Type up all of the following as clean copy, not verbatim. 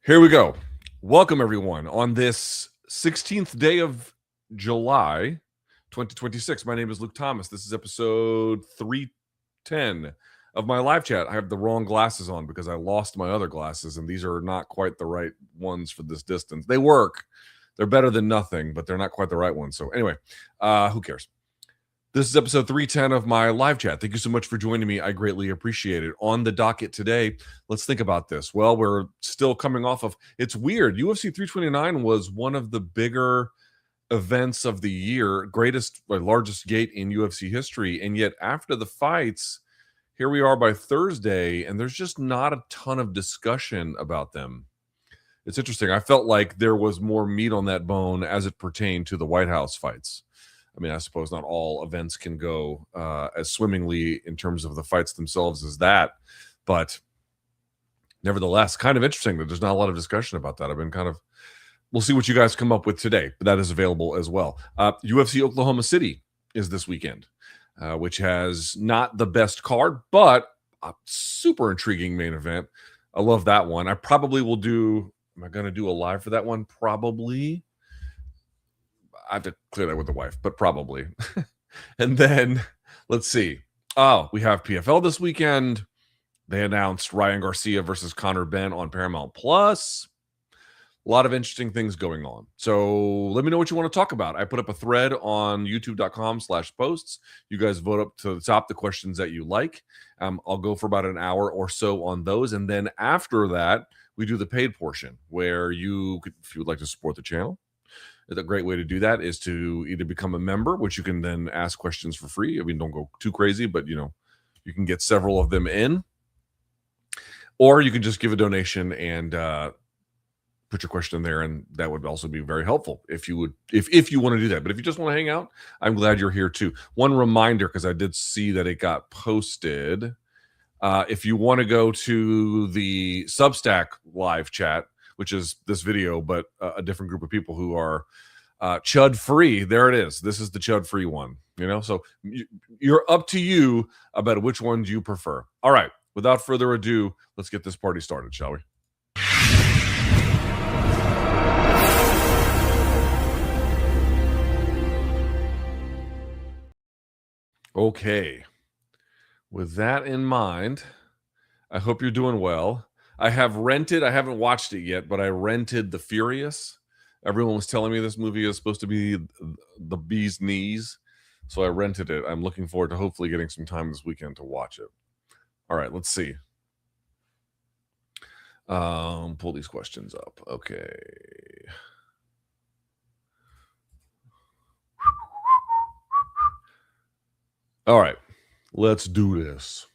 Here we go. Welcome, everyone, on this 16th day of July, 2026. My name is Luke Thomas. This is episode 310 of my live chat. I have the wrong glasses on because I lost my other glasses, and these are not quite the right ones for this distance. They work. They're better than nothing, but they're not quite the right ones. So anyway, who cares? This is episode 310 of my live chat. Thank you so much for joining me. I greatly appreciate it. On the docket today, let's think about this. Well, we're still coming off of, it's weird. UFC 329 was one of the bigger events of the year, largest gate in UFC history. And yet after the fights, here we are by Thursday, and there's just not a ton of discussion about them. It's interesting. I felt like there was more meat on that bone as it pertained to the White House fights. I mean, I suppose not all events can go as swimmingly in terms of the fights themselves as that, but nevertheless, kind of interesting that there's not a lot of discussion about that. We'll see what you guys come up with today, but that is available as well. UFC Oklahoma City is this weekend, which has not the best card, but a super intriguing main event. I love that one. I probably will do, am I going to do a live for that one? Probably. I have to clear that with the wife, but probably. And then let's see. Oh, we have PFL this weekend. They announced Ryan Garcia versus Conor Benn on Paramount Plus. A lot of interesting things going on. So let me know what you want to talk about. I put up a thread on youtube.com/posts. You guys vote up to the top the questions that you like. I'll go for about an hour or so on those. And then after that, we do the paid portion where you could, if you would like to support the channel, a great way to do that is to either become a member, which you can then ask questions for free. I mean, don't go too crazy, but you can get several of them in, or you can just give a donation and put your question in there, and that would also be very helpful if you want to do that. But if you just want to hang out, I'm glad you're here too. One reminder, because I did see that it got posted. If you want to go to the Substack live chat, which is this video, but a different group of people who are chud free. There it is. This is the chud free one, so you're up to you about which ones you prefer. All right. Without further ado, let's get this party started, shall we? Okay. With that in mind, I hope you're doing well. I haven't watched it yet, but I rented The Furious. Everyone was telling me this movie is supposed to be the bee's knees, so I rented it. I'm looking forward to hopefully getting some time this weekend to watch it. All right, let's see. Pull these questions up. Okay. All right, let's do this.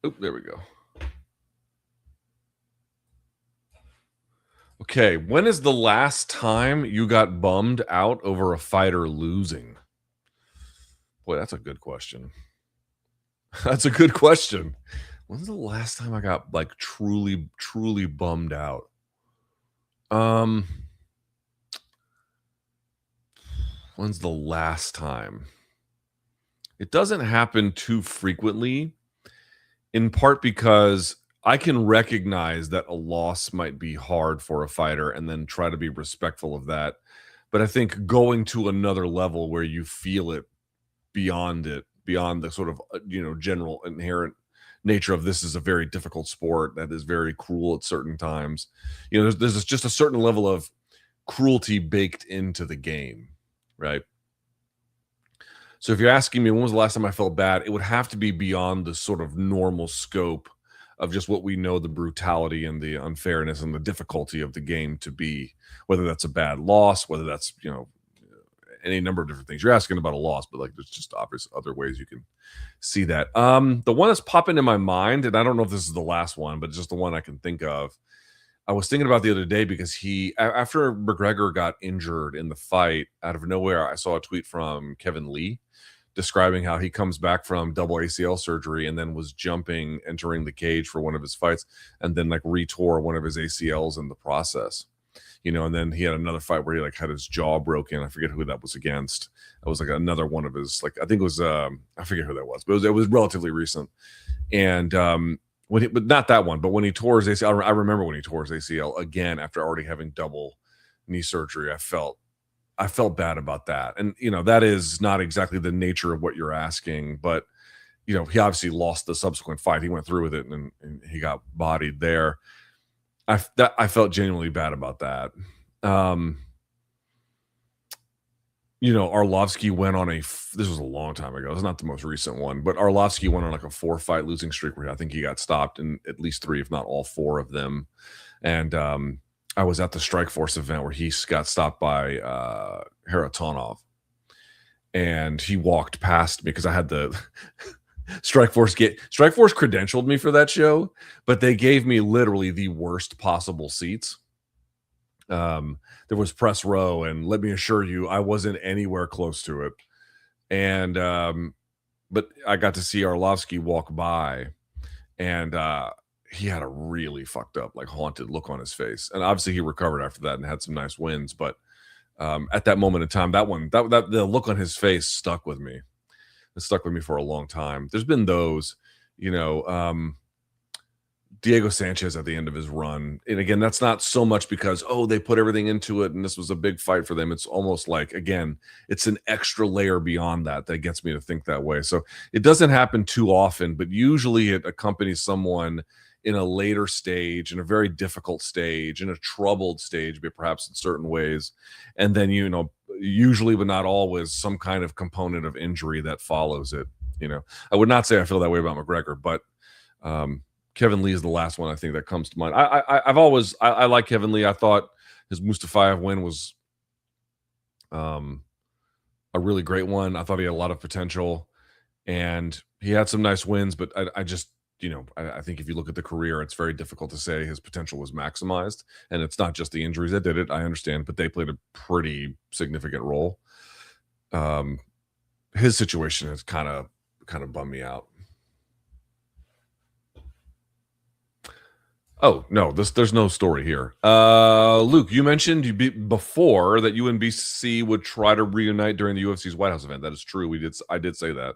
Oh, there we go. Okay, when is the last time you got bummed out over a fighter losing? Boy, that's a good question. That's a good question. When's the last time I got truly, truly bummed out? When's the last time? It doesn't happen too frequently, in part because I can recognize that a loss might be hard for a fighter and then try to be respectful of that. But I think going to another level where you feel it beyond the sort of, general inherent nature of this is a very difficult sport that is very cruel at certain times. There's just a certain level of cruelty baked into the game, right? So if you're asking me when was the last time I felt bad, it would have to be beyond the sort of normal scope of just what we know the brutality and the unfairness and the difficulty of the game to be, whether that's a bad loss, whether that's, any number of different things. You're asking about a loss, but there's just obvious other ways you can see that. The one that's popping in my mind, and I don't know if this is the last one, but it's just the one I can think of. I was thinking about the other day because after McGregor got injured in the fight, out of nowhere, I saw a tweet from Kevin Lee describing how he comes back from double ACL surgery and then was entering the cage for one of his fights, and then retore one of his ACLs in the process. And then he had another fight where he had his jaw broken. I forget who that was against. It was another one of his, I think it was, I forget who that was, but it was relatively recent. And but not that one, but when he tore his ACL, I remember when he tore his ACL again after already having double knee surgery. I felt bad about that. And, that is not exactly the nature of what you're asking, but, he obviously lost the subsequent fight. He went through with it and he got bodied there. I felt genuinely bad about that. Arlovsky went on this was a long time ago. It's not the most recent one, but Arlovsky went on like a 4-fight losing streak where I think he got stopped in at least 3, if not all 4 of them. And I was at the Strikeforce event where he got stopped by Haratonov, and he walked past me because I had the Strikeforce credentialed me for that show, but they gave me literally the worst possible seats. There was press row, and let me assure you, I wasn't anywhere close to it. And but I got to see Arlovsky walk by, and he had a really fucked up, like haunted look on his face. And obviously he recovered after that and had some nice wins. But at that moment in time, that the look on his face stuck with me. It stuck with me for a long time. There's been those, Diego Sanchez at the end of his run. And again, that's not so much because, they put everything into it and this was a big fight for them. It's almost like, again, it's an extra layer beyond that gets me to think that way. So it doesn't happen too often, but usually it accompanies someone in a later stage, in a very difficult stage, in a troubled stage, but perhaps in certain ways. And then, usually, but not always, some kind of component of injury that follows it. I would not say I feel that way about McGregor, but Kevin Lee is the last one I think that comes to mind. I like Kevin Lee. I thought his Mustafayev win was a really great one. I thought he had a lot of potential, and he had some nice wins, but I just, I think if you look at the career, it's very difficult to say his potential was maximized. And it's not just the injuries that did it, I understand, but they played a pretty significant role. His situation has kind of bummed me out. Oh, no, there's no story here. Luke, you mentioned before that you and BC would try to reunite during the UFC's White House event. That is true. I did say that.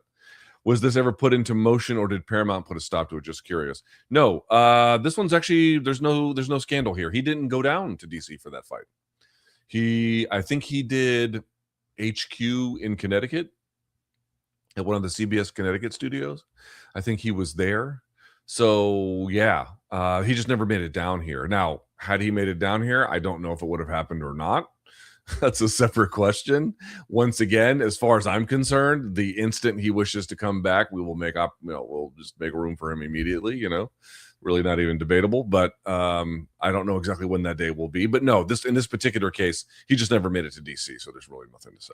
Was this ever put into motion, or did Paramount put a stop to it? Just curious. No, this one's actually, there's no scandal here. He didn't go down to DC for that fight. I think he did HQ in Connecticut at one of the CBS Connecticut studios. I think he was there. So yeah, he just never made it down here. Now, had he made it down here, I don't know if it would have happened or not. That's a separate question. Once again, as far as I'm concerned, the instant he wishes to come back, we will we'll just make room for him immediately, really not even debatable. But I don't know exactly when that day will be. But no, in this particular case, he just never made it to DC. So there's really nothing to say.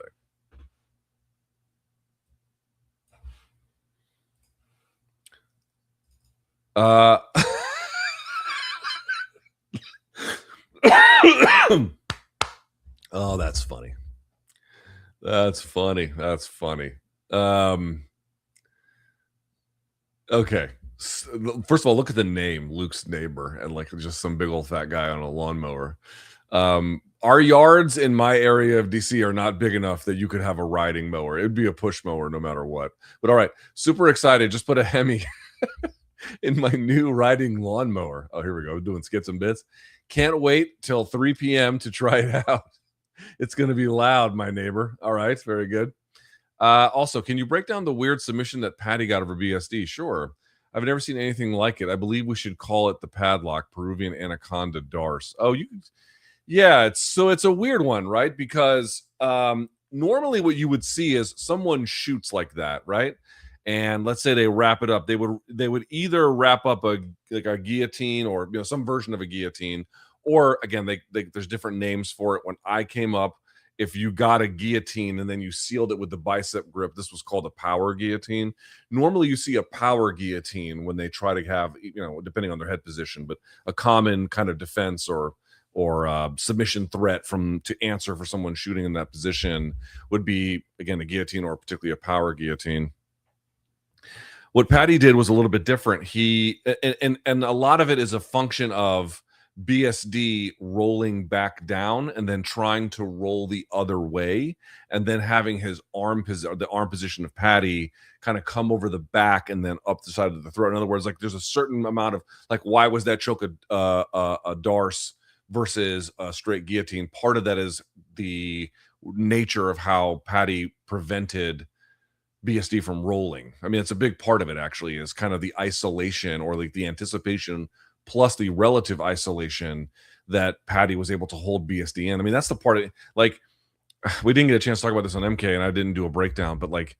Oh, that's funny. That's funny. Okay. First of all, look at the name, Luke's neighbor, and like just some big old fat guy on a lawnmower. Our yards in my area of DC are not big enough that you could have a riding mower. It'd be a push mower no matter what. But all right, super excited. Just put a Hemi in my new riding lawnmower. Oh, here we go. Doing skits and bits. Can't wait till 3 p.m. to try it out. It's going to be loud, my neighbor. All right. Very good. Also, can you break down the weird submission that Patty got over BSD? Sure. I've never seen anything like it. I believe we should call it the padlock, Peruvian anaconda darce. Oh, yeah. It's a weird one, right? Because normally what you would see is someone shoots like that, right? And let's say they wrap it up. They would either wrap up a guillotine or some version of a guillotine, or again, there's different names for it. When I came up, if you got a guillotine and then you sealed it with the bicep grip, this was called a power guillotine. Normally you see a power guillotine when they try to have, depending on their head position, but a common kind of defense or submission threat to answer for someone shooting in that position would be, again, a guillotine or particularly a power guillotine. What Patty did was a little bit different. And a lot of it is a function of BSD rolling back down and then trying to roll the other way, and then having his the arm position of Paddy kind of come over the back and then up the side of the throat. In other words, like there's a certain amount of like, why was that choke a Darce versus a straight guillotine? Part of that is the nature of how Paddy prevented BSD from rolling. I mean, it's a big part of it actually, is kind of the isolation or like the anticipation plus the relative isolation that Paddy was able to hold BSD in. I mean, that's the part of like, we didn't get a chance to talk about this on MK and I didn't do a breakdown, but like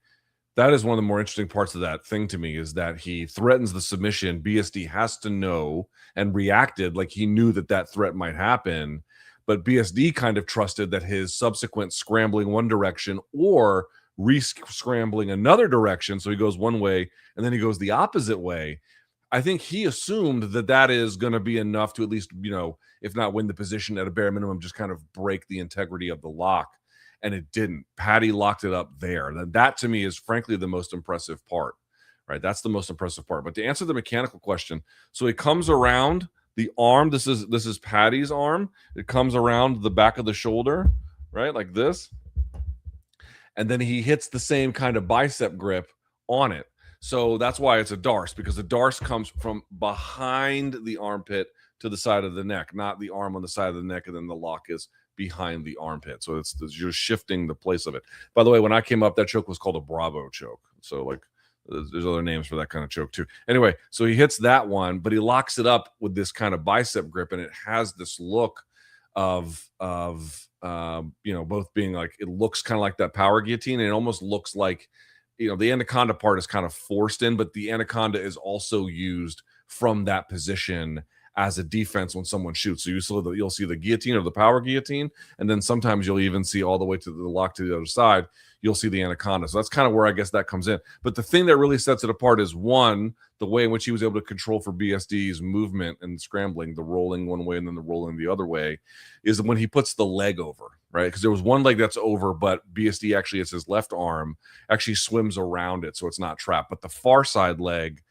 that is one of the more interesting parts of that thing to me, is that he threatens the submission. BSD has to know and reacted like he knew that that threat might happen. But BSD kind of trusted that his subsequent scrambling one direction or re-scrambling another direction, so he goes one way and then he goes the opposite way. I think he assumed that that is going to be enough to at least, you know, if not win the position, at a bare minimum, just kind of break the integrity of the lock. And it didn't. Paddy locked it up there. That to me is frankly the most impressive part, right? That's the most impressive part. But to answer the mechanical question, so he comes around the arm. This is Paddy's arm. It comes around the back of the shoulder, right? Like this. And then he hits the same kind of bicep grip on it. So that's why it's a Darce, because the Darce comes from behind the armpit to the side of the neck, not the arm on the side of the neck, and then the lock is behind the armpit. So it's you're shifting the place of it. By the way, when I came up, that choke was called a Bravo choke. So like there's other names for that kind of choke too. Anyway, so he hits that one, but he locks it up with this kind of bicep grip, and it has this look of you know, both being like, it looks kind of like that power guillotine, and it almost looks like, you know, the anaconda part is kind of forced in, but the anaconda is also used from that position as a defense when someone shoots. So you'll see the guillotine or the power guillotine, and then sometimes you'll even see all the way to the lock to the other side, you'll see the anaconda. So that's kind of where I guess that comes in. But the thing that really sets it apart is, one, the way in which he was able to control for BSD's movement and scrambling, the rolling one way and then the rolling the other way, is when he puts the leg over, right? Because there was one leg that's over, but BSD actually, it's his left arm, actually swims around it, so it's not trapped. But the far side leg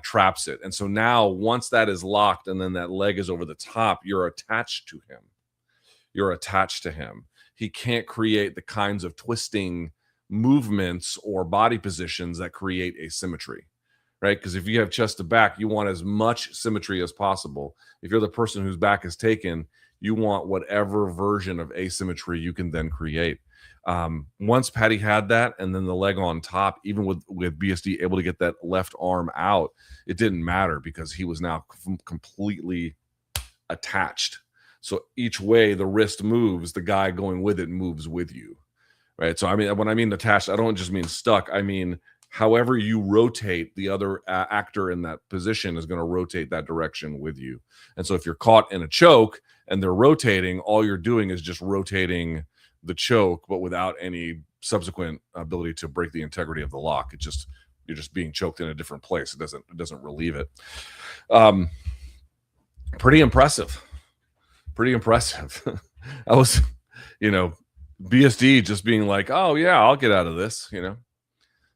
traps it. And so now once that is locked and then that leg is over the top, you're attached to him. You're attached to him. He can't create the kinds of twisting movements or body positions that create asymmetry, right? Because if you have chest to back, you want as much symmetry as possible. If you're the person whose back is taken, you want whatever version of asymmetry you can then create. Once Paddy had that, and then the leg on top, even with BSD able to get that left arm out, it didn't matter because he was now completely attached. So each way the wrist moves, the guy going with it moves with you, right? So I mean, when I mean attached, I don't just mean stuck. I mean, however you rotate, the other actor in that position is going to rotate that direction with you. And so if you're caught in a choke and they're rotating, all you're doing is just rotating the choke, but without any subsequent ability to break the integrity of the lock. You're just being choked in a different place. It doesn't relieve it. Pretty impressive. I was, you know, BSD just being like, oh yeah, I'll get out of this, you know.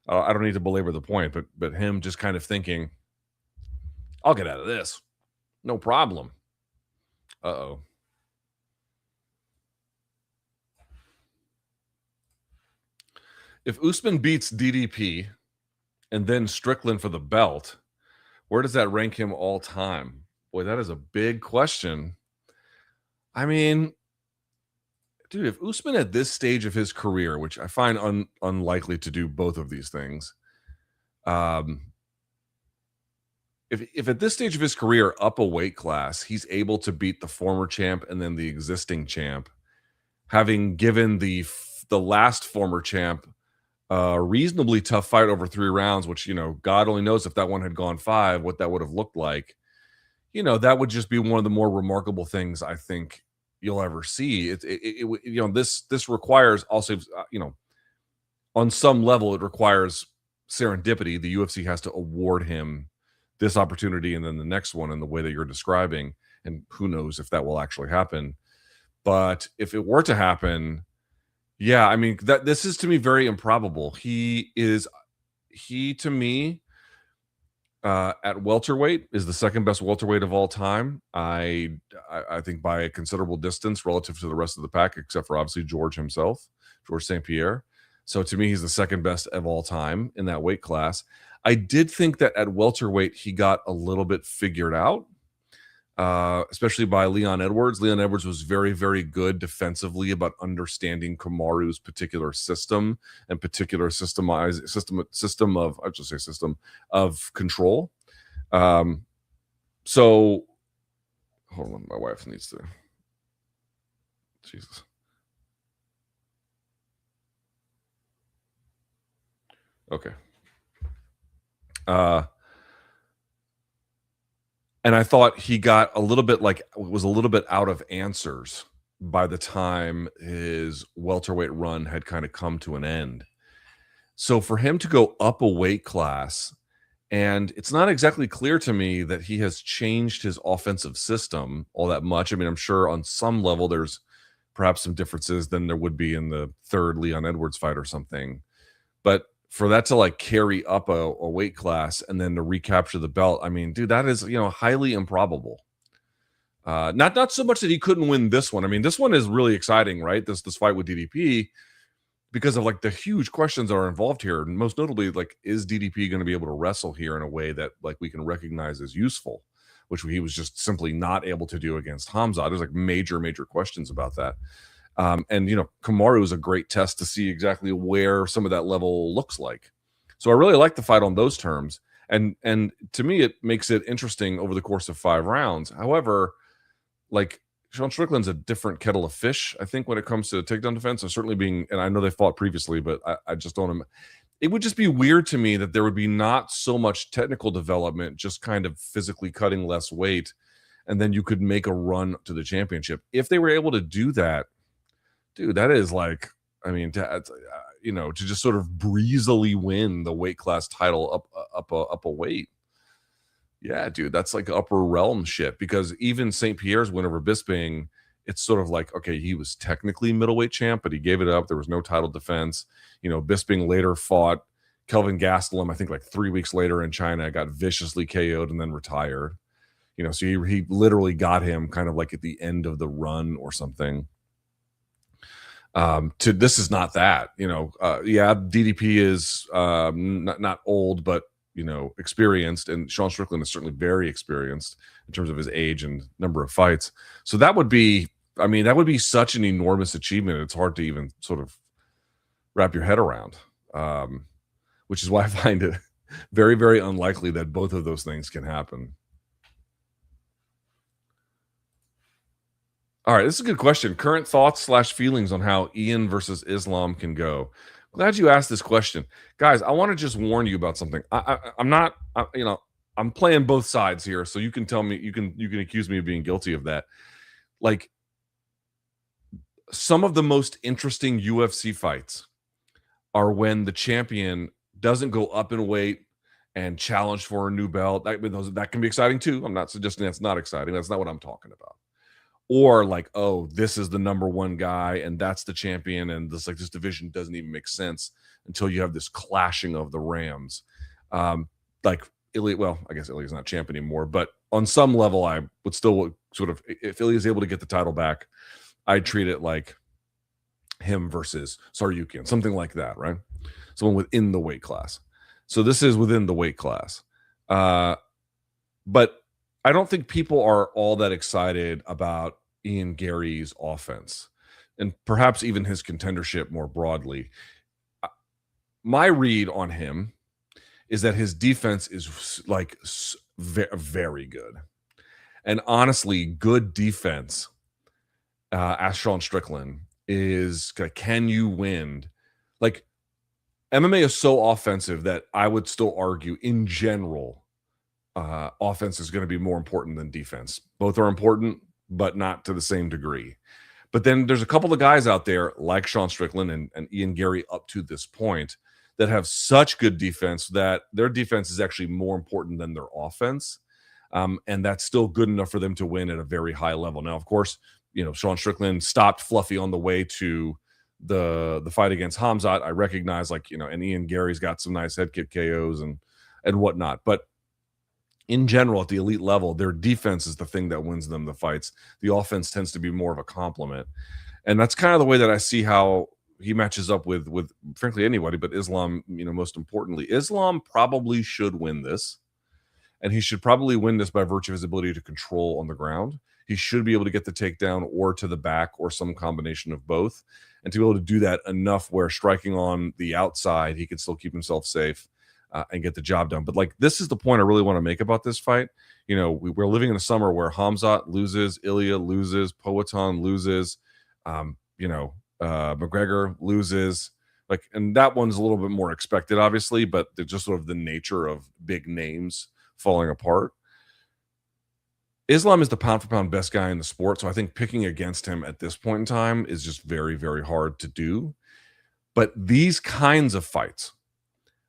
I don't need to belabor the point, but him just kind of thinking, I'll get out of this, no problem. Uh-oh. If Usman beats DDP and then Strickland for the belt, where does that rank him all time? Boy, that is a big question. I mean, dude, if Usman at this stage of his career, which I find unlikely to do both of these things, if at this stage of his career, up a weight class, he's able to beat the former champ and then the existing champ, having given the last former champ a reasonably tough fight over 3 rounds, which, you know, God only knows if that one had gone 5, what that would have looked like. You know, that would just be one of the more remarkable things I think you'll ever see. It you know, this requires also, you know, on some level, it requires serendipity. The UFC has to award him this opportunity and then the next one in the way that you're describing, and who knows if that will actually happen. But if it were to happen, yeah, I mean, this is to me very improbable. He to me At welterweight is the second best welterweight of all time. I think by a considerable distance relative to the rest of the pack, except for obviously George himself, George St. Pierre. So to me, he's the second best of all time in that weight class. I did think that at welterweight he got a little bit figured out, especially by Leon Edwards. Leon Edwards was very, very good defensively about understanding Kamaru's particular system and particular system of control. So hold on, my wife needs to. Jesus. Okay. And I thought he got a little bit was a little bit out of answers by the time his welterweight run had kind of come to an end. So for him to go up a weight class, and it's not exactly clear to me that he has changed his offensive system all that much. I mean, I'm sure on some level there's perhaps some differences than there would be in the third Leon Edwards fight or something. But for that to like carry up a weight class and then to recapture the belt, I mean, dude, that is, highly improbable. Not so much that he couldn't win this one. I mean, this one is really exciting, right? This fight with DDP, because of like the huge questions that are involved here. And most notably, like, is DDP going to be able to wrestle here in a way that like we can recognize as useful, which he was just simply not able to do against Hamza. There's like major questions about that. And Kamaru is a great test to see exactly where some of that level looks like. So I really like the fight on those terms. And to me, it makes it interesting over the course of 5 rounds. However, like, Sean Strickland's a different kettle of fish, I think, when it comes to takedown defense. And certainly and I know they fought previously, but I just don't. It would just be weird to me that there would be not so much technical development, just kind of physically cutting less weight, and then you could make a run to the championship. If they were able to do that, dude, that is like, I mean, to just sort of breezily win the weight class title up a weight. Yeah, dude, that's like upper realm shit, because even St. Pierre's win over Bisping, it's sort of like, okay, he was technically middleweight champ, but he gave it up. There was no title defense. Bisping later fought Kelvin Gastelum, I think like 3 weeks later in China, got viciously KO'd and then retired. So he literally got him kind of like at the end of the run or something. This is not that, yeah, DDP is not old, but experienced, and Sean Strickland is certainly very experienced in terms of his age and number of fights. So that would be such an enormous achievement. It's hard to even sort of wrap your head around, which is why I find it very, very unlikely that both of those things can happen. All right, this is a good question. Current thoughts / feelings on how Ian versus Islam can go. Glad you asked this question, guys. I want to just warn you about something. I'm playing both sides here, so you can tell me, you can accuse me of being guilty of that. Like, some of the most interesting UFC fights are when the champion doesn't go up in weight and challenge for a new belt. That can be exciting too. I'm not suggesting that's not exciting. That's not what I'm talking about. Or like, oh, this is the number one guy and that's the champion, and this division doesn't even make sense until you have this clashing of the Rams. Like Ilya, well, I guess Ilya's not champ anymore, but on some level, I would still sort of, if Ilya's able to get the title back, I'd treat it like him versus Saryukian, something like that, right? Someone within the weight class. So this is within the weight class. But I don't think people are all that excited about Ian Gary's offense, and perhaps even his contendership more broadly. My read on him is that his defense is like very good. And honestly, good defense, ask Sean Strickland, is can you win? Like, MMA is so offensive that I would still argue in general, offense is going to be more important than defense. Both are important, but not to the same degree. But then there's a couple of guys out there like Sean Strickland and Ian Gary up to this point that have such good defense that their defense is actually more important than their offense. And that's still good enough for them to win at a very high level. Now, of course, Sean Strickland stopped Fluffy on the way to the fight against Hamzat. I recognize, and Ian Gary's got some nice head kick KOs and whatnot. But in general, at the elite level, their defense is the thing that wins them the fights. The offense tends to be more of a compliment. And that's kind of the way that I see how he matches up with frankly anybody, but Islam, most importantly. Islam probably should win this. And he should probably win this by virtue of his ability to control on the ground. He should be able to get the takedown or to the back or some combination of both. And to be able to do that enough where striking on the outside, he can still keep himself safe and get the job done. But like, this is the point I really want to make about this fight. We're living in a summer where Hamzat loses, Ilya loses, Poatan loses, McGregor loses. And that one's a little bit more expected, obviously, but they're just sort of the nature of big names falling apart. Islam is the pound for pound best guy in the sport. So I think picking against him at this point in time is just very, very hard to do. But these kinds of fights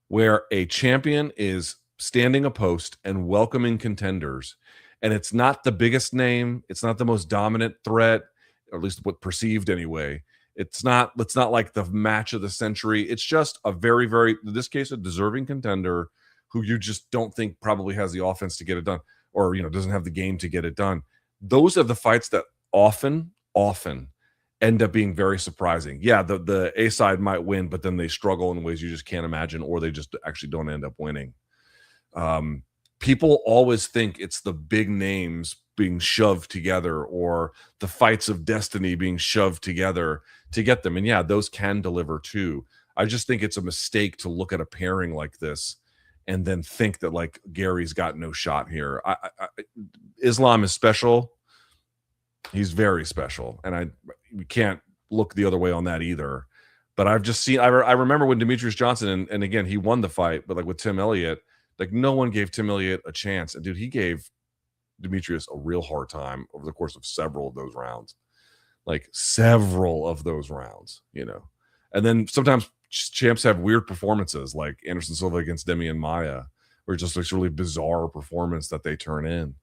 where a champion is standing a post and welcoming contenders, and it's not the biggest name, it's not the most dominant threat, or at least what perceived anyway. It's not like the match of the century. It's just a very, very, in this case, a deserving contender who you just don't think probably has the offense to get it done, or doesn't have the game to get it done. Those are the fights that often end up being very surprising. Yeah, the A side might win, but then they struggle in ways you just can't imagine, or they just actually don't end up winning. People always think it's the big names being shoved together, or the fights of destiny being shoved together to get them. And yeah, those can deliver too. I just think it's a mistake to look at a pairing like this and then think that like Gary's got no shot here. Islam is special. He's very special. And we can't look the other way on that either. But I've just seen, I remember when Demetrius Johnson, and again, he won the fight, but like with Tim Elliott, like no one gave Tim Elliott a chance. And dude, he gave Demetrius a real hard time over the course of several of those rounds. And then sometimes champs have weird performances, like Anderson Silva against Demian Maia, where it just looks really bizarre performance that they turn in,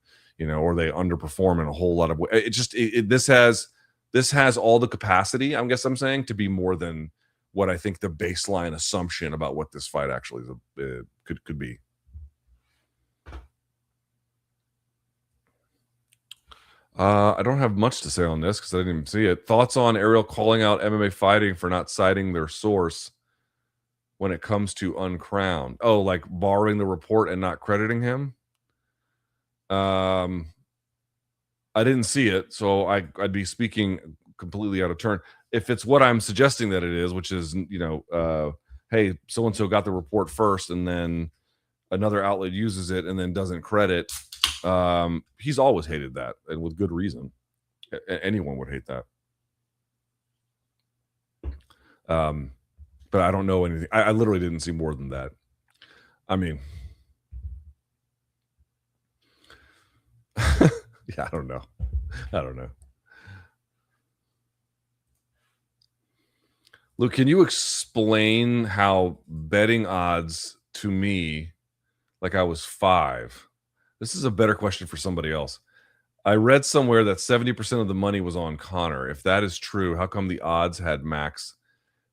or they underperform in a whole lot of ways. This has all the capacity, I guess I'm saying, to be more than what I think the baseline assumption about what this fight actually could be. I don't have much to say on this because I didn't even see it. Thoughts on Ariel calling out MMA fighting for not citing their source when it comes to Uncrowned? Oh, like borrowing the report and not crediting him? I didn't see it, so I'd be speaking completely out of turn. If it's what I'm suggesting that it is, which is, hey, so-and-so got the report first and then another outlet uses it and then doesn't credit, he's always hated that, and with good reason. Anyone would hate that. But I don't know anything. I literally didn't see more than that. I mean, yeah, I don't know. Luke, can you explain how betting odds to me, like I was 5? This is a better question for somebody else. I read somewhere that 70% of the money was on Conor. If that is true, how come the odds had Max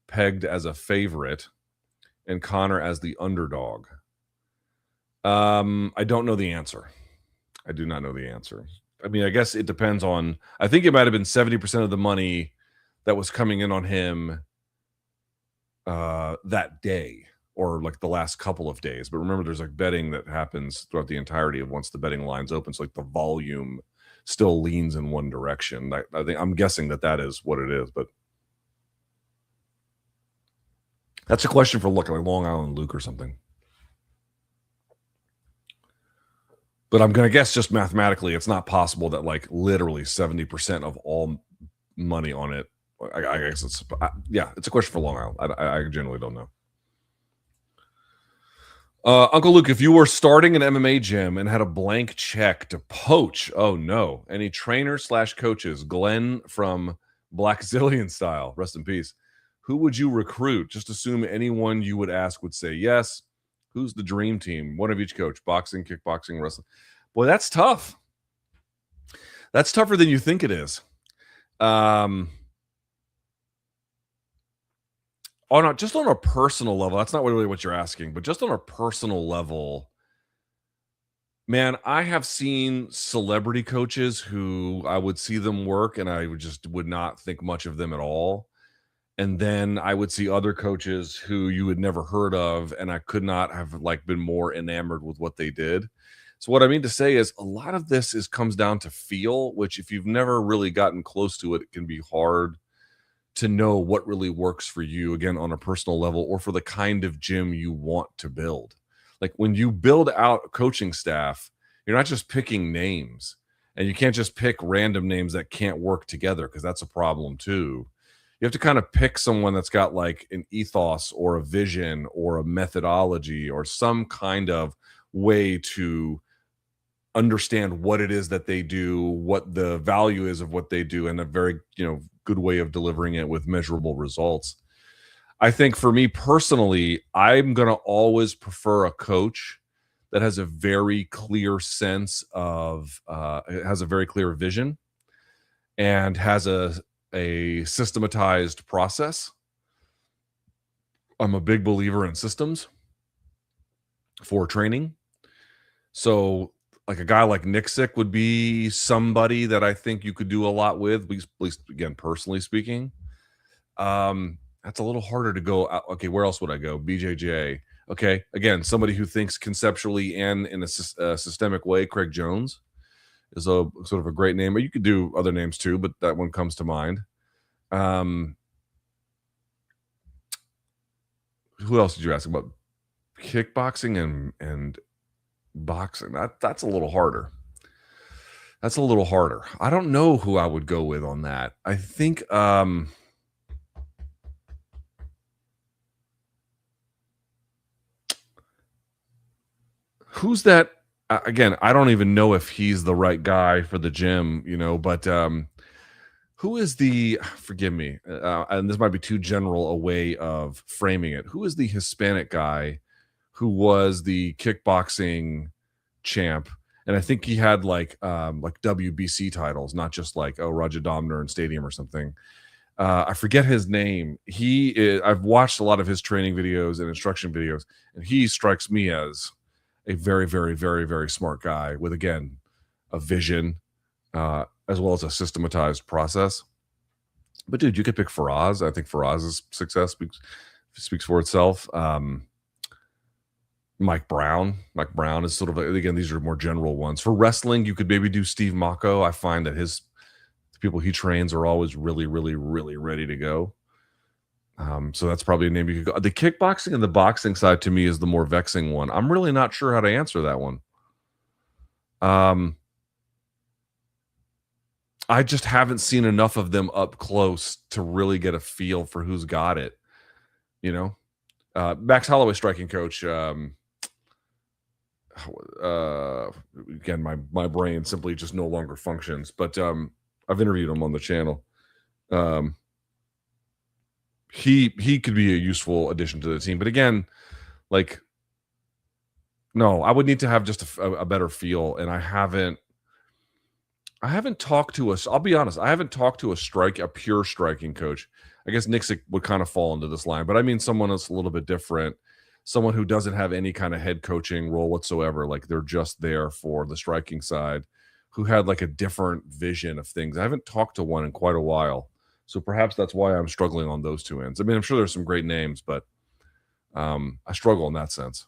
pegged as a favorite and Conor as the underdog? I don't know the answer. I do not know the answer. I mean, I guess it depends on, I think it might have been 70% of the money that was coming in on him that day, or like the last couple of days. But remember, there's like betting that happens throughout the entirety of once the betting lines open. So like the volume still leans in one direction. I'm guessing that is what it is, but that's a question for like Long Island Luke or something. But I'm going to guess just mathematically, it's not possible that like literally 70% of all money on it. I guess it's a question for Long Island. I generally don't know. Uncle Luke, if you were starting an MMA gym and had a blank check to poach, oh no, any trainers/coaches, Glenn from Black Zillion style, rest in peace, who would you recruit? Just assume anyone you would ask would say yes. Who's the dream team? One of each coach: boxing, kickboxing, wrestling. Boy, that's tough. That's tougher than you think it is. Just on a personal level, that's not really what you're asking, but just on a personal level, Man, I have seen celebrity coaches who I would see them work and I would not think much of them at all. And then I would see other coaches who you had never heard of, and I could not have like been more enamored with what they did. So what I mean to say is a lot of this comes down to feel, which if you've never really gotten close to it, it can be hard to know what really works for you, again, on a personal level or for the kind of gym you want to build. Like when you build out a coaching staff, you're not just picking names, and you can't just pick random names that can't work together because that's a problem too. You have to kind of pick someone that's got like an ethos or a vision or a methodology or some kind of way to understand what it is that they do, what the value is of what they do, and a very, good way of delivering it with measurable results. I think for me personally, I'm going to always prefer a coach that has a very clear sense of, has a very clear vision and has a systematized process. I'm a big believer in systems for training. So like a guy like Nixick would be somebody that I think you could do a lot with, at least again, personally speaking. That's a little harder to go. Okay, where else would I go? BJJ. Okay, again, somebody who thinks conceptually and in a systemic way. Craig Jones is a sort of a great name. Or you could do other names too, but that one comes to mind. Who else did you ask about? Kickboxing and boxing. That's a little harder. That's a little harder. I don't know who I would go with on that. I think who's that? Again, I don't even know if he's the right guy for the gym, but who is the, forgive me, and this might be too general a way of framing it. Who is the Hispanic guy who was the kickboxing champ? And I think he had like WBC titles, not just like, Roger Domner and Stadium or something. I forget his name. I've watched a lot of his training videos and instruction videos, and he strikes me as a very, very, very, very smart guy with, again, a vision, as well as a systematized process. But dude, you could pick Faraz. I think Faraz's success speaks for itself. Mike Brown is sort of, again, these are more general ones. For wrestling, you could maybe do Steve Mako. I find that the people he trains are always really, really, really ready to go. So that's probably a name you could go. The kickboxing and the boxing side to me is the more vexing one. I'm really not sure how to answer that one. I just haven't seen enough of them up close to really get a feel for who's got it. Max Holloway, striking coach. Again, my brain simply just no longer functions. But I've interviewed him on the channel. He could be a useful addition to the team, but again, like, no, I would need to have just a better feel, and I haven't talked to I'll be honest, I haven't talked to a pure striking coach. I guess Nixick would kind of fall into this line, but I mean someone that's a little bit different, someone who doesn't have any kind of head coaching role whatsoever, like they're just there for the striking side, who had like a different vision of things. I haven't talked to one in quite a while. So perhaps that's why I'm struggling on those two ends. I mean, I'm sure there's some great names, but I struggle in that sense.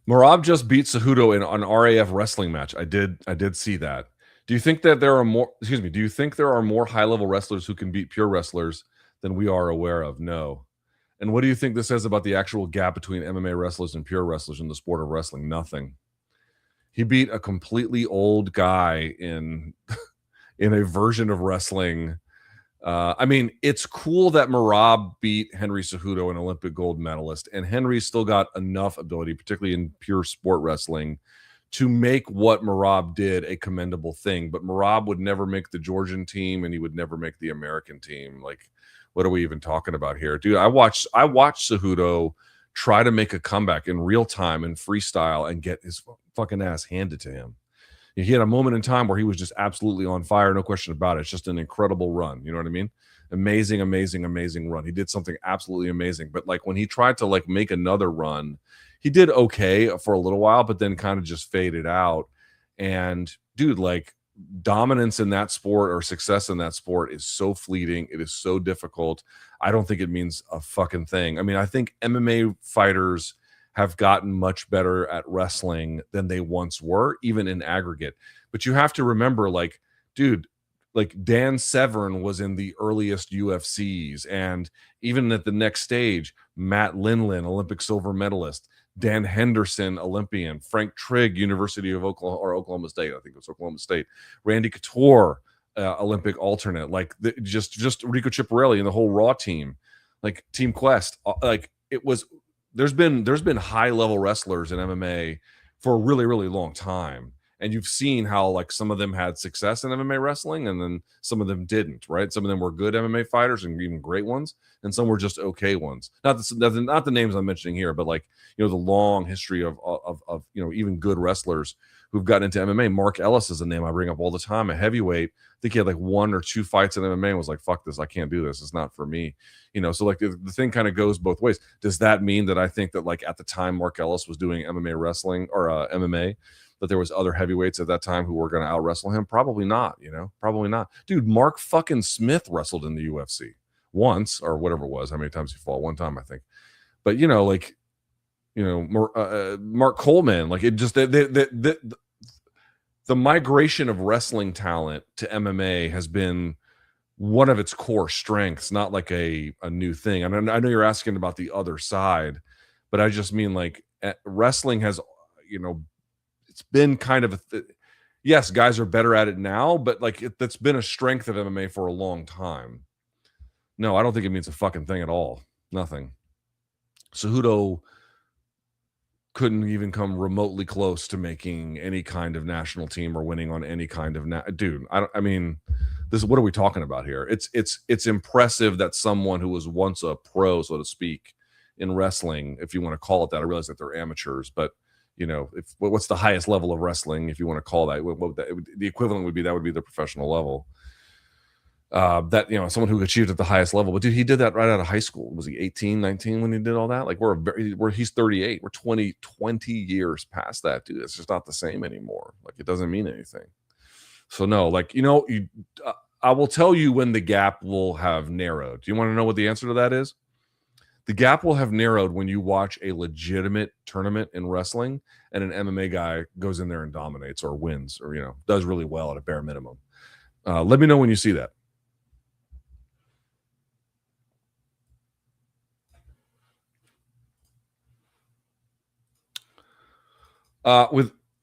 Merab just beat Cejudo in an RAF wrestling match. I did see that. Do you think that there are more? Excuse me. Do you think there are more high-level wrestlers who can beat pure wrestlers than we are aware of? No. And what do you think this says about the actual gap between MMA wrestlers and pure wrestlers in the sport of wrestling? Nothing. He beat a completely old guy in a version of wrestling. I mean, it's cool that Merab beat Henry Cejudo, an Olympic gold medalist, and Henry's still got enough ability, particularly in pure sport wrestling, to make what Merab did a commendable thing. But Merab would never make the Georgian team, and he would never make the American team. Like, what are we even talking about here? Dude, I watched Cejudo try to make a comeback in real time in freestyle and get his fucking ass handed to him. He had a moment in time where he was just absolutely on fire, no question about it. It's just an incredible run. You know what I mean? Amazing, amazing, amazing run. He did something absolutely amazing. But like when he tried to like make another run, he did okay for a little while, but then kind of just faded out. And dude, like dominance in that sport or success in that sport is so fleeting. It is so difficult. I don't think it means a fucking thing. I mean, I think MMA fighters have gotten much better at wrestling than they once were, even in aggregate. But you have to remember, like, dude, like Dan Severn was in the earliest UFCs, and even at the next stage, Matt Linlin, Olympic silver medalist, Dan Henderson, Olympian, Frank Trigg, University of Oklahoma State, I think it was Oklahoma State, Randy Couture, Olympic alternate, like just Rico Chiapparelli and the whole Raw team, like Team Quest, like it was. There's been high level wrestlers in MMA for a really, really long time. And you've seen how like some of them had success in MMA wrestling and then some of them didn't, right? Some of them were good MMA fighters and even great ones, and some were just okay ones. Not the names I'm mentioning here, but like, you know, the long history of you know, even good wrestlers who've gotten into MMA. Mark Ellis is a name I bring up all the time, a heavyweight. I think he had like 1 or 2 fights in MMA and was like, fuck this, I can't do this. It's not for me. You know, so like the thing kind of goes both ways. Does that mean that I think that like at the time Mark Ellis was doing MMA wrestling or MMA, that there was other heavyweights at that time who were going to out wrestle him? Probably not, you know, probably not. Dude, Mark fucking Smith wrestled in the UFC once or whatever it was. How many times he fought? 1 time, I think. But, you know, like, you know, Mark Coleman, like it just, the migration of wrestling talent to MMA has been one of its core strengths, not like a new thing. I mean, I know you're asking about the other side, but I just mean like wrestling has, you know, it's been kind of yes, guys are better at it now, but like that's been a strength of MMA for a long time. No, I don't think it means a fucking thing at all. Nothing. Cejudo couldn't even come remotely close to making any kind of national team or winning on any kind of dude. I mean, this, what are we talking about here? It's impressive that someone who was once a pro, so to speak, in wrestling, if you want to call it that. I realize that they're amateurs, but you know, what's the highest level of wrestling, if you want to call that? The equivalent would be the professional level. That, you know, someone who achieved at the highest level. But dude, he did that right out of high school. Was he 18, 19 when he did all that? Like he's 38. We're 20 years past that, dude. It's just not the same anymore. Like it doesn't mean anything. So no, like, you know, I will tell you when the gap will have narrowed. Do you want to know what the answer to that is? The gap will have narrowed when you watch a legitimate tournament in wrestling and an MMA guy goes in there and dominates or wins or, you know, does really well at a bare minimum. Let me know when you see that.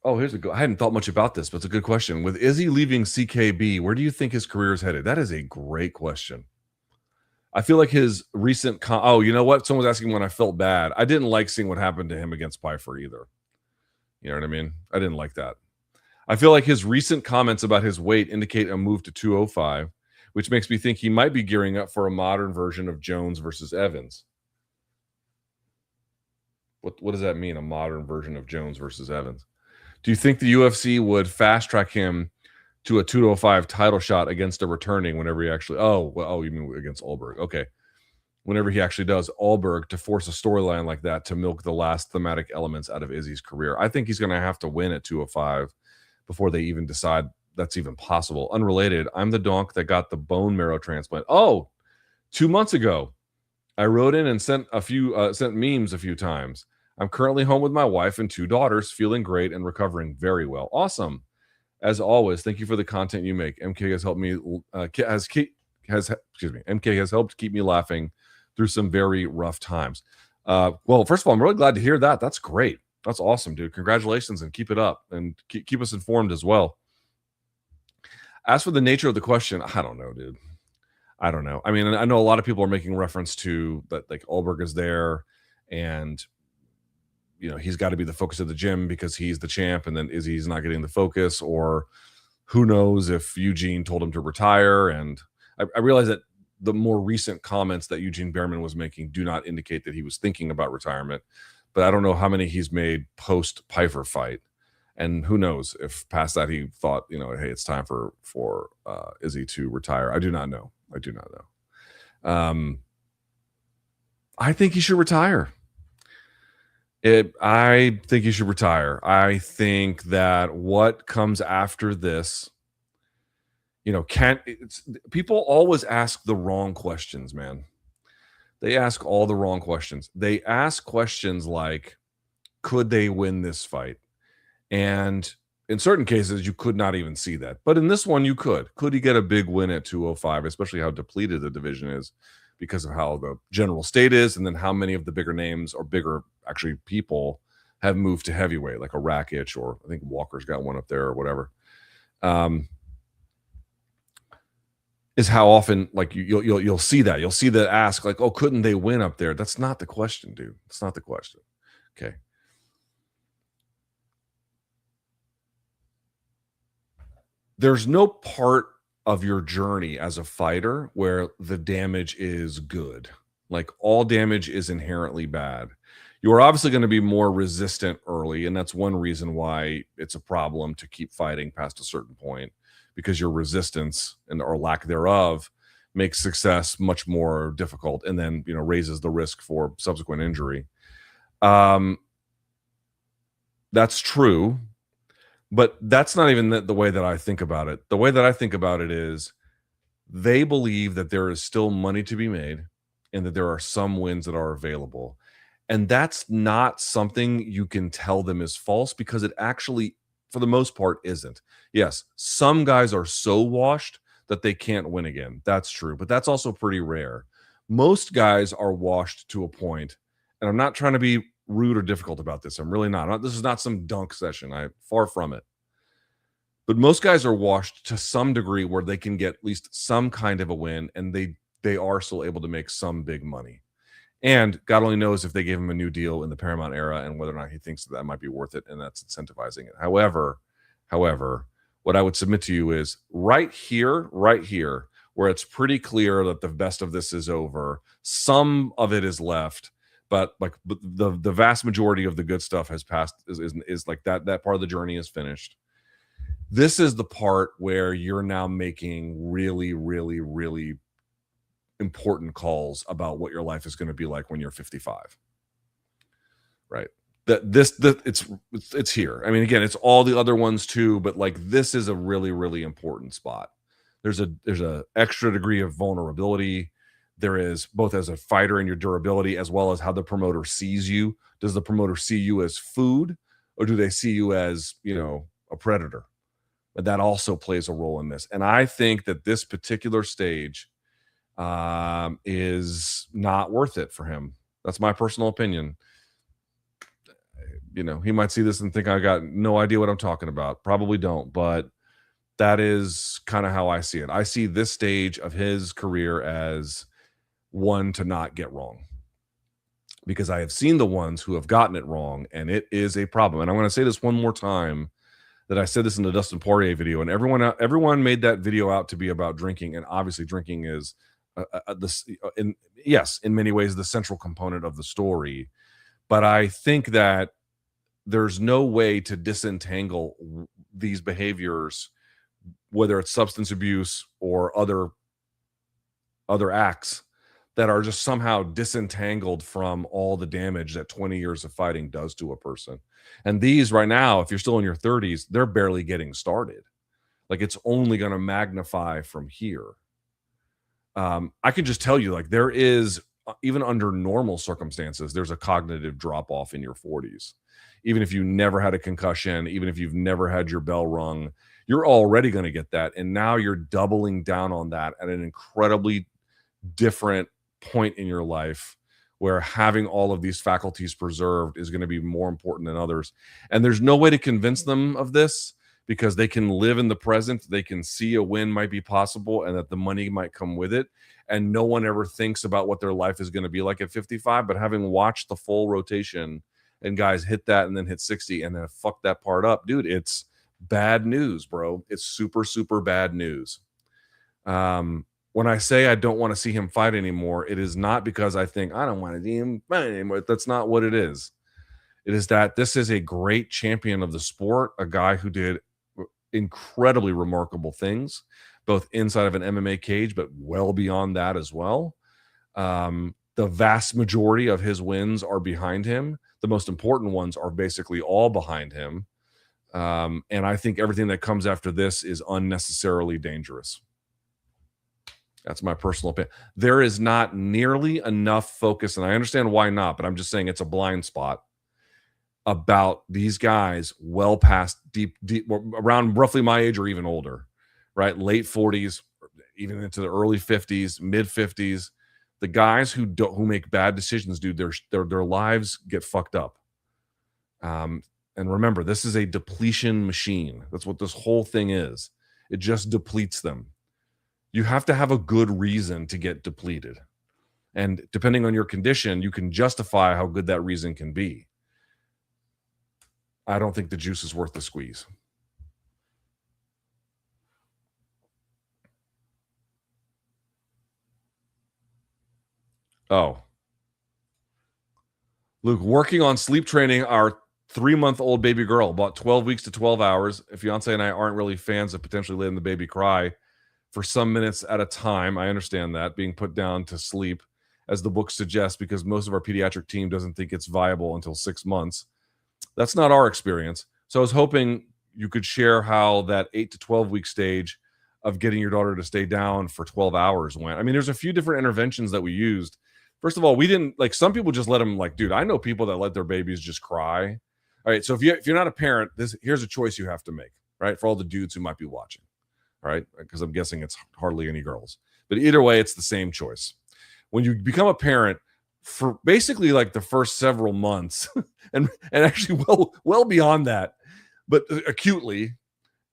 Here's a go. I hadn't thought much about this, but it's a good question. With Izzy leaving CKB, where do you think his career is headed? That is a great question. I feel like his recent you know what? Someone was asking when I felt bad. I didn't like seeing what happened to him against Pfeiffer either. You know what I mean? I didn't like that. I feel like his recent comments about his weight indicate a move to 205, which makes me think he might be gearing up for a modern version of Jones versus Evans. What does that mean, a modern version of Jones versus Evans? Do you think the UFC would fast track him to a 205 title shot against a returning whenever he actually you mean against Alberg? Okay. Whenever he actually does Alberg, to force a storyline like that to milk the last thematic elements out of Izzy's career. I think he's going to have to win at 205 before they even decide that's even possible. Unrelated, I'm the donk that got the bone marrow transplant. 2 months ago, I wrote in and sent memes a few times. I'm currently home with my wife and 2 daughters, feeling great and recovering very well. Awesome. As always, thank you for the content you make. MK has helped me MK has helped keep me laughing through some very rough times. Well, first of all, I'm really glad to hear that. That's great. That's awesome, dude. Congratulations, and keep it up, and keep us informed as well. As for the nature of the question, I don't know, dude. I don't know. I mean, I know a lot of people are making reference to that, like Alberg is there, and you know, he's got to be the focus of the gym because he's the champ, and then Izzy's not getting the focus, or who knows if Eugene told him to retire. And I realize that the more recent comments that Eugene Behrman was making do not indicate that he was thinking about retirement, but I don't know how many he's made post Pfeiffer fight. And who knows if past that he thought, hey, it's time for Izzy to retire. I do not know. I think he should retire. I think he should retire. I think that what comes after this, people always ask the wrong questions, man. They ask all the wrong questions. They ask questions like, could they win this fight? And in certain cases, you could not even see that. But in this one, you could. Could he get a big win at 205, especially how depleted the division is because of how the general state is, and then how many of the bigger names or bigger, actually, people have moved to heavyweight, like a Rakic, or I think Walker's got one up there or whatever. Is how often, like, you'll see that. You'll see the ask, like, oh, couldn't they win up there? That's not the question, dude. That's not the question. Okay. There's no part of your journey as a fighter where the damage is good. Like, all damage is inherently bad. You are obviously going to be more resistant early, and that's one reason why it's a problem to keep fighting past a certain point, because your resistance or lack thereof makes success much more difficult, and then raises the risk for subsequent injury. That's true. But that's not even the way that I think about it. The way that I think about it is they believe that there is still money to be made and that there are some wins that are available. And that's not something you can tell them is false, because it actually, for the most part, isn't. Yes, some guys are so washed that they can't win again. That's true. But that's also pretty rare. Most guys are washed to a point, and I'm not trying to be rude or difficult about this. I'm really not. This is not some dunk session. Far from it. But most guys are washed to some degree where they can get at least some kind of a win, and they are still able to make some big money. And God only knows if they gave him a new deal in the Paramount era and whether or not he thinks that might be worth it, and that's incentivizing it. However, what I would submit to you is right here, where it's pretty clear that the best of this is over. Some of it is left, but like the vast majority of the good stuff has passed. Is like that part of the journey is finished. This is the part where you're now making really, really, really important calls about what your life is going to be like when you're 55. Right? It's here. I mean, again, it's all the other ones too, but like this is a really, really important spot. There's a extra degree of vulnerability. There is, both as a fighter and your durability, as well as how the promoter sees you. Does the promoter see you as food, or do they see you as, a predator? But that also plays a role in this. And I think that this particular stage is not worth it for him. That's my personal opinion. He might see this and think I got no idea what I'm talking about. Probably don't, but that is kind of how I see it. I see this stage of his career as one to not get wrong, because I have seen the ones who have gotten it wrong, and it is a problem. And I'm going to say this one more time, that I said this in the Dustin Poirier video, and everyone made that video out to be about drinking, and obviously drinking is in many ways the central component of the story. But I think that there's no way to disentangle these behaviors, whether it's substance abuse or other acts, that are just somehow disentangled from all the damage that 20 years of fighting does to a person. And these right now, if you're still in your 30s, they're barely getting started. Like, it's only going to magnify from here. I can just tell you, like, there is, even under normal circumstances, there's a cognitive drop off in your 40s. Even if you never had a concussion, even if you've never had your bell rung, you're already going to get that. And now you're doubling down on that at an incredibly different point in your life, where having all of these faculties preserved is going to be more important than others. And there's no way to convince them of this, because they can live in the present. They can see a win might be possible and that the money might come with it. And no one ever thinks about what their life is going to be like at 55. But having watched the full rotation and guys hit that and then hit 60 and then fuck that part up, dude, it's bad news, bro. It's super, super bad news. When I say I don't want to see him fight anymore, it is not because I think I don't want to see him fight anymore. That's not what it is. It is that this is a great champion of the sport, a guy who did incredibly remarkable things, both inside of an MMA cage, but well beyond that as well. The vast majority of his wins are behind him. The most important ones are basically all behind him. And I think everything that comes after this is unnecessarily dangerous. That's my personal opinion. There is not nearly enough focus, and I understand why not, but I'm just saying it's a blind spot about these guys well past deep, around roughly my age or even older, right? Late 40s, even into the early 50s, mid 50s. The guys who make bad decisions, dude, their lives get fucked up. And remember, this is a depletion machine. That's what this whole thing is. It just depletes them. You have to have a good reason to get depleted. And depending on your condition, you can justify how good that reason can be. I don't think the juice is worth the squeeze. Oh. Luke, working on sleep training our 3-month-old baby girl, about 12 weeks to 12 hours. If fiance and I aren't really fans of potentially letting the baby cry for some minutes at a time. I understand that, being put down to sleep, as the book suggests, because most of our pediatric team doesn't think it's viable until 6 months. That's not our experience. So I was hoping you could share how that 8 to 12 week stage of getting your daughter to stay down for 12 hours went. I mean, there's a few different interventions that we used. First of all, we didn't, like, some people just let them, like, dude, I know people that let their babies just cry. All right, so if you're not a parent, here's a choice you have to make, right? For all the dudes who might be watching, all right? Because I'm guessing it's hardly any girls. But either way, it's the same choice. When you become a parent, for basically like the first several months, and actually well beyond that, but acutely,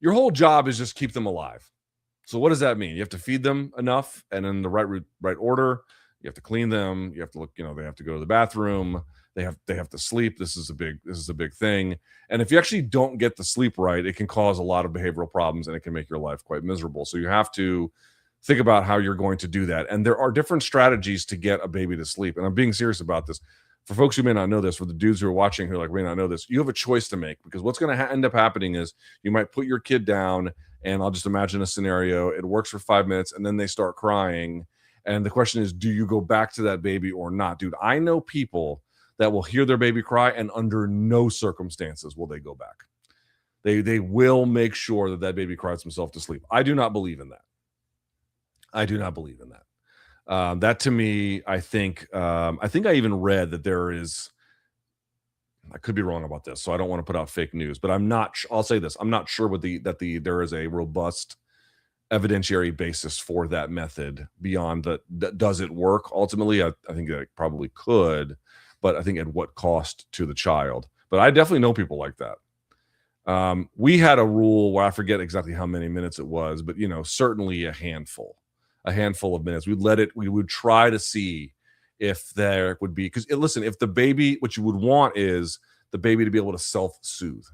your whole job is just keep them alive. So what does that mean? You have to feed them enough and in the right order. You have to clean them. You have to look, they have to go to the bathroom. They have to sleep. This is a big thing. And if you actually don't get the sleep right, it can cause a lot of behavioral problems and it can make your life quite miserable. So you have to think about how you're going to do that. And there are different strategies to get a baby to sleep. And I'm being serious about this. For folks who may not know this, for the dudes who are watching who may not know this, you have a choice to make, because what's going to end up happening is you might put your kid down, and I'll just imagine a scenario. It works for 5 minutes and then they start crying. And the question is, do you go back to that baby or not? Dude, I know people that will hear their baby cry and under no circumstances will they go back. They will make sure that baby cries himself to sleep. I do not believe in that. That to me, I think I even read that there is, I could be wrong about this, so I don't want to put out fake news, but I'll say this. I'm not sure there is a robust evidentiary basis for that method beyond that. Does it work? Ultimately, I think it probably could, but I think at what cost to the child. But I definitely know people like that. We had a rule where I forget exactly how many minutes it was, but certainly a handful of minutes. We would try to see if there would be, because listen, if the baby, what you would want is the baby to be able to self-soothe.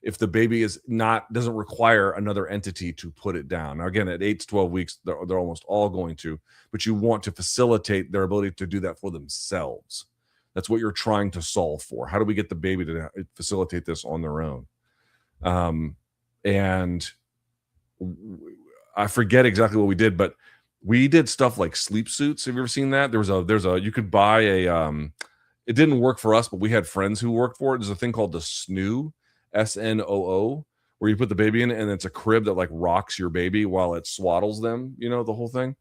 If the baby doesn't require another entity to put it down. Now, again, at 8 to 12 weeks, they're almost all going to, but you want to facilitate their ability to do that for themselves. That's what you're trying to solve for. How do we get the baby to facilitate this on their own? And I forget exactly what we did, but we did stuff like sleep suits. Have you ever seen that? There's you could buy it didn't work for us, but we had friends who worked for it. There's a thing called the SNOO, SNOO, where you put the baby in it and it's a crib that like rocks your baby while it swaddles them, the whole thing.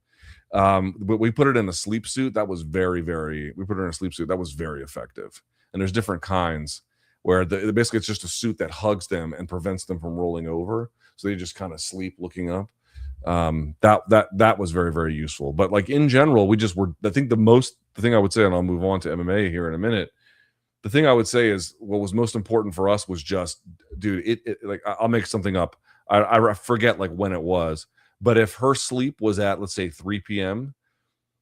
But we put it in a sleep suit. That was very effective. And there's different kinds where basically it's just a suit that hugs them and prevents them from rolling over. So they just kind of sleep looking up. That was very, very useful. But like in general, I think the thing I would say, and I'll move on to MMA here in a minute. The thing I would say is what was most important for us was just, dude, like I'll make something up. I forget like when it was, but if her sleep was at, let's say 3 p.m.,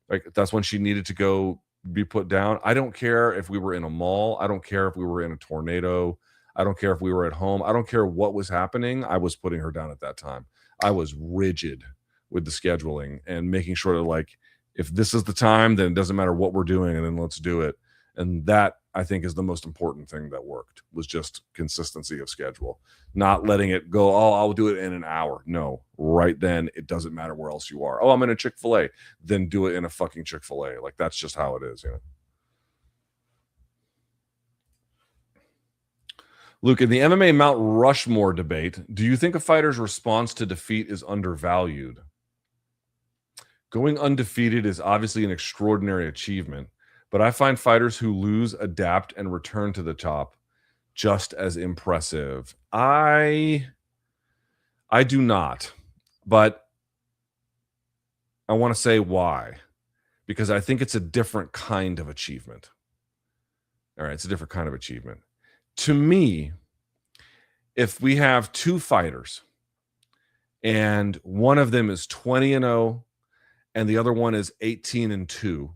like that's when she needed to go be put down. I don't care if we were in a mall. I don't care if we were in a tornado. I don't care if we were at home. I don't care what was happening. I was putting her down at that time. I was rigid with the scheduling and making sure that like, if this is the time, then it doesn't matter what we're doing, and then let's do it. And that I think is the most important thing that worked, was just consistency of schedule, not letting it go, oh, I'll do it in an hour. No, right then, it doesn't matter where else you are. Oh, I'm in a Chick-fil-A. Then do it in a fucking Chick-fil-A. Like, that's just how it is, you know? Luke, in the MMA Mount Rushmore debate, do you think a fighter's response to defeat is undervalued? Going undefeated is obviously an extraordinary achievement, but I find fighters who lose, adapt, and return to the top just as impressive. I do not, but I want to say why. Because I think it's a different kind of achievement. All right, it's a different kind of achievement. To me, if we have two fighters and one of them is 20-0 and the other one is 18-2,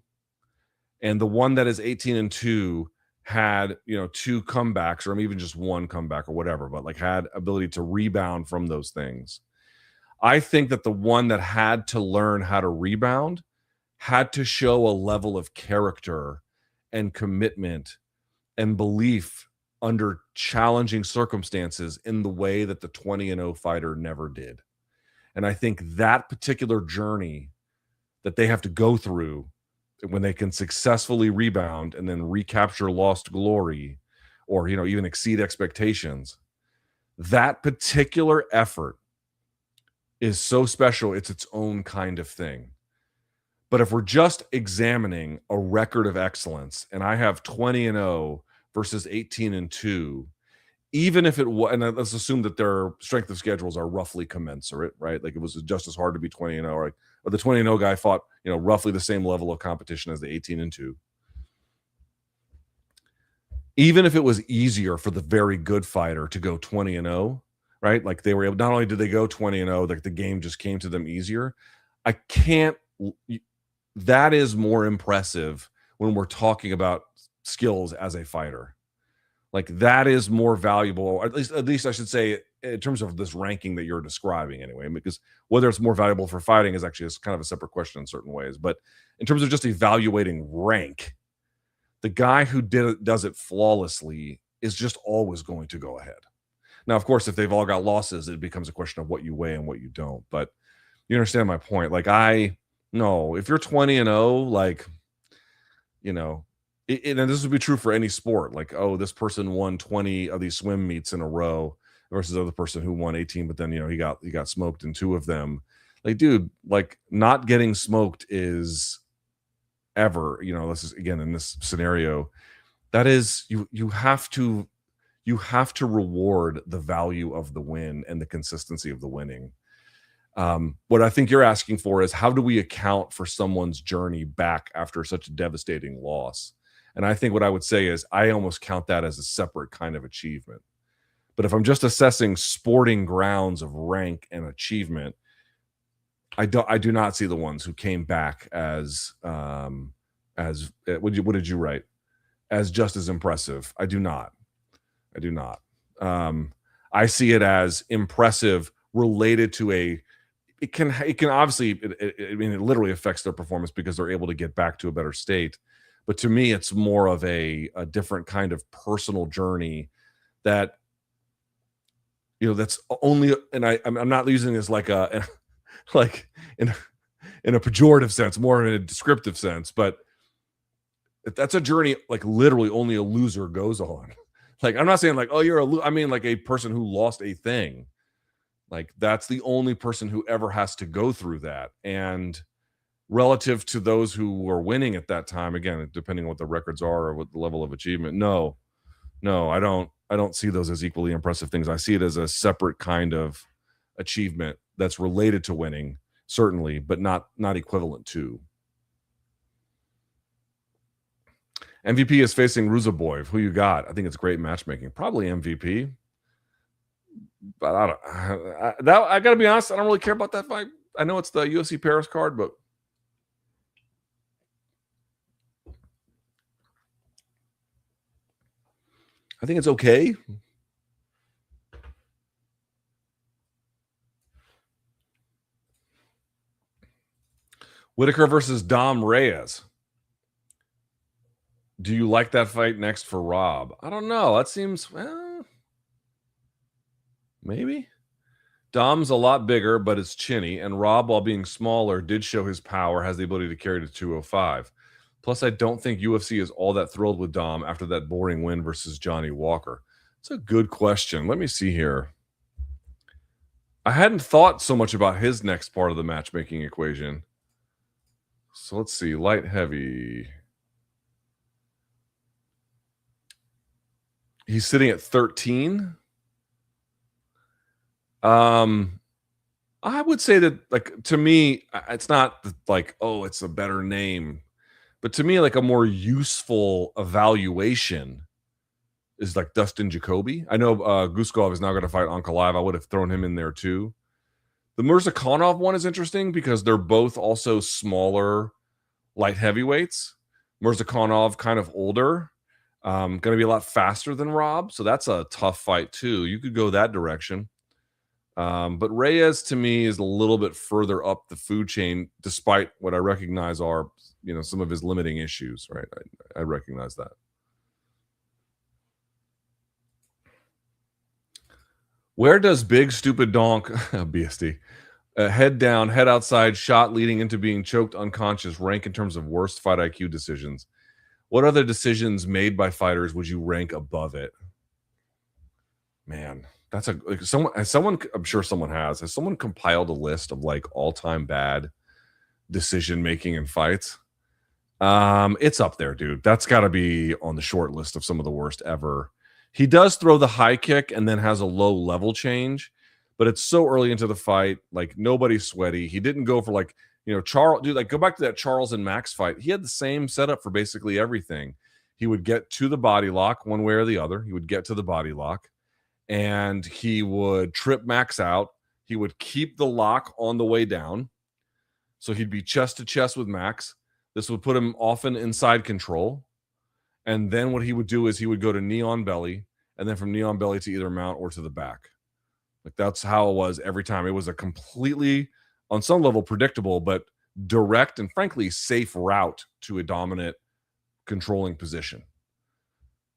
and the one that is 18-2 had, two comebacks, or even just one comeback or whatever, but like had ability to rebound from those things. I think that the one that had to learn how to rebound had to show a level of character and commitment and belief under challenging circumstances in the way that the 20-0 fighter never did. And I think that particular journey that they have to go through when they can successfully rebound and then recapture lost glory, or, even exceed expectations, that particular effort is so special. It's its own kind of thing. But if we're just examining a record of excellence, and I have 20-0 versus 18-2, even if it was, and let's assume that their strength of schedules are roughly commensurate, right? Like, it was just as hard to be 20-0, right? But the 20-0 guy fought, roughly the same level of competition as the 18-2. Even if it was easier for the very good fighter to go 20-0, right? Like, they were able, not only did they go 20-0, like the game just came to them easier. That is more impressive when we're talking about skills as a fighter. Like, that is more valuable, or at least I should say, in terms of this ranking that you're describing anyway, because whether it's more valuable for fighting is actually kind of a separate question in certain ways. But in terms of just evaluating rank, the guy who does it flawlessly is just always going to go ahead. Now, of course, if they've all got losses, it becomes a question of what you weigh and what you don't. But you understand my point. Like, no, if you're 20-0, like, and this would be true for any sport. Like, oh, this person won 20 of these swim meets in a row versus the other person who won 18, but then, he got smoked in 2 of them. Like, dude, like, not getting smoked is ever, this is, again, in this scenario, that is, you have to reward the value of the win and the consistency of the winning. What I think you're asking for is, how do we account for someone's journey back after such a devastating loss? And I think what I would say is, I almost count that as a separate kind of achievement. But if I'm just assessing sporting grounds of rank and achievement, I do not see the ones who came back as what did you write? As just as impressive. I do not. I see it as impressive related to it can obviously, it literally affects their performance because they're able to get back to a better state. But to me, it's more of a different kind of personal journey that, that's only, and I'm not using this like like in a pejorative sense, more in a descriptive sense, but that's a journey like literally only a loser goes on. Like, I'm not saying like, oh, you're I mean, like, a person who lost a thing. Like, that's the only person who ever has to go through that. And relative to those who were winning at that time, again, depending on what the records are or what the level of achievement, no, I don't see those as equally impressive things. I see it as a separate kind of achievement that's related to winning, certainly, but not equivalent to. MVP is facing Ruzaboyev. Who you got? I think it's great matchmaking. Probably MVP. But I got to be honest, I don't really care about that fight. I know it's the UFC Paris card, but I think it's okay. Whitaker versus Dom Reyes. Do you like that fight next for Rob? I don't know. That seems, well, maybe. Dom's a lot bigger, but it's chinny, and Rob, while being smaller, did show his power, has the ability to carry to 205. Plus, I don't think UFC is all that thrilled with Dom after that boring win versus Johnny Walker. It's a good question. Let me see here. I hadn't thought so much about his next part of the matchmaking equation. So let's see. Light heavy. He's sitting at 13. I would say that, like, to me, it's not like, oh, it's a better name, but to me, like, a more useful evaluation is like Dustin Jacoby. I know Guskov is now going to fight Ankalaev. I would have thrown him in there too. The Mirzakhanov one is interesting because they're both also smaller light heavyweights. Mirzakhanov kind of older, going to be a lot faster than Rob, so that's a tough fight too. You could go that direction. But Reyes to me is a little bit further up the food chain, despite what I recognize are, some of his limiting issues, right? I recognize that. Where does Big Stupid Donk, BSD, head down, head outside, shot leading into being choked unconscious, rank in terms of worst fight IQ decisions? What other decisions made by fighters would you rank above it? Man, that's someone I'm sure someone has someone compiled a list of like all-time bad decision making in fights? It's up there, dude. That's got to be on the short list of some of the worst ever. He does throw the high kick and then has a low level change, but it's so early into the fight, like nobody's sweaty. He didn't go for like, Charles, dude, like go back to that Charles and Max fight. He had the same setup for basically everything. He would get to the body lock one way or the other. He would get to the body lock and he would trip Max out. He would keep the lock on the way down. So he'd be chest to chest with Max. This would put him often inside control. And then what he would do is he would go to knee on belly, and then from knee on belly to either mount or to the back. Like that's how it was every time. It was a completely, on some level, predictable, but direct and frankly safe route to a dominant controlling position.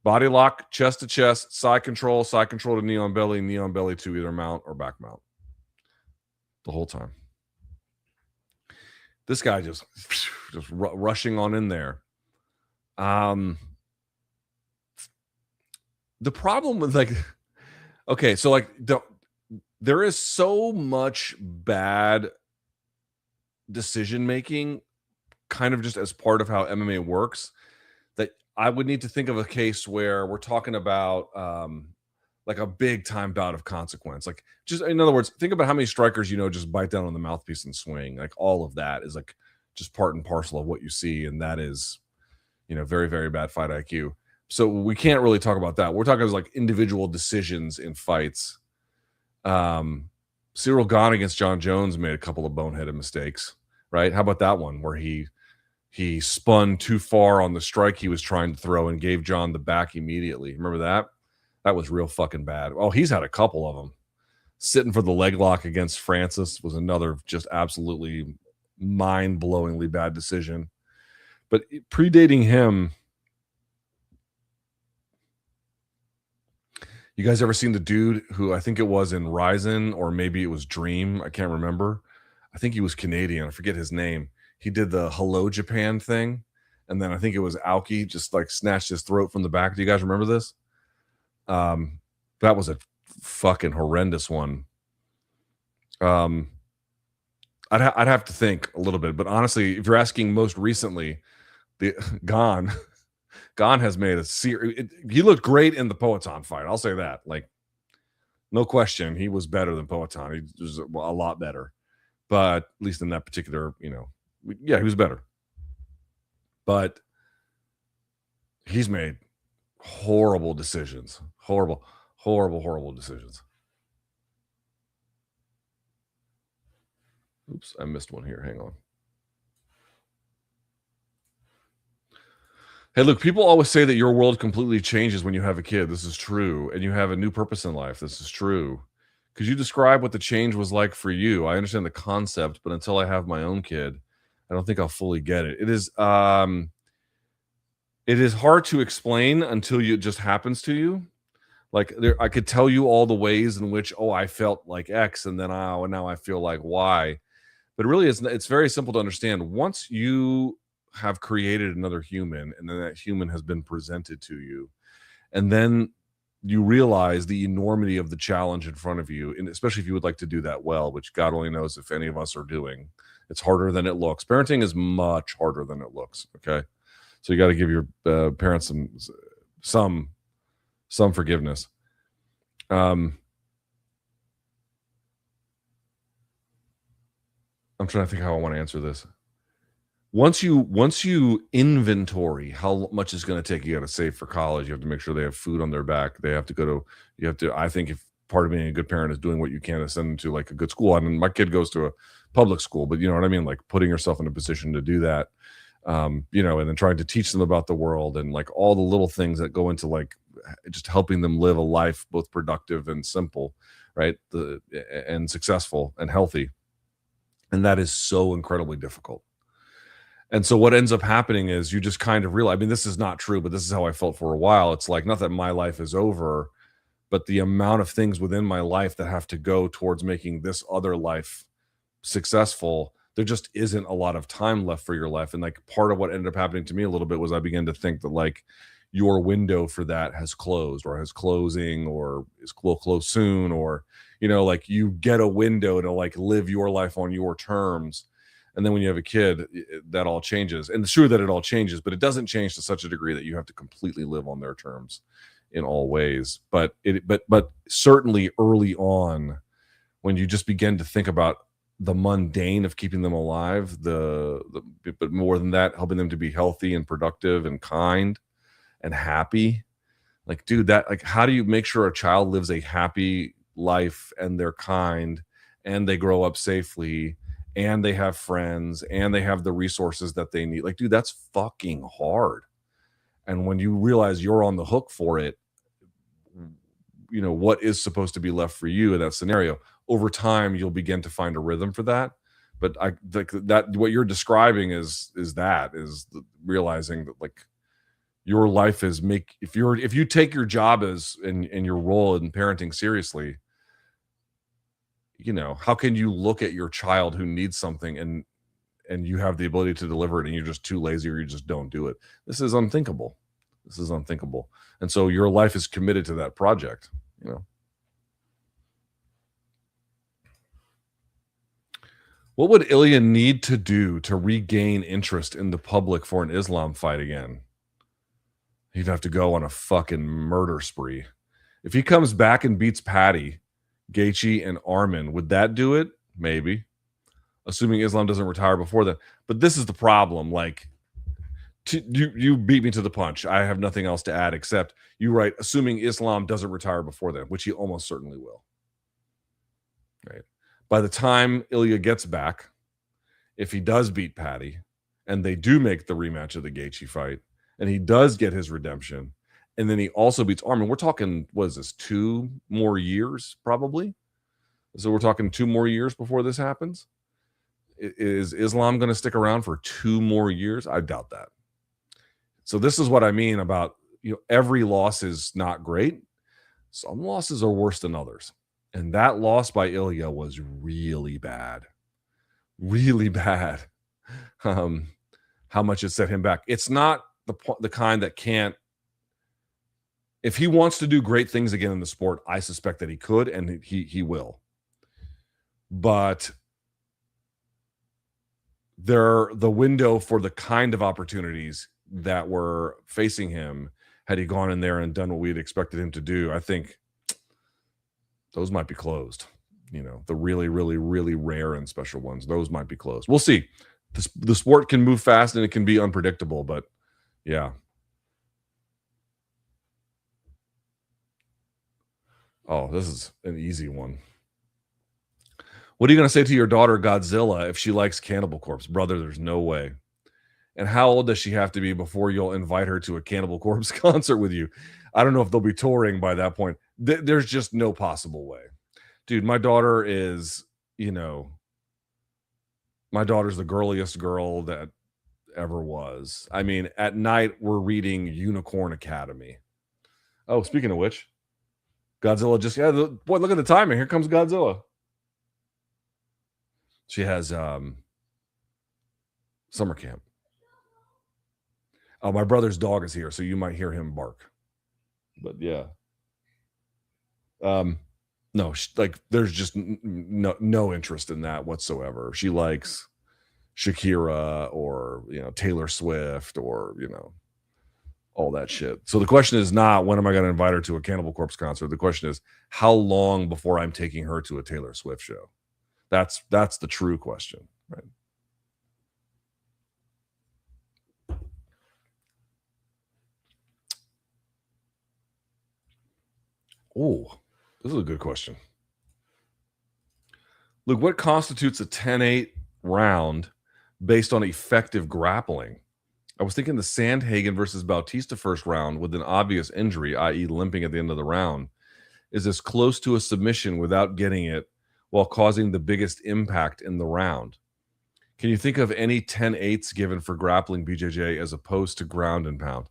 Body lock, chest to chest, side control to knee on belly to either mount or back mount. The whole time. This guy just rushing on in there. The problem with okay, so there is so much bad decision making kind of just as part of how MMA works that I would need to think of a case where we're talking about like a big time bout of consequence. Like, just in other words, think about how many strikers just bite down on the mouthpiece and swing. Like all of that is like just part and parcel of what you see, and that is very, very bad fight IQ. So we can't really talk about that. We're talking like individual decisions in fights. Cyril Gane against John Jones made a couple of boneheaded mistakes, right? How about that one where he spun too far on the strike he was trying to throw and gave John the back immediately? Remember that? That was real fucking bad. Oh, he's had a couple of them. Sitting for the leg lock against Francis was another just absolutely mind-blowingly bad decision. But predating him, you guys ever seen the dude who I think it was in Ryzen or maybe it was Dream? I can't remember. I think he was Canadian. I forget his name. He did the Hello Japan thing. And then I think it was Aoki just like snatched his throat from the back. Do you guys remember this? That was a fucking horrendous one. I'd have to think a little bit. But honestly, if you're asking most recently, the Gane has made a series. He looked great in the Poatan fight. I'll say that. Like, no question, he was better than Poatan. He was a lot better. But at least in that particular, he was better. But he's made horrible decisions. Horrible decisions. Oops, I missed one here. Hang on. Hey, look, people always say that your world completely changes when you have a kid. This is true. And you have a new purpose in life. This is true. Could you describe what the change was like for you? I understand the concept, but until I have my own kid, I don't think I'll fully get it. It is, It is hard to explain until it just happens to you. Like I could tell you all the ways in which, oh, I felt like X, and then oh, and now I feel like Y. But really, it's very simple to understand. Once you have created another human, and then that human has been presented to you, and then you realize the enormity of the challenge in front of you, and especially if you would like to do that well, which God only knows if any of us are doing. It's harder than it looks. Parenting is much harder than it looks. Okay, so you got to give your parents some forgiveness. I'm trying to think how I want to answer this. Once you inventory how much it's going to take, you got to save for college. You have to make sure they have food on their back. They have to go to. You have to. I think if part of being a good parent is doing what you can to send them to like a good school. I mean, my kid goes to a public school, but you know what I mean. Like putting yourself in a position to do that. And then trying to teach them about the world and like all the little things that go into like just helping them live a life both productive and simple, right? And successful and healthy. And that is so incredibly difficult. And so what ends up happening is you just kind of realize, I mean, this is not true, but this is how I felt for a while. It's like, not that my life is over, but the amount of things within my life that have to go towards making this other life successful, there just isn't a lot of time left for your life. And like part of what ended up happening to me a little bit was I began to think that like your window for that has closed or has closing or will close soon, or, like you get a window to like live your life on your terms. And then when you have a kid, that all changes. And it's true that it all changes, but it doesn't change to such a degree that you have to completely live on their terms in all ways. But certainly early on, when you just begin to think about the mundane of keeping them alive, but more than that, helping them to be healthy and productive and kind and happy. Like, dude, that like, how do you make sure a child lives a happy life and they're kind and they grow up safely and they have friends and they have the resources that they need? Like, dude, that's fucking hard. And when you realize you're on the hook for it, what is supposed to be left for you in that scenario, over time you'll begin to find a rhythm for that. But I think that what you're describing is realizing that like your life is if you take your job as in your role in parenting seriously, how can you look at your child who needs something and you have the ability to deliver it and you're just too lazy or you just don't do it? This is unthinkable. And so your life is committed to that project. What would Ilya need to do to regain interest in the public for an Islam fight again? He'd have to go on a fucking murder spree. If he comes back and beats Patty, Gaethje, and Arman, would that do it? Maybe. Assuming Islam doesn't retire before that. But this is the problem. Like, you beat me to the punch. I have nothing else to add except you write, assuming Islam doesn't retire before then, which he almost certainly will. Right. By the time Ilya gets back, if he does beat Patty and they do make the rematch of the Gaethje fight and he does get his redemption and then he also beats Arman, we're talking, what is this, 2 more years probably? So we're talking 2 more years before this happens? Is Islam going to stick around for 2 more years? I doubt that. So this is what I mean about, every loss is not great. Some losses are worse than others. And that loss by Ilya was really bad. Really bad. How much it set him back. It's not the kind that can't. If he wants to do great things again in the sport, I suspect that he could and he will. But the window for the kind of opportunities that were facing him, had he gone in there and done what we had expected him to do, I think those might be closed. The really, really, really rare and special ones, those might be closed. We'll see. The sport can move fast and it can be unpredictable, but yeah. Oh, this is an easy one. What are you going to say to your daughter Godzilla if she likes Cannibal Corpse? Brother, there's no way. And how old does she have to be before you'll invite her to a Cannibal Corpse concert with you? I don't know if they'll be touring by that point. There's just no possible way. Dude, my daughter is, my daughter's the girliest girl that ever was. I mean, at night we're reading Unicorn Academy. Oh, speaking of which, Godzilla just boy, look at the timing. Here comes Godzilla. She has summer camp. Oh, my brother's dog is here, so you might hear him bark. But yeah. No, there's just no interest in that whatsoever. She likes Shakira or, Taylor Swift or, all that shit. So the question is not when am I going to invite her to a Cannibal Corpse concert? The question is how long before I'm taking her to a Taylor Swift show? That's the true question, right? Oh, this is a good question. Look, what constitutes a 10-8 round based on effective grappling? I was thinking the Sandhagen versus Bautista first round with an obvious injury, i.e. limping at the end of the round, is as close to a submission without getting it while causing the biggest impact in the round. Can you think of any 10-8s given for grappling BJJ as opposed to ground and pound?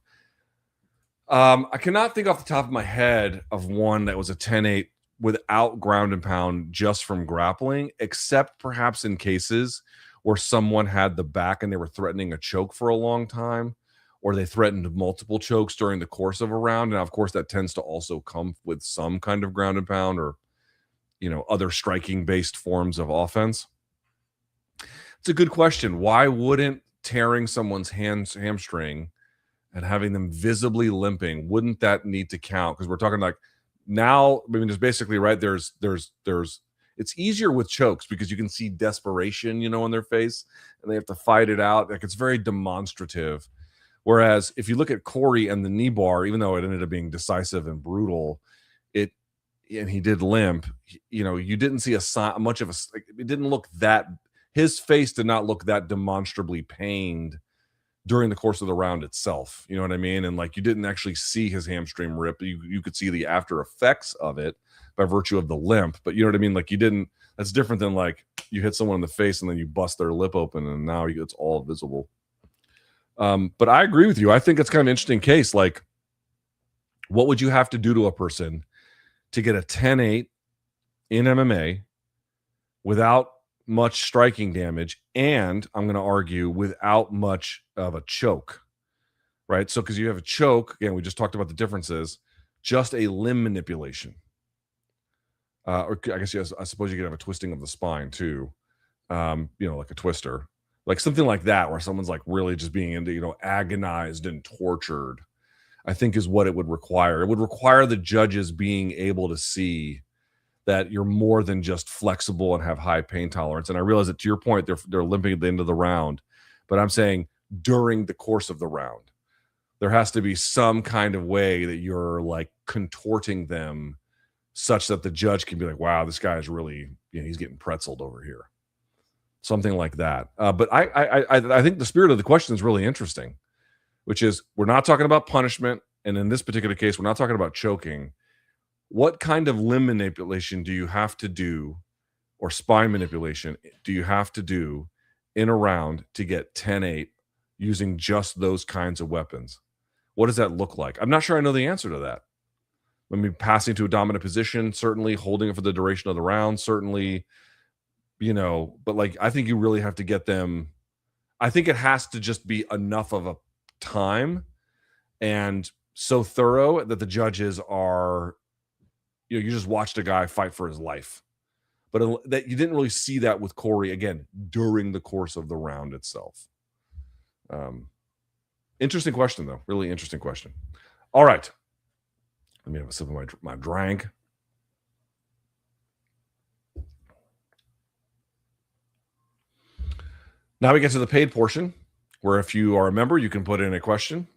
I cannot think off the top of my head of one that was a 10-8 without ground and pound just from grappling, except perhaps in cases where someone had the back and they were threatening a choke for a long time, or they threatened multiple chokes during the course of a round. And of course, that tends to also come with some kind of ground and pound or, other striking based forms of offense. It's a good question. Why wouldn't tearing someone's hamstring and having them visibly limping, wouldn't that need to count? Because we're talking like now, I mean, there's basically, right, there's it's easier with chokes because you can see desperation, on their face, and they have to fight it out. Like, it's very demonstrative. Whereas if you look at Corey and the knee bar, even though it ended up being decisive and brutal, and he did limp, you didn't see it didn't look that, his face did not look that demonstrably pained during the course of the round itself. You know what I mean? And like, you didn't actually see his hamstring rip. You could see the after effects of it by virtue of the limp, but you know what I mean? Like, that's different than like you hit someone in the face and then you bust their lip open and now it's all visible. But I agree with you. I think it's kind of an interesting case. Like, what would you have to do to a person to get a 10-8 in MMA without much striking damage, and I'm going to argue without much of a choke, right? So because you have a choke, again, we just talked about the differences, just a limb manipulation. Or I guess, yes, I suppose you could have a twisting of the spine too, like a twister, like something like that, where someone's like really just being into, agonized and tortured, I think is what it would require. It would require the judges being able to see that you're more than just flexible and have high pain tolerance. And I realize that, to your point, they're limping at the end of the round, but I'm saying during the course of the round, there has to be some kind of way that you're like contorting them such that the judge can be like, wow, this guy is really, he's getting pretzeled over here. Something like that. But I think the spirit of the question is really interesting, which is we're not talking about punishment. And in this particular case, we're not talking about choking. What kind of limb manipulation do you have to do, or spine manipulation do you have to do in a round to get 10-8 using just those kinds of weapons? What does that look like? I'm not sure I know the answer to that. I mean, passing to a dominant position, certainly holding it for the duration of the round, certainly, but like, I think you really have to get them. I think it has to just be enough of a time and so thorough that the judges are, you just watched a guy fight for his life, but that you didn't really see that with Corey, again, during the course of the round itself. Interesting question, though. Really interesting question. All right. Let me have a sip of my drink. Now we get to the paid portion, where if you are a member, you can put in a question,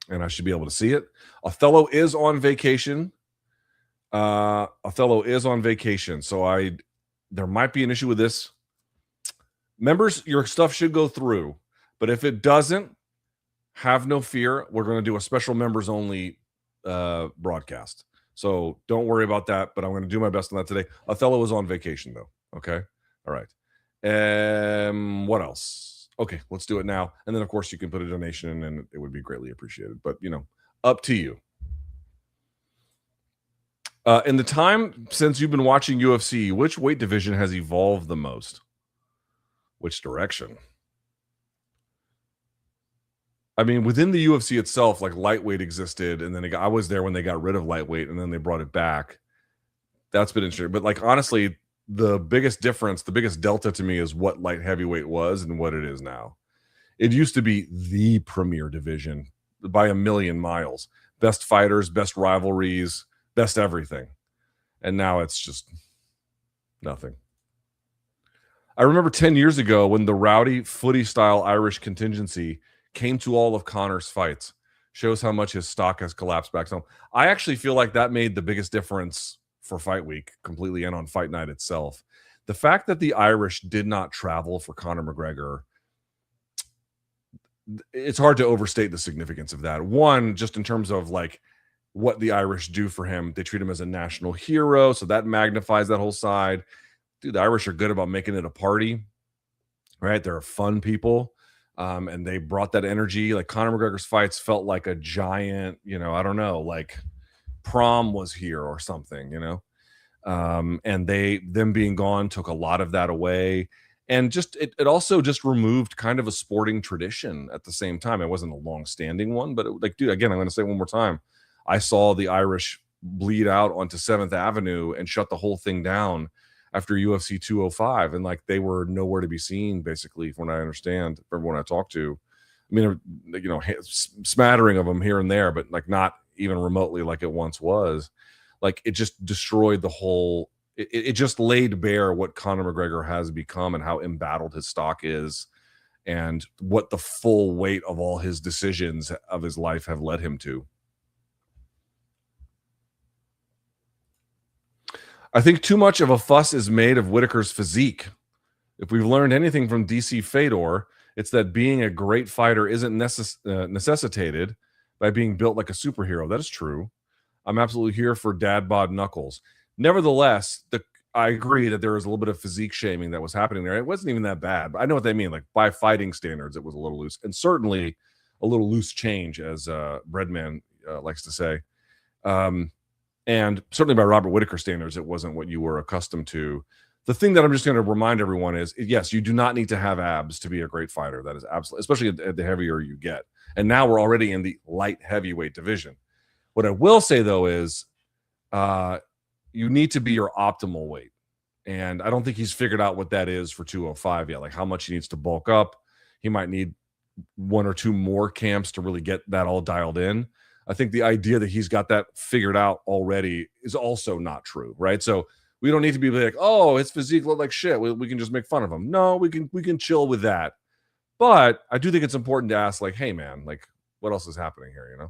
and I should be able to see it. Othello is on vacation. So there might be an issue with this. Members, your stuff should go through, but if it doesn't, have no fear. We're going to do a special members only broadcast. So don't worry about that, but I'm going to do my best on that today. Othello is on vacation though. Okay. All right. What else? Okay, let's do it now. And then, of course, you can put a donation in and it would be greatly appreciated. But, up to you. In the time since you've been watching UFC, which weight division has evolved the most? Which direction? I mean, within the UFC itself, like lightweight existed, and then I was there when they got rid of lightweight, and then they brought it back. That's been interesting. But like honestly, the biggest difference, the biggest delta to me is what light heavyweight was and what it is now. It used to be the premier division by a million miles. Best fighters, best rivalries, best everything. And now it's just nothing. I remember 10 years ago when the rowdy footy style Irish contingency came to all of Conor's fights. Shows how much his stock has collapsed back home. I actually feel like that made the biggest difference for Fight Week completely and on Fight Night itself. The fact that the Irish did not travel for Conor McGregor, it's hard to overstate the significance of that. One, just in terms of like what the Irish do for him, they treat him as a national hero, so that magnifies that whole side. Dude, the Irish are good about making it a party, right? They're fun people, and they brought that energy. Like Conor McGregor's fights felt like a giant, I don't know, like prom was here or something, and them being gone took a lot of that away. And just it also just removed kind of a sporting tradition at the same time. It wasn't a long-standing one, but dude, again, I'm going to say it one more time. I saw the Irish bleed out onto 7th Avenue and shut the whole thing down after UFC 205, and like they were nowhere to be seen, basically, from what I understand, from everyone I talked to. I mean, smattering of them here and there, but like not even remotely like it once was. Like it just destroyed the whole. It just laid bare what Conor McGregor has become and how embattled his stock is, and what the full weight of all his decisions of his life have led him to. I think too much of a fuss is made of Whitaker's physique. If we've learned anything from DC Fedor, it's that being a great fighter isn't necessitated by being built like a superhero. That is true. I'm absolutely here for dad bod knuckles. Nevertheless, I agree that there was a little bit of physique shaming that was happening there. It wasn't even that bad, but I know what they mean. Like by fighting standards, it was a little loose, and certainly a little loose change, as Breadman likes to say. And certainly by Robert Whitaker standards, it wasn't what you were accustomed to. The thing that I'm just going to remind everyone is, yes, you do not need to have abs to be a great fighter. That is absolutely, especially at the heavier you get. And now we're already in the light heavyweight division. What I will say, though, is you need to be your optimal weight. And I don't think he's figured out what that is for 205 yet, like how much he needs to bulk up. He might need 1 or 2 more camps to really get that all dialed in. I think the idea that he's got that figured out already is also not true, right? So we don't need to be like, oh, his physique looked like shit. We can just make fun of him. No, we can chill with that. But I do think it's important to ask, like, hey, man, like, what else is happening here,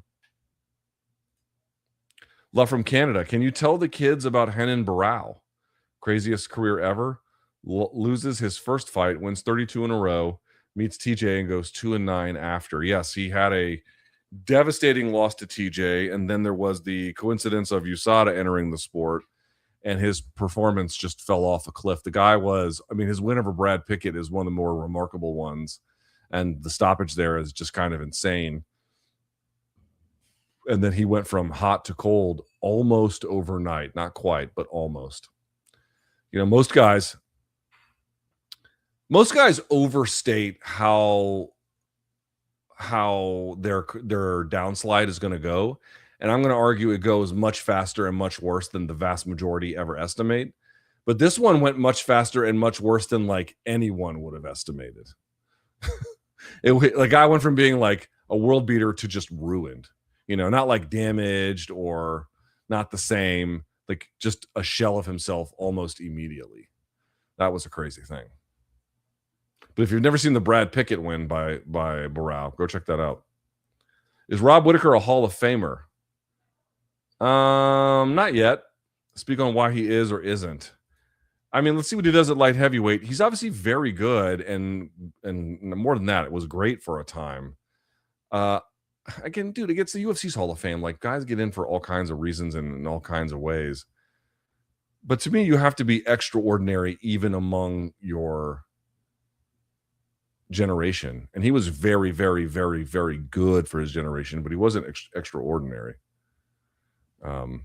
Love from Canada. Can you tell the kids about Renan Barão? Craziest career ever. Loses his first fight, wins 32 in a row, meets TJ and goes 2-9 after. Yes, he had a devastating loss to TJ, and then there was the coincidence of USADA entering the sport, and his performance just fell off a cliff. The guy his win over Brad Pickett is one of the more remarkable ones, and the stoppage there is just kind of insane. And then he went from hot to cold almost overnight. Not quite, but almost. Most guys overstate how their downslide is going to go, and I'm going to argue it goes much faster and much worse than the vast majority ever estimate. But this one went much faster and much worse than like anyone would have estimated. I went from being like a world beater to just ruined, not like damaged or not the same, like just a shell of himself almost immediately. That was a crazy thing. But if you've never seen the Brad Pickett win by Barão, go check that out. Is Rob Whitaker a Hall of Famer? Not yet. Speak on why he is or isn't. I mean, let's see what he does at light heavyweight. He's obviously very good, and more than that, it was great for a time. Again, dude, it gets the UFC's Hall of Fame. Like, guys get in for all kinds of reasons and in all kinds of ways. But to me, you have to be extraordinary even among your generation, and he was very, very, very, very good for his generation, but he wasn't extraordinary. And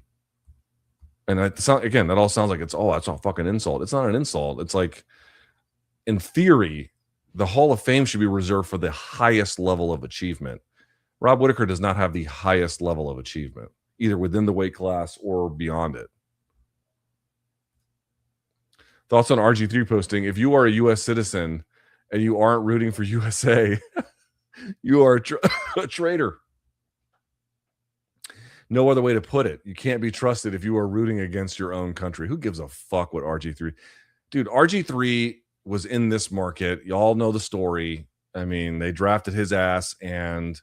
again, that all sounds like that's a fucking insult. It's not an insult. It's like, in theory, the Hall of Fame should be reserved for the highest level of achievement. Rob Whittaker does not have the highest level of achievement, either within the weight class or beyond it. Thoughts on RG3 posting? If you are a U.S. citizen and you aren't rooting for USA, you are a traitor. No other way to put it. You can't be trusted if you are rooting against your own country. Who gives a fuck what RG3? Dude, RG3 was in this market. Y'all know the story. I mean, they drafted his ass, and,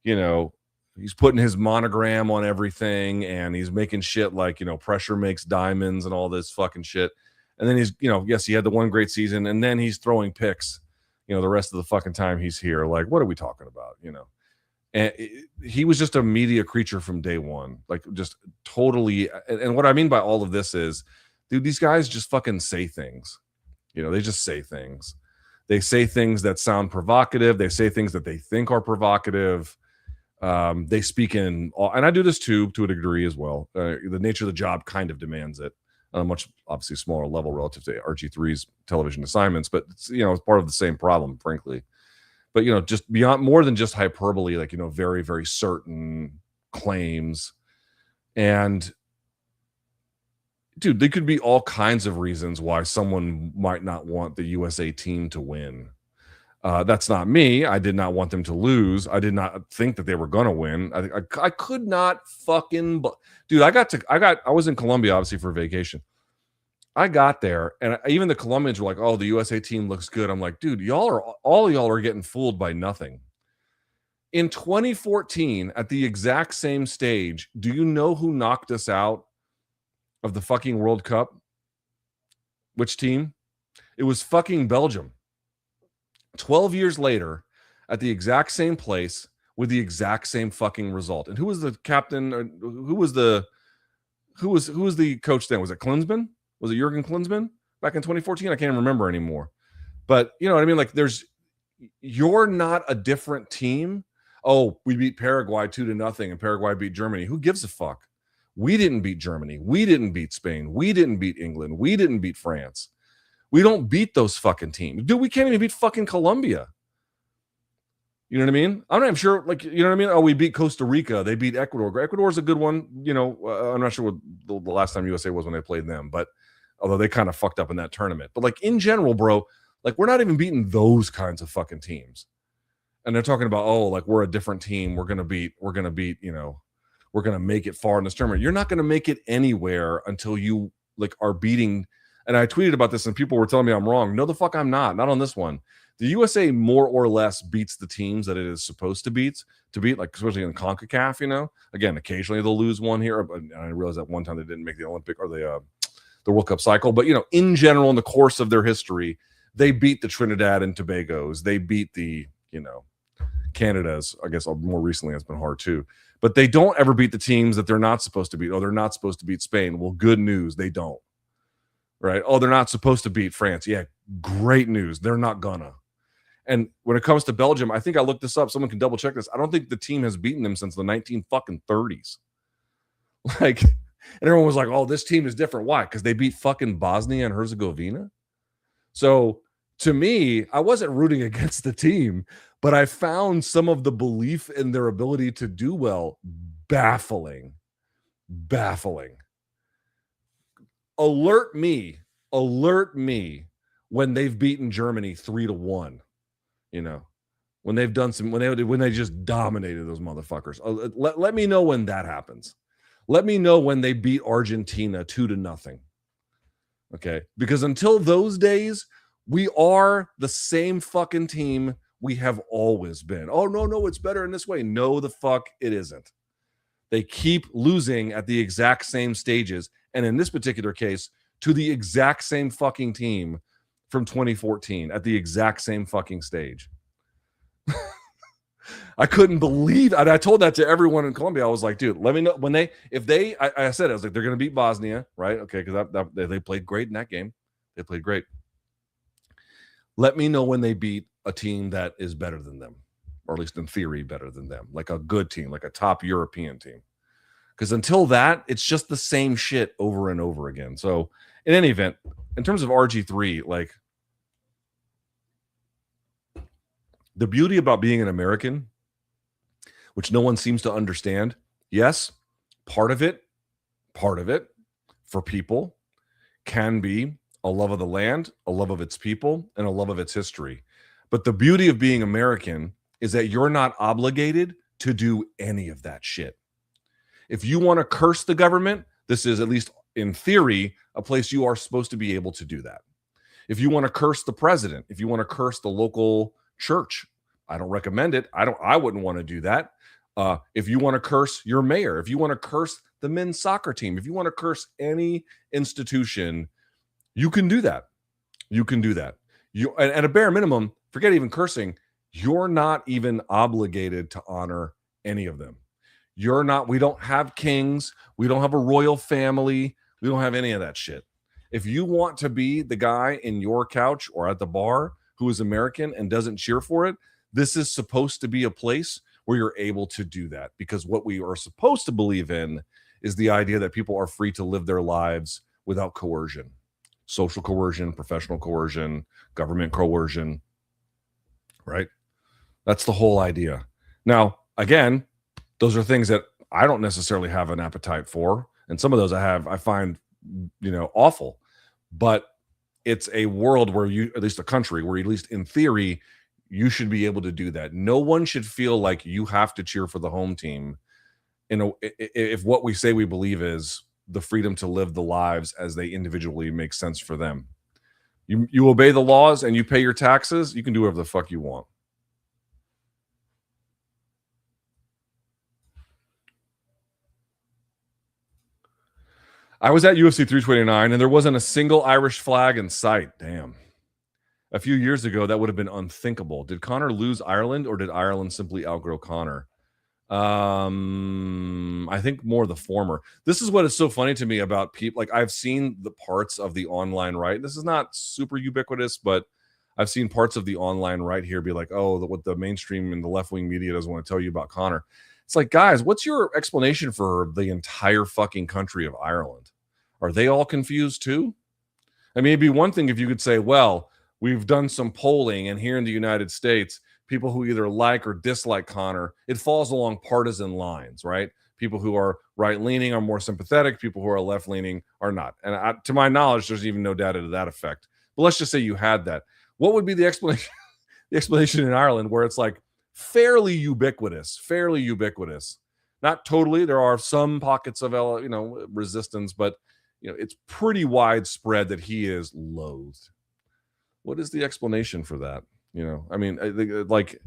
you know, he's putting his monogram on everything, and he's making shit like, you know, pressure makes diamonds and all this fucking shit. And then he's, you know, yes, he had the one great season, and then he's throwing picks, you know, the rest of the fucking time he's here. Like, what are we talking about, you know? And he was just a media creature from day one, like just totally. And what I mean by all of this is, dude, these guys just fucking say things. You know, they just say things. They say things that sound provocative. They say things that they think are provocative. They speak in, and I do this too, to a degree as well. The nature of the job kind of demands it on a much, obviously, smaller level relative to RG3's television assignments. But it's, you know, it's part of the same problem, frankly. But, you know, just beyond, more than just hyperbole, like, you know, very, very certain claims. And, dude, there could be all kinds of reasons why someone might not want the USA team to win. That's not me. I did not want them to lose. I did not think that they were going to win. I could not fucking, dude, I was in Colombia, obviously, for vacation. I got there, and even the Colombians were like, "Oh, the USA team looks good." I'm like, "Dude, all y'all are getting fooled by nothing." In 2014, at the exact same stage, do you know who knocked us out of the fucking World Cup? Which team? It was fucking Belgium. 12 years later, at the exact same place with the exact same fucking result. And who was the captain? Or who was the coach then? Was it Klinsmann? Was it Jurgen Klinsmann back in 2014? I can't remember anymore. But you know what I mean? Like, you're not a different team. Oh, we beat Paraguay 2-0 and Paraguay beat Germany. Who gives a fuck? We didn't beat Germany. We didn't beat Spain. We didn't beat England. We didn't beat France. We don't beat those fucking teams. Dude, we can't even beat fucking Colombia. You know what I mean? I'm not even sure, like, you know what I mean? Oh, we beat Costa Rica. They beat Ecuador. Ecuador's a good one. You know, I'm not sure what the last time USA was when they played them, but although they kind of fucked up in that tournament. But like, in general, bro, like, we're not even beating those kinds of fucking teams. And they're talking about, oh, like, we're a different team. We're going to beat, you know, we're going to make it far in this tournament. You're not going to make it anywhere until you, like, are beating. And I tweeted about this and people were telling me I'm wrong. No, the fuck I'm not. Not on this one. The USA more or less beats the teams that it is supposed to beat, like, especially in CONCACAF, you know. Again, occasionally they'll lose one here. And I realized that one time they didn't make the Olympic or the World Cup cycle. But, you know, in general, in the course of their history, they beat the Trinidad and Tobagos. They beat the, you know, Canada's. I guess more recently it's been hard too. But they don't ever beat the teams that they're not supposed to beat. Oh, they're not supposed to beat Spain. Well, good news, they don't. Right? Oh, they're not supposed to beat France. Yeah, great news. They're not gonna. And when it comes to Belgium, I think I looked this up. Someone can double check this. I don't think the team has beaten them since the 1930s. Like, and everyone was like, "Oh, this team is different." Why? Because they beat fucking Bosnia and Herzegovina. So to me, I wasn't rooting against the team, but I found some of the belief in their ability to do well baffling. Alert me when they've beaten Germany 3-1. You know, when they've done when they just dominated those motherfuckers. Let me know when that happens. Let me know when they beat Argentina 2-0. Okay, because until those days, we are the same fucking team we have always been. Oh, no, it's better in this way. No, the fuck it isn't. They keep losing at the exact same stages. And in this particular case, to the exact same fucking team from 2014 at the exact same fucking stage. I couldn't believe, and I told that to everyone in Colombia. I was like, dude, let me know when I said, I was like, they're going to beat Bosnia, right? Okay, because they played great in that game. They played great. Let me know when they beat a team that is better than them, or at least in theory better than them, like a good team, like a top European team. Because until that, it's just the same shit over and over again. So in any event, in terms of RG3, like, the beauty about being an American, which no one seems to understand, yes, part of it for people can be a love of the land, a love of its people, and a love of its history. But the beauty of being American is that you're not obligated to do any of that shit. If you want to curse the government, this is, at least in theory, a place you are supposed to be able to do that. If you want to curse the president, if you want to curse the local church, I don't recommend it. I wouldn't want to do that. If you want to curse your mayor, if you want to curse the men's soccer team, if you want to curse any institution, you can do that. You can do that. You, at a bare minimum, forget even cursing, you're not even obligated to honor any of them. You're not, we don't have kings. We don't have a royal family. We don't have any of that shit. If you want to be the guy in your couch or at the bar who is American and doesn't cheer for it, this is supposed to be a place where you're able to do that, because what we are supposed to believe in is the idea that people are free to live their lives without coercion, social coercion, professional coercion, government coercion, right? That's the whole idea. Now, again, those are things that I don't necessarily have an appetite for. And some of those I find, awful. But it's a world where at least a country where, at least in theory, you should be able to do that. No one should feel like you have to cheer for the home team. If what we say we believe is the freedom to live the lives as they individually make sense for them. You obey the laws and you pay your taxes, you can do whatever the fuck you want. I was at UFC 329 and there wasn't a single Irish flag in sight. Damn. A few years ago, that would have been unthinkable. Did Conor lose Ireland, or did Ireland simply outgrow Conor? I think more the former. This is what is so funny to me about people. Like, I've seen the parts of the online right. This is not super ubiquitous, but I've seen parts of the online right here be like, oh, what the mainstream and the left-wing media doesn't want to tell you about Conor. It's like, guys, what's your explanation for the entire fucking country of Ireland? Are they all confused too? I mean, it'd be one thing if you could say, well, we've done some polling, and here in the United States, people who either like or dislike Conor, it falls along partisan lines, right? People who are right-leaning are more sympathetic. People who are left-leaning are not. And to my knowledge, there's even no data to that effect. But let's just say you had that. What would be the explanation? The explanation in Ireland, where it's like fairly ubiquitous. Not totally. There are some pockets of resistance, but it's pretty widespread that he is loathed. What is the explanation for that? I mean, like,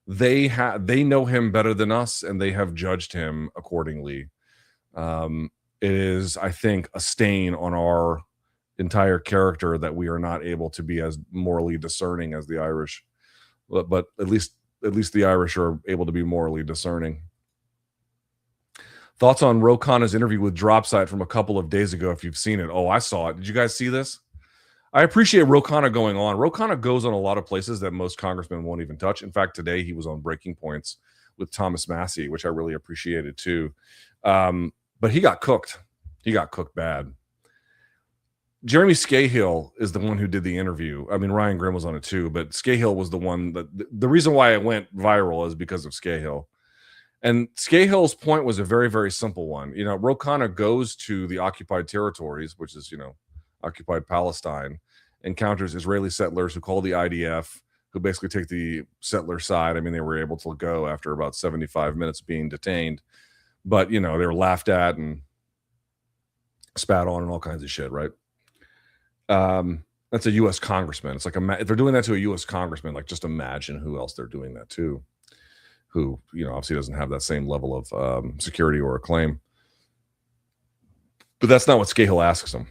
they know him better than us, and they have judged him accordingly. It is, I think, a stain on our entire character that we are not able to be as morally discerning as the Irish. But at least the Irish are able to be morally discerning. Thoughts on Ro Khanna's interview with Dropsite from a couple of days ago, if you've seen it. Oh, I saw it. Did you guys see this? I appreciate Ro Khanna going on. Ro Khanna goes on a lot of places that most congressmen won't even touch. In fact, today he was on Breaking Points with Thomas Massey, which I really appreciated too. But he got cooked. He got cooked bad. Jeremy Scahill is the one who did the interview. I mean, Ryan Grimm was on it too, but Scahill was the one that the reason why it went viral is because of Scahill. And Scahill's point was a very, very simple one. Ro Khanna goes to the occupied territories, which is, occupied Palestine, encounters Israeli settlers who call the IDF, who basically take the settler side. I mean, they were able to go after about 75 minutes being detained, but they were laughed at and spat on and all kinds of shit, right? That's a U.S. congressman. It's like, if they're doing that to a U.S. congressman, like, just imagine who else they're doing that to, who, obviously doesn't have that same level of security or acclaim. But that's not what Scahill asks him.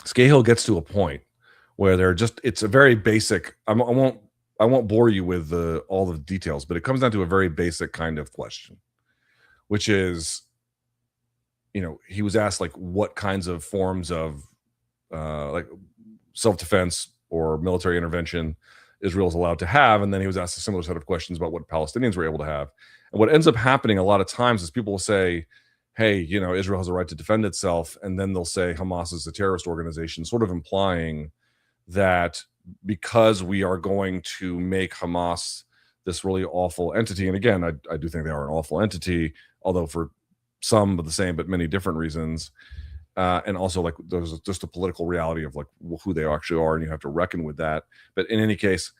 Scahill gets to a point where it's a very basic, I won't bore you with all the details, but it comes down to a very basic kind of question, which is, he was asked, like, what kinds of forms of like self-defense or military intervention Israel is allowed to have. And then he was asked a similar set of questions about what Palestinians were able to have. And what ends up happening a lot of times is people will say, hey, Israel has a right to defend itself. And then they'll say Hamas is a terrorist organization, sort of implying that because we are going to make Hamas this really awful entity. And again, I do think they are an awful entity, although for some of the same, but many different reasons. And also, like, there's just a political reality of like who they actually are, and you have to reckon with that. But in any case,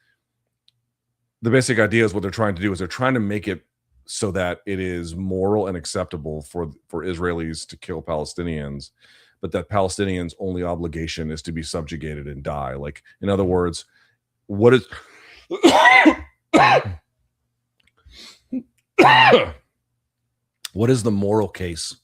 the basic idea is what they're trying to do is they're trying to make it so that it is moral and acceptable for Israelis to kill Palestinians, but that Palestinians' only obligation is to be subjugated and die. Like, in other words, what is what is the moral case?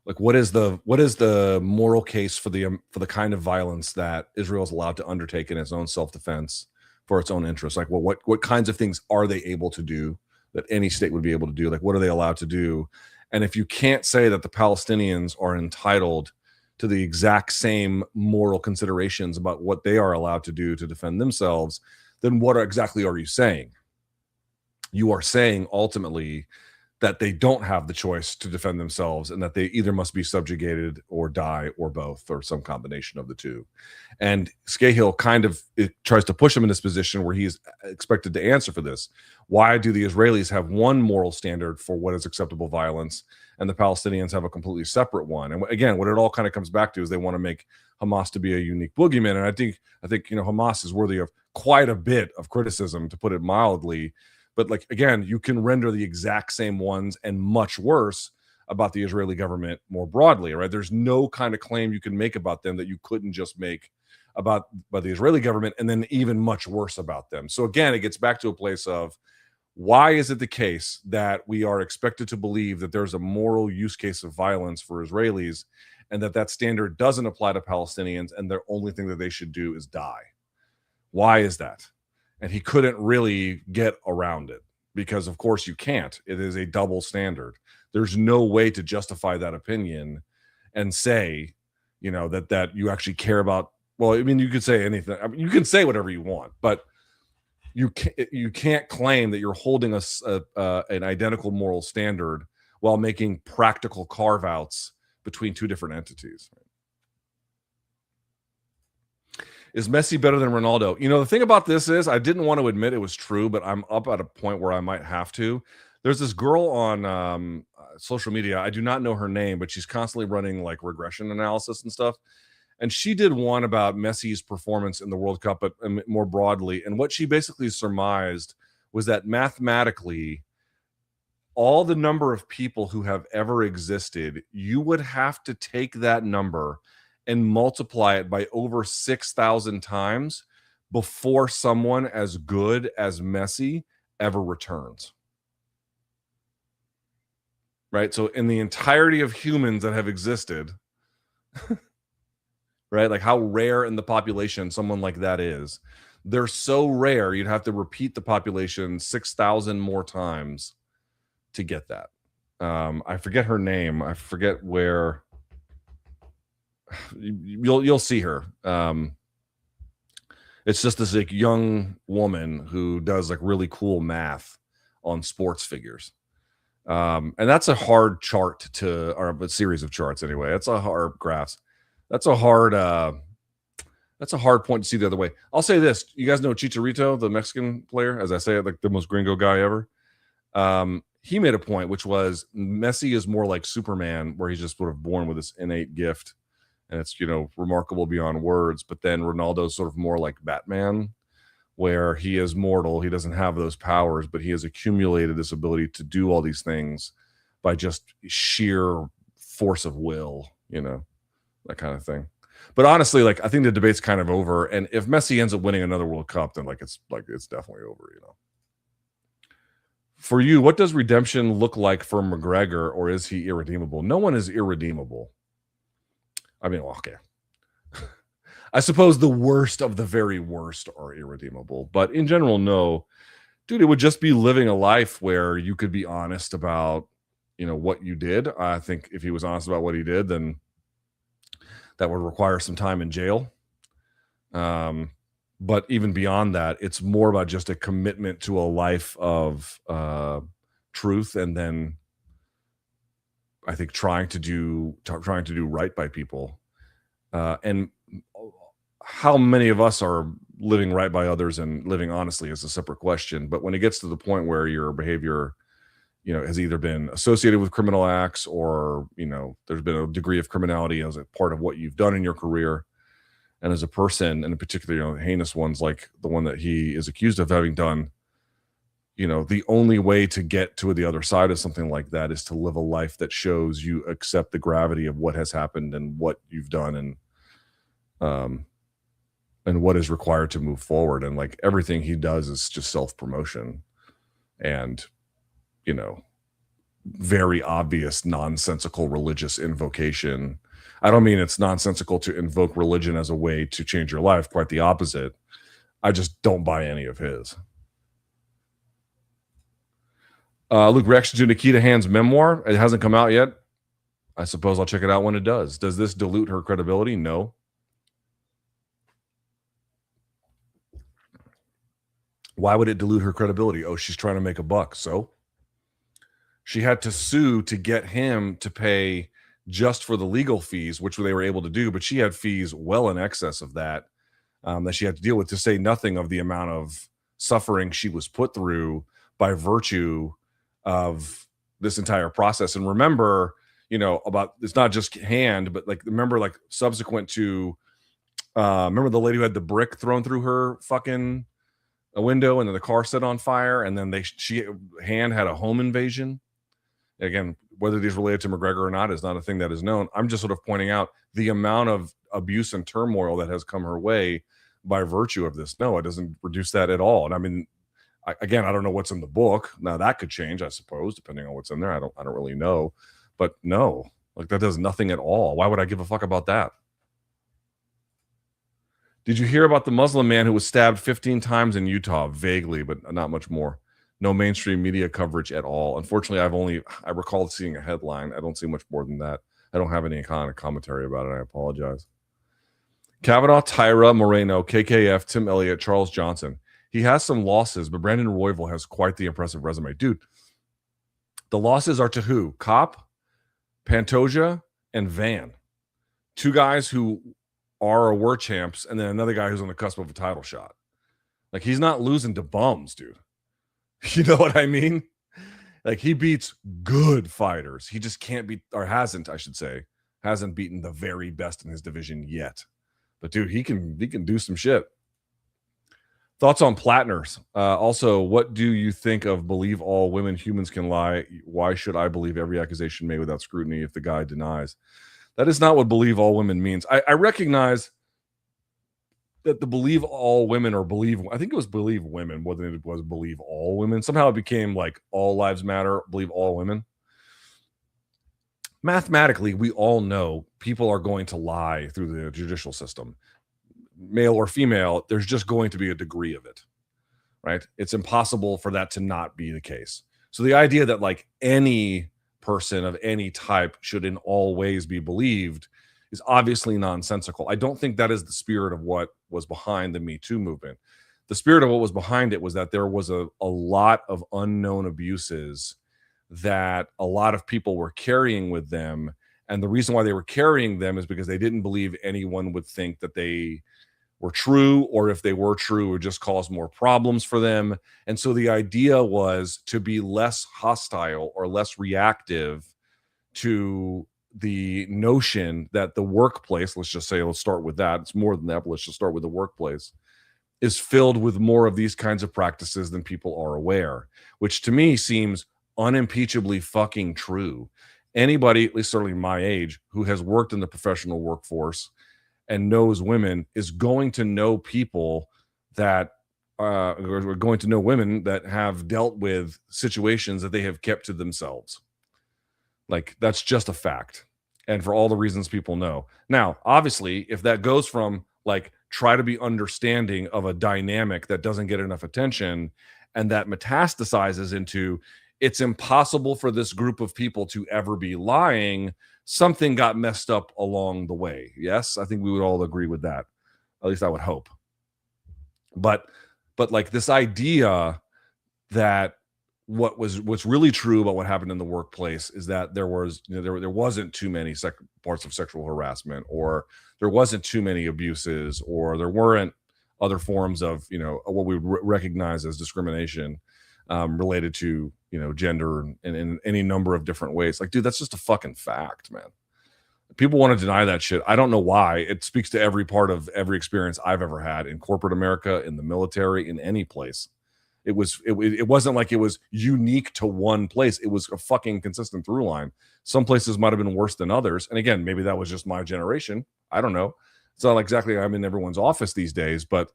Like, what is the moral case for the kind of violence that Israel is allowed to undertake in its own self-defense for its own interests? Like, well, what kinds of things are they able to do that any state would be able to do? Like, what are they allowed to do? And if you can't say that the Palestinians are entitled to the exact same moral considerations about what they are allowed to do to defend themselves, then what exactly are you saying? You are saying ultimately that they don't have the choice to defend themselves and that they either must be subjugated or die or both or some combination of the two. And Scahill kind of tries to push him in this position where he's expected to answer for this. Why do the Israelis have one moral standard for what is acceptable violence and the Palestinians have a completely separate one? And again, what it all kind of comes back to is they want to make Hamas to be a unique boogeyman. And I think Hamas is worthy of quite a bit of criticism, to put it mildly. But like, again, you can render the exact same ones and much worse about the Israeli government more broadly, right? There's no kind of claim you can make about them that you couldn't just make about the Israeli government, and then even much worse about them. So again, it gets back to a place of, why is it the case that we are expected to believe that there's a moral use case of violence for Israelis and that standard doesn't apply to Palestinians and the only thing that they should do is die? Why is that? And he couldn't really get around it because, of course, you can't. It is a double standard. There's no way to justify that opinion and say, that you actually care about. Well, I mean, you could say anything. I mean, you can say whatever you want, but you can't claim that you're holding an identical moral standard while making practical carve-outs between two different entities. Is Messi better than Ronaldo? The thing about this is, I didn't want to admit it was true, but I'm up at a point where I might have to. There's this girl on social media. I do not know her name, but she's constantly running like regression analysis and stuff. And she did one about Messi's performance in the World Cup, but more broadly. And what she basically surmised was that mathematically, all the number of people who have ever existed, you would have to take that number and multiply it by over 6,000 times before someone as good as Messi ever returns. Right? So in the entirety of humans that have existed, right? Like how rare in the population someone like that is. They're so rare, you'd have to repeat the population 6,000 more times to get that. I forget her name. I forget where. You'll see her. It's just this like young woman who does like really cool math on sports figures, and that's a hard chart or a series of charts anyway. That's a hard graphs. That's a hard point to see the other way. I'll say this: you guys know Chicharito, the Mexican player, as I say it, like the most gringo guy ever. He made a point, which was Messi is more like Superman, where he's just sort of born with this innate gift. And it's, remarkable beyond words. But then Ronaldo's sort of more like Batman, where he is mortal. He doesn't have those powers, but he has accumulated this ability to do all these things by just sheer force of will, that kind of thing. But honestly, like, I think the debate's kind of over. And if Messi ends up winning another World Cup, then it's definitely over, For you, what does redemption look like for McGregor, or is he irredeemable? No one is irredeemable. I mean, well, okay. I suppose the worst of the very worst are irredeemable, but in general, no. Dude, it would just be living a life where you could be honest about, what you did. I think if he was honest about what he did, then that would require some time in jail. But even beyond that, it's more about just a commitment to a life of truth, and then I think trying to do right by people. And how many of us are living right by others and living honestly is a separate question. But when it gets to the point where your behavior, has either been associated with criminal acts, or, there's been a degree of criminality as a part of what you've done in your career, and as a person, and in particular, heinous ones like the one that he is accused of having done, the only way to get to the other side of something like that is to live a life that shows you accept the gravity of what has happened and what you've done, and what is required to move forward. And like everything he does is just self-promotion and, very obvious nonsensical religious invocation. I don't mean it's nonsensical to invoke religion as a way to change your life. Quite the opposite. I just don't buy any of his. Luke, reaction to Nikita Hand's memoir. It hasn't come out yet. I suppose I'll check it out when it does. Does this dilute her credibility? No. Why would it dilute her credibility? Oh, she's trying to make a buck. So she had to sue to get him to pay just for the legal fees, which they were able to do. But she had fees well in excess of that, that she had to deal with, to say nothing of the amount of suffering she was put through by virtue of this entire process. And remember, about, it's not just Hand, but remember subsequent to, remember the lady who had the brick thrown through her fucking a window, and then the car set on fire, and then Hand had a home invasion. Again, whether these related to McGregor or not is not a thing that is known. I'm just sort of pointing out the amount of abuse and turmoil that has come her way by virtue of this. No, it doesn't reduce that at all. And I mean, I don't know what's in the book. Now that could change, I suppose, depending on what's in there. I don't really know. But no, that does nothing at all. Why would I give a fuck about that? Did you hear about the Muslim man who was stabbed 15 times in Utah? Vaguely, but not much more. No mainstream media coverage at all. Unfortunately, I recall seeing a headline. I don't see much more than that. I don't have any kind of commentary about it. I apologize. Kavanaugh, Tyra, Moreno, KKF, Tim Elliott, Charles Johnson. He has some losses, but Brandon Royval has quite the impressive resume. Dude, the losses are to who? Kopp, Pantoja, and Van. Two guys who are or were champs, and then another guy who's on the cusp of a title shot. He's not losing to bums, dude. You know what I mean? He beats good fighters. He just can't beat, or hasn't beaten the very best in his division yet. But dude, he can do some shit. Thoughts on Plattners. Also, what do you think of believe all women humans can lie? Why should I believe every accusation made without scrutiny if the guy denies? That is not what believe all women means. I recognize that the believe all women, or I think it was believe women more than it was believe all women. Somehow it became all lives matter, believe all women. Mathematically, we all know people are going to lie through the judicial system. Male or female, there's just going to be a degree of it, right? It's impossible for that to not be the case. So the idea that any person of any type should in all ways be believed is obviously nonsensical. I don't think that is the spirit of what was behind the Me Too movement. The spirit of what was behind it was that there was a lot of unknown abuses that a lot of people were carrying with them. And the reason why they were carrying them is because they didn't believe anyone would think that they were true, or if they were true, it would just cause more problems for them. And so the idea was to be less hostile or less reactive to the notion that the workplace, let's start with that. It's more than that, but let's just start with the workplace, is filled with more of these kinds of practices than people are aware, which to me seems unimpeachably fucking true. Anybody, at least certainly my age, who has worked in the professional workforce and knows women is going to know people that are going to know women that have dealt with situations that they have kept to themselves. That's just a fact. And for all the reasons people know. Now, obviously, if that goes from try to be understanding of a dynamic that doesn't get enough attention, and that metastasizes into it's impossible for this group of people to ever be lying, something got messed up along the way. Yes, I think we would all agree with that. At least I would hope. But like this idea that what's really true about what happened in the workplace is that there was, there wasn't too many parts of sexual harassment, or there wasn't too many abuses, or there weren't other forms of, what we recognize as discrimination related to, gender in any number of different ways. Like, dude, that's just a fucking fact, man. People want to deny that shit. I don't know why. It speaks to every part of every experience I've ever had in corporate America, in the military, in any place. It wasn't like it was unique to one place. It was a fucking consistent through line. Some places might have been worse than others. And again, maybe that was just my generation. I don't know. It's not exactly I'm in everyone's office these days, but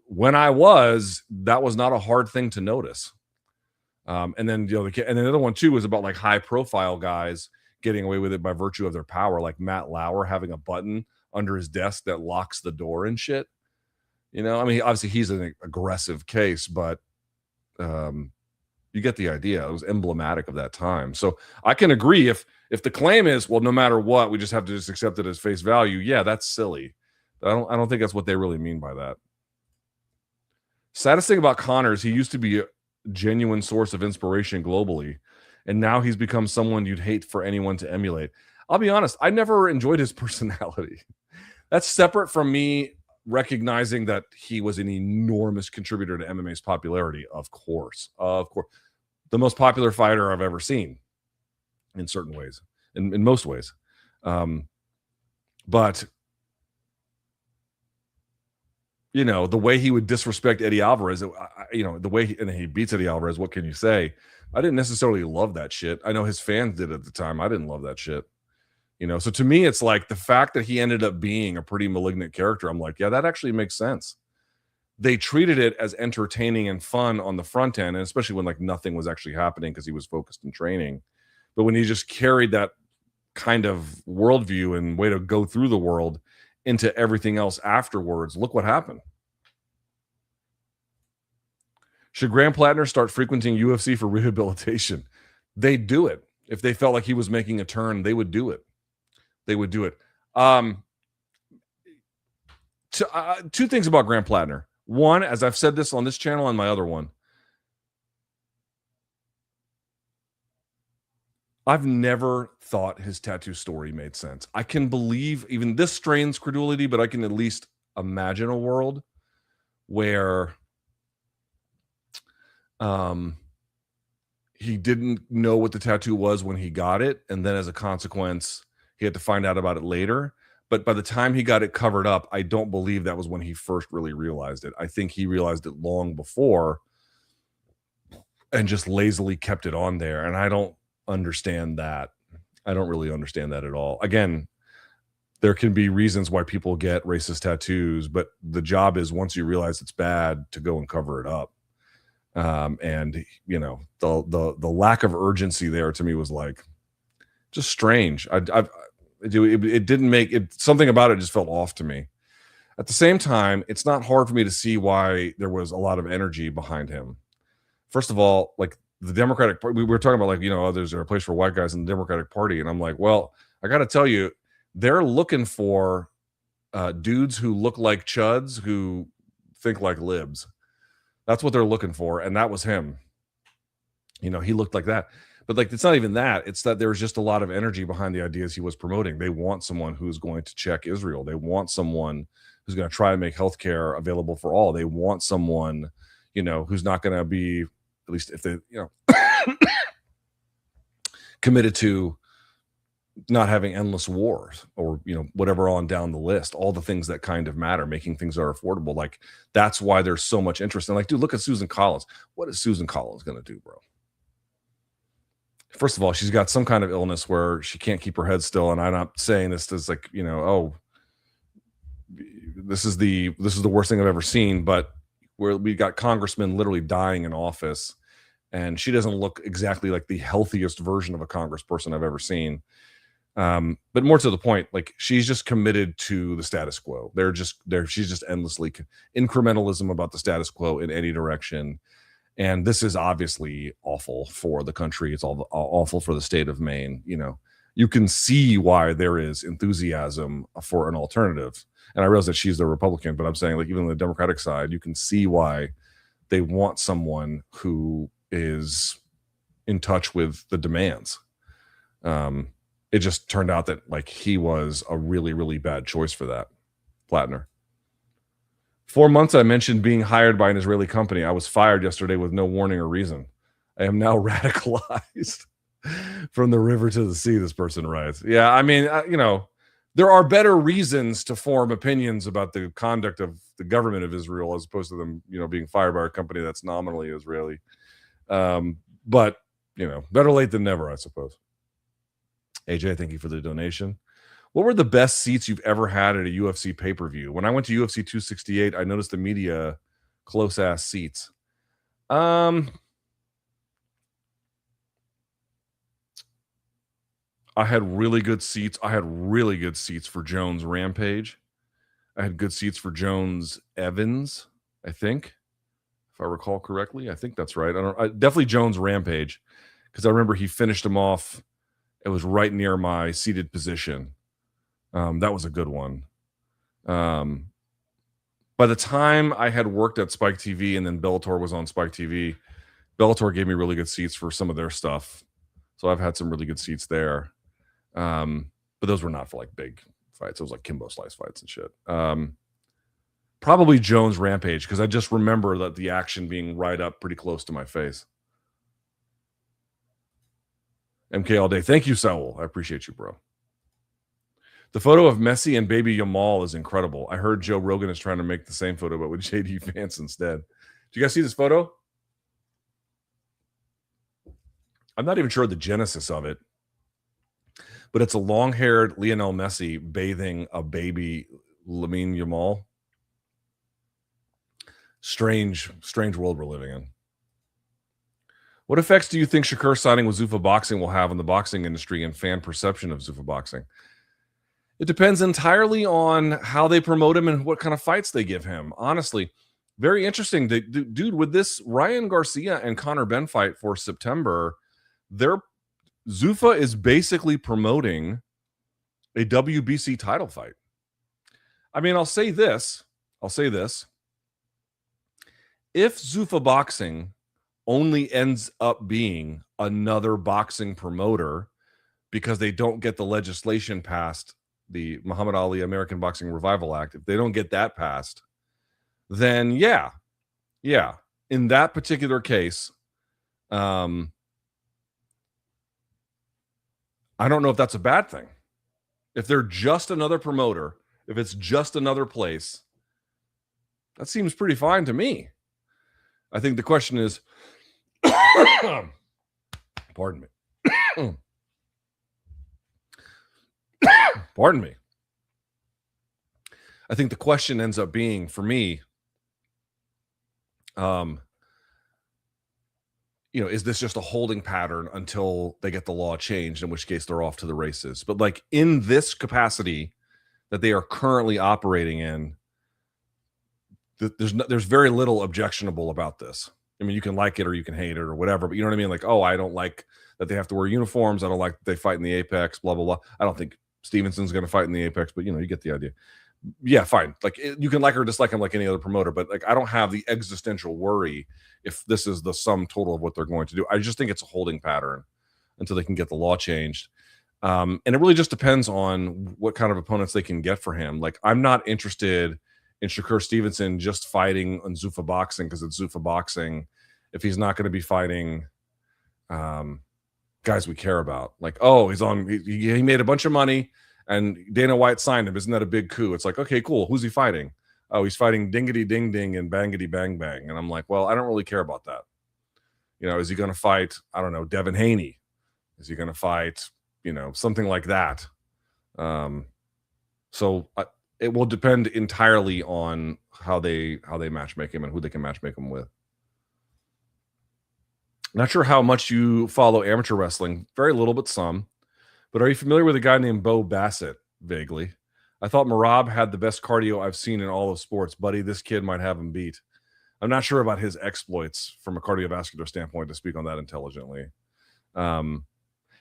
when I was, that was not a hard thing to notice. And then, and the other one too was about like high profile guys getting away with it by virtue of their power, like Matt Lauer having a button under his desk that locks the door and shit. I mean, obviously he's an aggressive case, but you get the idea. It was emblematic of that time. So I can agree if the claim is, well, no matter what, we just have to just accept it as face value. Yeah, that's silly. I don't think that's what they really mean by that. Saddest thing about Conor is he used to be a genuine source of inspiration globally, and now he's become someone you'd hate for anyone to emulate. I'll be honest, I never enjoyed his personality. That's separate from me recognizing that he was an enormous contributor to MMA's popularity. Of course, the most popular fighter I've ever seen in certain ways, in most ways. But the way he would disrespect Eddie Alvarez, the way he beats Eddie Alvarez, what can you say? I didn't necessarily love that shit. I know his fans did at the time. I didn't love that shit. So to me, it's like the fact that he ended up being a pretty malignant character. I'm like, yeah, that actually makes sense. They treated it as entertaining and fun on the front end, and especially when like nothing was actually happening because he was focused in training. But when he just carried that kind of worldview and way to go through the world into everything else afterwards, look what happened. Should Graham Plattner start frequenting UFC for rehabilitation? They'd do it. If they felt like he was making a turn, they would do it. Two things about Graham Plattner. One, as I've said this on this channel and my other one, I've never thought his tattoo story made sense. I can believe even this strains credulity, but I can at least imagine a world where he didn't know what the tattoo was when he got it, and then as a consequence, he had to find out about it later. But by the time he got it covered up, I don't believe that was when he first really realized it. I think he realized it long before and just lazily kept it on there. And I don't understand that. I don't really understand that at all. Again, there can be reasons why people get racist tattoos, but the job is, once you realize it's bad, to go and cover it up. And the lack of urgency there to me was like just strange. It didn't make it, something about it just felt off to me. At the same time, it's not hard for me to see why there was a lot of energy behind him. First of all, like the Democratic Party, we were talking about like, there's a place for white guys in the Democratic Party. And I'm like, well, I got to tell you, they're looking for dudes who look like chuds who think like libs. That's what they're looking for. And that was him. He looked like that. But like, it's not even that. It's that there was just a lot of energy behind the ideas he was promoting. They want someone who's going to check Israel. They want someone who's going to try to make healthcare available for all. They want someone, who's not going to be, at least if they, committed to not having endless wars or, whatever on down the list, all the things that kind of matter, making things that are affordable. Like, that's why there's so much interest. And like, dude, look at Susan Collins. What is Susan Collins going to do, bro? First of all, she's got some kind of illness where she can't keep her head still. And I'm not saying this is like, this is the worst thing I've ever seen, but where we got congressmen literally dying in office, and she doesn't look exactly like the healthiest version of a congressperson I've ever seen. But more to the point, like, she's just committed to the status quo. She's just endlessly incrementalism about the status quo in any direction. And this is obviously awful for the country. It's all awful for the state of Maine. you can see why there is enthusiasm for an alternative. And I realize that she's the Republican, but I'm saying, like, even on the Democratic side, you can see why they want someone who is in touch with the demands. It just turned out that, like, he was a really, really bad choice for that. Plattner. 4 months I mentioned being hired by an Israeli company. I was fired yesterday with no warning or reason. I am now radicalized. From the river to the sea, this person writes. Yeah, I mean, there are better reasons to form opinions about the conduct of the government of Israel as opposed to them, being fired by a company that's nominally Israeli. But, better late than never, I suppose. AJ, thank you for the donation. What were the best seats you've ever had at a UFC pay-per-view? When I went to UFC 268, I noticed the media close-ass seats. I had really good seats. I had really good seats for Jones Rampage. I had good seats for Jones Evans, I think, if I recall correctly. I think that's right. Definitely Jones Rampage, because I remember he finished him off. It was right near my seated position. That was a good one. By the time I had worked at Spike TV and then Bellator was on Spike TV, Bellator gave me really good seats for some of their stuff. So I've had some really good seats there. But those were not for like big fights. It was like Kimbo Slice fights and shit. Probably Jones Rampage, because I just remember that the action being right up pretty close to my face. MK all day. Thank you, Saul. I appreciate you, bro. The photo of Messi and baby Yamal is incredible. I heard Joe Rogan is trying to make the same photo, but with JD Vance instead. Do you guys see this photo? I'm not even sure the genesis of it, but it's a long-haired Lionel Messi bathing a baby Lamine Yamal. Strange world we're living in. What effects do you think Shakur signing with Zuffa Boxing will have on the boxing industry and fan perception of Zuffa Boxing? It depends entirely on how they promote him and what kind of fights they give him. Honestly, very interesting. Dude, with this Ryan Garcia and Conor Benn fight for September, Zuffa is basically promoting a WBC title fight. I mean, I'll say this. If Zuffa Boxing only ends up being another boxing promoter because they don't get the legislation passed, the Muhammad Ali American Boxing Revival Act, if they don't get that passed, then yeah. In that particular case, I don't know if that's a bad thing. If they're just another promoter, if it's just another place, that seems pretty fine to me. I think the question is, pardon me. Pardon me. I think the question ends up being, for me, is this just a holding pattern until they get the law changed, in which case they're off to the races? But like in this capacity that they are currently operating in, there's very little objectionable about this. I mean, you can like it or you can hate it or whatever, but you know what I mean? Like, oh, I don't like that they have to wear uniforms. I don't like that they fight in the Apex, blah, blah, blah. I don't think Stevenson's going to fight in the Apex, but you get the idea. Yeah, fine. Like, you can like or dislike him like any other promoter, but like, I don't have the existential worry if this is the sum total of what they're going to do. I just think it's a holding pattern until they can get the law changed. And it really just depends on what kind of opponents they can get for him. Like, I'm not interested in Shakur Stevenson just fighting on Zuffa Boxing because it's Zuffa Boxing if he's not going to be fighting guys we care about. Like, oh, he made a bunch of money and Dana White signed him. Isn't that a big coup? It's like, okay, cool. Who's he fighting? Oh, he's fighting Dingity Ding Ding and Bangity Bang Bang. And I'm like, well, I don't really care about that. Is he going to fight, I don't know, Devin Haney? Is he going to fight, something like that? So it will depend entirely on how they matchmake him and who they can matchmake him with. Not sure how much you follow amateur wrestling. Very little, but some. But are you familiar with a guy named Bo Bassett? Vaguely. I thought Marab had the best cardio I've seen in all of sports. Buddy, this kid might have him beat. I'm not sure about his exploits from a cardiovascular standpoint to speak on that intelligently.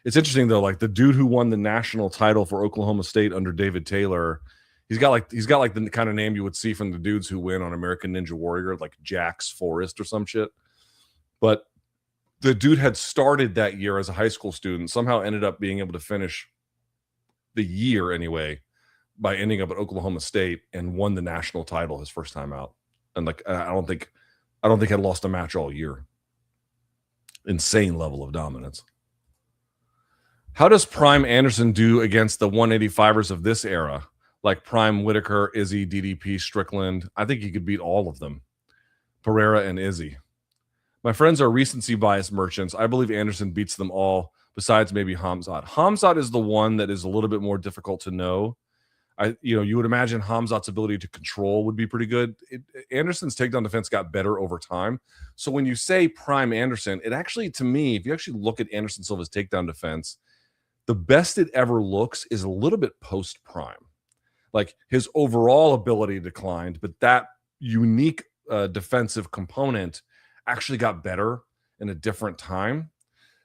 It's interesting though, like the dude who won the national title for Oklahoma State under David Taylor, he's got like the kind of name you would see from the dudes who win on American Ninja Warrior, like Jax Forrest or some shit. But the dude had started that year as a high school student, somehow ended up being able to finish the year anyway by ending up at Oklahoma State and won the national title his first time out. And like I don't think had lost a match all year. Insane level of dominance. How does Prime Anderson do against the 185ers of this era? Like Prime Whitaker, Izzy, DDP, Strickland. I think he could beat all of them. Pereira and Izzy. My friends are recency bias merchants. I believe Anderson beats them all, besides maybe Hamzat. Hamzat is the one that is a little bit more difficult to know. You would imagine Hamzat's ability to control would be pretty good. Anderson's takedown defense got better over time. So when you say Prime Anderson, it actually, to me, if you actually look at Anderson Silva's takedown defense, the best it ever looks is a little bit post-prime. Like his overall ability declined, but that unique defensive component actually got better in a different time.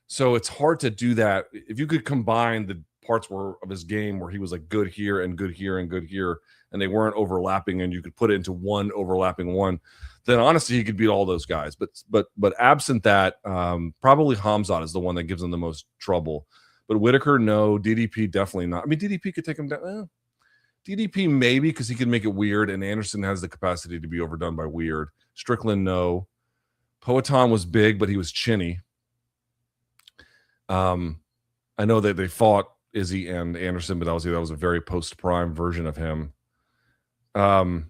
So it's hard to do that. If you could combine the parts of his game where he was like good here and good here and good here, and they weren't overlapping, and you could put it into one overlapping one, then honestly he could beat all those guys. But absent that, probably Hamzat is the one that gives him the most trouble. But Whitaker, no. DDP, definitely not. I mean, DDP could take him down. DDP maybe, because he can make it weird, and Anderson has the capacity to be overdone by weird. Strickland, no. Poatan was big, but he was chinny. I know that they fought Izzy and Anderson, but that was a very post-prime version of him. Izzy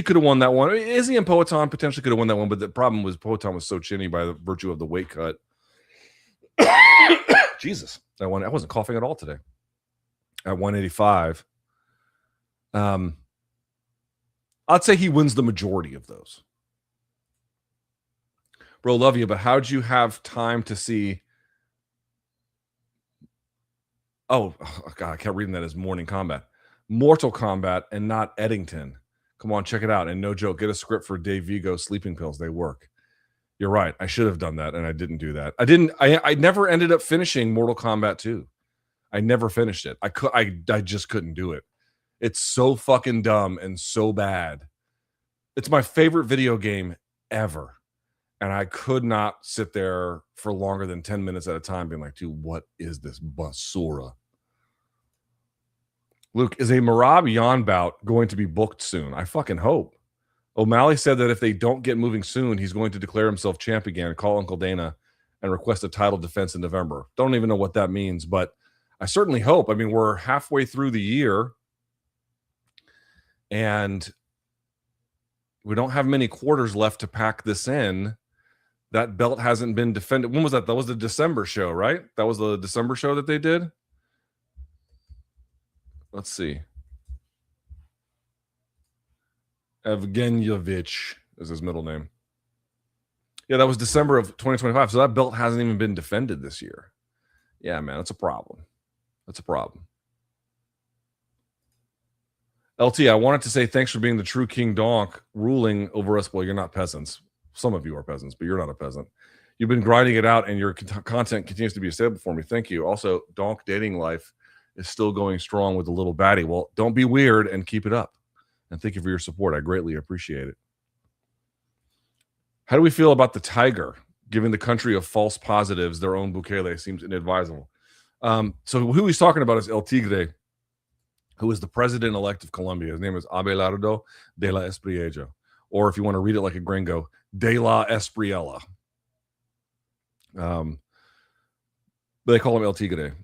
could have won that one. Izzy and Poatan potentially could have won that one, but the problem was Poatan was so chinny by the virtue of the weight cut. Jesus, I wasn't coughing at all today. At 185, I'd say he wins the majority of those. Bro, love you, but how'd you have time to see? Oh God, I kept reading that as Morning Combat. Mortal Kombat and not Eddington. Come on, check it out. And no joke, get a script for Dave Vigo sleeping pills. They work. You're right. I should have done that, and I didn't do that. I never ended up finishing Mortal Kombat 2. I never finished it. I just couldn't do it. It's so fucking dumb and so bad. It's my favorite video game ever. And I could not sit there for longer than 10 minutes at a time being like, dude, what is this basura? Luke, is a Marab Yan bout going to be booked soon? I fucking hope. O'Malley said that if they don't get moving soon, he's going to declare himself champ again, call Uncle Dana, and request a title defense in November. Don't even know what that means, but I certainly hope. I mean, we're halfway through the year, and we don't have many quarters left to pack this in. That belt hasn't been defended. When was that? That was the December show, right? That was the December show that they did. Let's see. Evgenyevich is his middle name. Yeah, that was December of 2025. So that belt hasn't even been defended this year. Yeah, man, that's a problem. That's a problem. LT, I wanted to say thanks for being the true King Donk, ruling over us. Well, you're not peasants. Some of you are peasants, but you're not a peasant. You've been grinding it out, and your content continues to be a staple for me. Thank you. Also, Donk dating life is still going strong with the little baddie. Well, don't be weird and keep it up. And thank you for your support. I greatly appreciate it. How do we feel about the Tiger? Giving the country of false positives their own Bukele seems inadvisable. So who he's talking about is El Tigre, who is the president-elect of Colombia. His name is Abelardo de la Espriella. Or if you want to read it like a gringo, de la Espriella. But they call him El Tigre.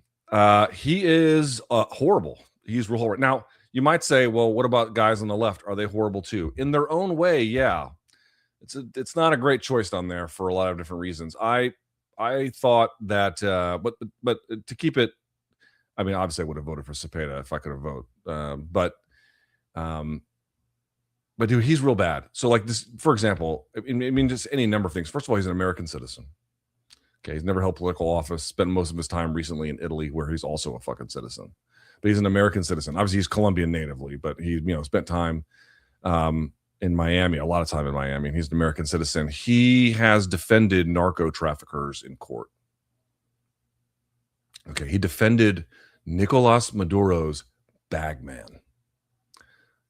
He is horrible. He's real horrible. Now, you might say, well, what about guys on the left? Are they horrible too? In their own way, yeah. It's not a great choice on there for a lot of different reasons. I thought that, but to keep it, I mean, obviously I would have voted for Cepeda if I could have voted. But dude, he's real bad. So like this, for example, I mean, just any number of things. First of all, he's an American citizen. Okay, he's never held political office. Spent most of his time recently in Italy, where he's also a fucking citizen. But he's an American citizen. Obviously, he's Colombian natively, but he spent time in Miami, a lot of time in Miami, and he's an American citizen. He has defended narco traffickers in court. Okay, he defended Nicolas Maduro's bagman,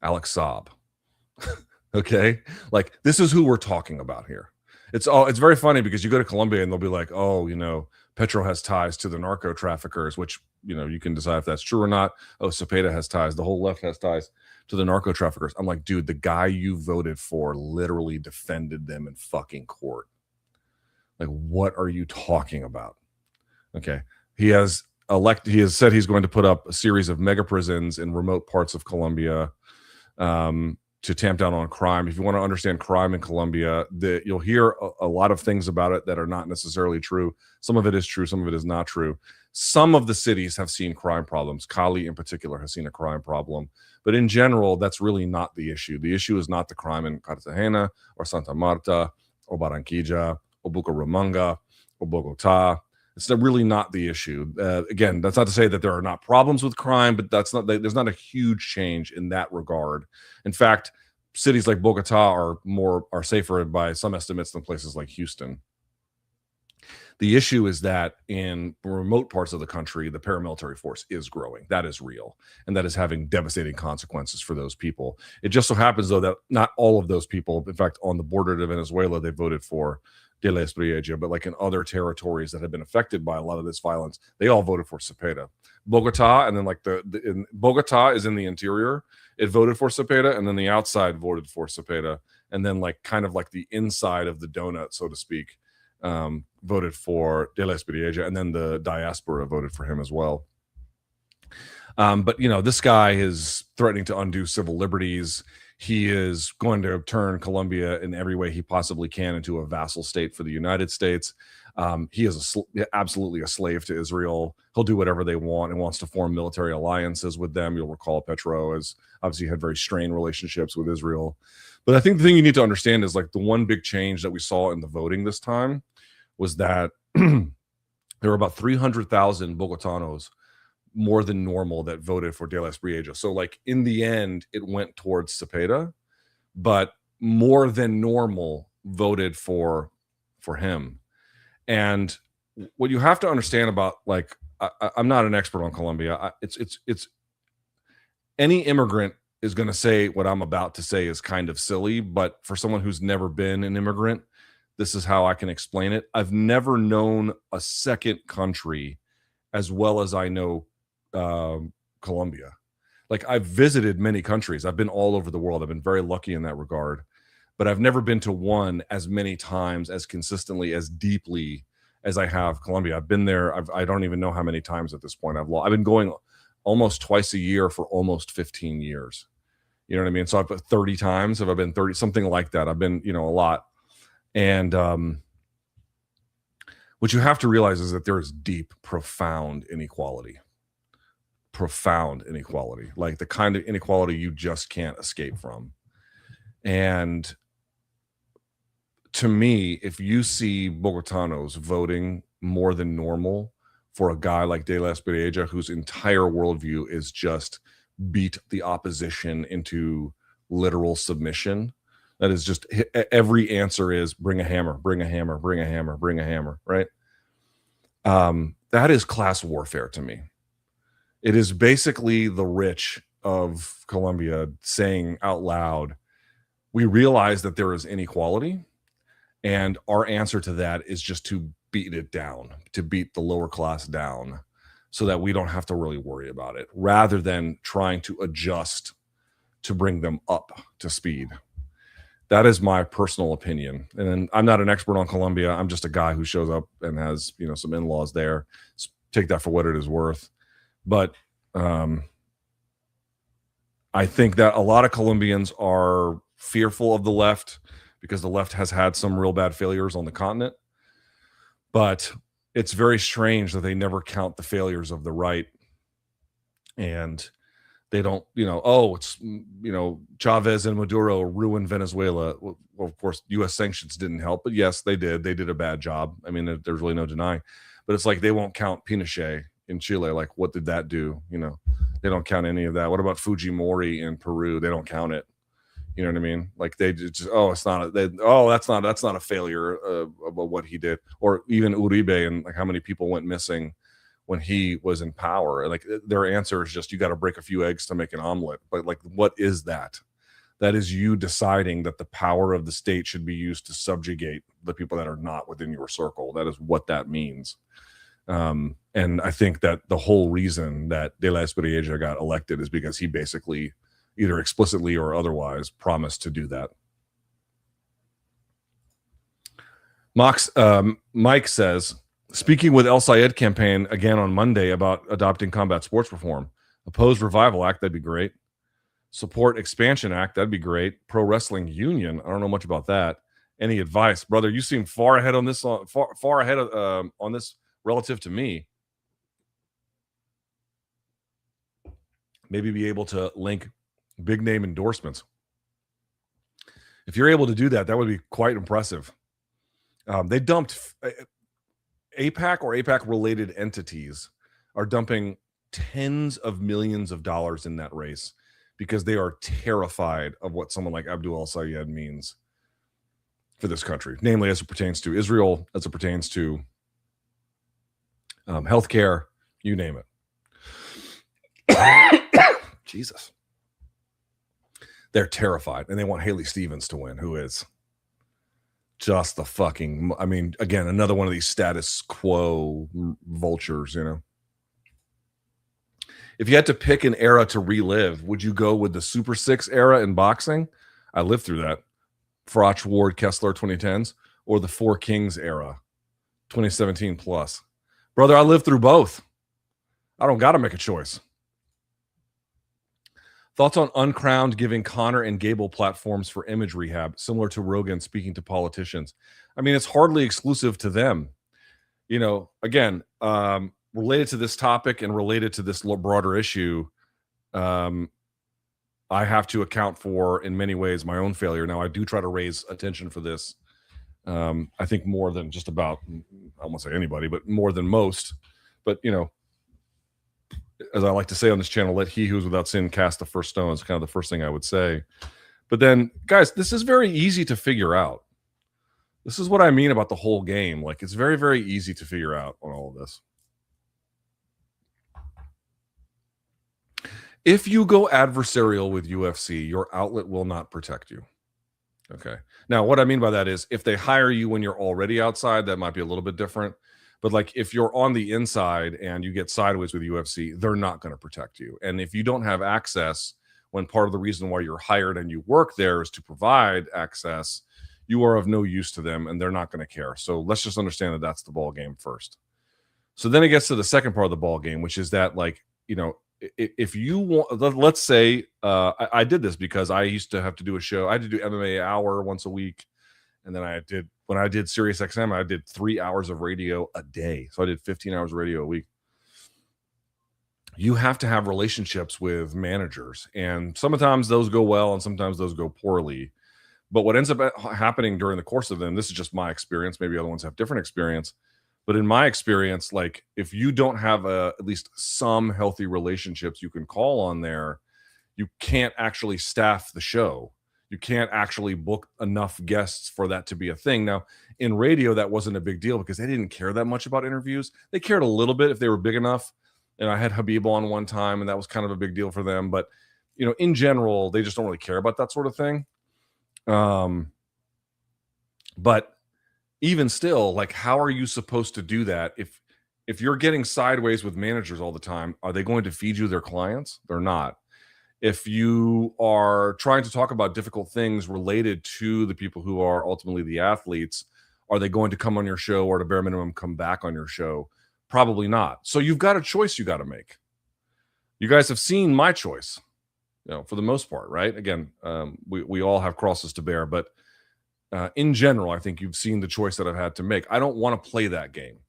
Alex Saab. Okay, like this is who we're talking about here. It's very funny because you go to Colombia and they'll be like, oh, Petro has ties to the narco traffickers, which you can decide if that's true or not. Oh, Cepeda has ties. The whole left has ties to the narco traffickers. I'm like, dude, the guy you voted for literally defended them in fucking court. Like, what are you talking about? Okay, he has said he's going to put up a series of mega prisons in remote parts of Colombia. To tamp down on crime. If you want to understand crime in Colombia, you'll hear a lot of things about it that are not necessarily true. Some of it is true, some of it is not true. Some of the cities have seen crime problems. Cali in particular has seen a crime problem. But in general, that's really not the issue. The issue is not the crime in Cartagena or Santa Marta or Barranquilla or Bucaramanga or Bogota. It's really not the issue. Again, that's not to say that there are not problems with crime, but there's not a huge change in that regard. In fact, cities like Bogota are safer by some estimates than places like Houston. The issue is that in remote parts of the country, the paramilitary force is growing. That is real, and that is having devastating consequences for those people. It just so happens, though, that not all of those people, in fact, on the border to Venezuela, they voted for De La Espriella, but like in other territories that have been affected by a lot of this violence, they all voted for Cepeda. Bogota, and then like Bogota is in the interior. It voted for Cepeda, and then the outside voted for Cepeda, and then like kind of like the inside of the donut, so to speak, voted for De La Espriella, and then the diaspora voted for him as well. But this guy is threatening to undo civil liberties. He is going to turn Colombia in every way he possibly can into a vassal state for the United States. He is absolutely a slave to Israel. He'll do whatever they want and wants to form military alliances with them. You'll recall Petro has obviously had very strained relationships with Israel. But I think the thing you need to understand is like the one big change that we saw in the voting this time was that there were about 300,000 Bogotanos more than normal that voted for De La Espriella. So like in the end, it went towards Cepeda, but more than normal voted for him. And what you have to understand about, like, I'm not an expert on Colombia. It's any immigrant is going to say what I'm about to say is kind of silly, but for someone who's never been an immigrant, this is how I can explain it. I've never known a second country as well as I know Colombia. Like, I've visited many countries. I've been all over the world. I've been very lucky in that regard, but I've never been to one as many times, as consistently, as deeply as I have Colombia. I've been there. I don't even know how many times at this point. I've been going almost twice a year for almost 15 years. You know what I mean? So I've been 30 times. Have I been 30, something like that? I've been, a lot. And what you have to realize is that there is deep, profound inequality. Like the kind of inequality you just can't escape from. And to me, if you see Bogotanos voting more than normal for a guy like De La Espriella, whose entire worldview is just beat the opposition into literal submission, that is just every answer is bring a hammer, bring a hammer, bring a hammer, bring a hammer, right? That is class warfare to me. It is basically the rich of Colombia saying out loud, we realize that there is inequality, and our answer to that is just to beat it down, to beat the lower class down so that we don't have to really worry about it, rather than trying to adjust to bring them up to speed. That is my personal opinion. And I'm not an expert on Colombia. I'm just a guy who shows up and has, some in-laws there. So take that for what it is worth. But I think that a lot of Colombians are fearful of the left because the left has had some real bad failures on the continent. But it's very strange that they never count the failures of the right. And they don't, it's, Chavez and Maduro ruined Venezuela. Well, of course, U.S. sanctions didn't help, but yes, they did. They did a bad job. I mean, there's really no denying. But it's like they won't count Pinochet in Chile. Like, what did that do? They don't count any of that. What about Fujimori in Peru? They don't count it. You know what I mean? Like they just, that's not a failure of what he did. Or even Uribe and like how many people went missing when he was in power. And like their answer is just, you got to break a few eggs to make an omelet. But like, what is that? That is you deciding that the power of the state should be used to subjugate the people that are not within your circle. That is what that means. And I think that the whole reason that De La Espriella got elected is because he basically either explicitly or otherwise promised to do that. Mike says, speaking with El Sayed campaign again on Monday about adopting combat sports reform. Oppose Revival Act, that'd be great. Support Expansion Act, that'd be great. Pro Wrestling Union, I don't know much about that. Any advice, brother? You seem far ahead on this, far ahead of, on this relative to me. Maybe be able to link big name endorsements. If you're able to do that, that would be quite impressive. They dumped APAC or APAC related entities are dumping tens of millions of dollars in that race because they are terrified of what someone like Abdul al-Sayed means for this country, namely as it pertains to Israel, as it pertains to healthcare, you name it. Jesus. They're terrified, and they want Haley Stevens to win, who is just the fucking, I mean, again, another one of these status quo vultures, you know. If you had to pick an era to relive, would you go with the Super Six era in boxing? I lived through that. Froch, Ward, Kessler, 2010s, or the Four Kings era, 2017 plus. Brother, I lived through both. I don't got to make a choice. Thoughts on Uncrowned giving Conor and Gable platforms for image rehab, similar to Rogan speaking to politicians? I mean, it's hardly exclusive to them. You know, again, related to this topic and related to this broader issue, I have to account for, in many ways, my own failure. Now, I do try to raise attention for this. I think more than just about, I won't say anybody, but more than most. But, you know, as I like to say on this channel, let he who's without sin cast the first stone is kind of the first thing I would say. But then, guys, this is very easy to figure out. This is what I mean about the whole game. Like, it's very, very easy to figure out on all of this. If you go adversarial with UFC, your outlet will not protect you. Okay. Now, what I mean by that is if they hire you when you're already outside, that might be a little bit different. But like if you're on the inside and you get sideways with UFC, they're not going to protect you. And if you don't have access, when part of the reason why you're hired and you work there is to provide access, you are of no use to them and they're not going to care. So let's just understand that that's the ball game first. So then it gets to the second part of the ball game, which is that, like, you know, if you want, let's say I did this because I used to have to do a show. I had to do MMA Hour once a week. And then when I did Sirius XM, I did 3 hours of radio a day. So I did 15 hours of radio a week. You have to have relationships with managers. And sometimes those go well and sometimes those go poorly. But what ends up happening during the course of them, this is just my experience. Maybe other ones have different experience. But in my experience, like if you don't have at least some healthy relationships you can call on there, you can't actually staff the show. You can't actually book enough guests for that to be a thing. Now, in radio, that wasn't a big deal because they didn't care that much about interviews. They cared a little bit if they were big enough. And I had Habib on one time, and that was kind of a big deal for them. But, you know, in general, they just don't really care about that sort of thing. But even still, like, how are you supposed to do that if you're getting sideways with managers all the time? Are they going to feed you their clients? They're not. If you are trying to talk about difficult things related to the people who are ultimately the athletes, are they going to come on your show or at a bare minimum come back on your show? Probably not. So you've got a choice you got to make. You guys have seen my choice, you know, for the most part, right? Again, we all have crosses to bear, but in general, I think you've seen the choice that I've had to make. I don't want to play that game.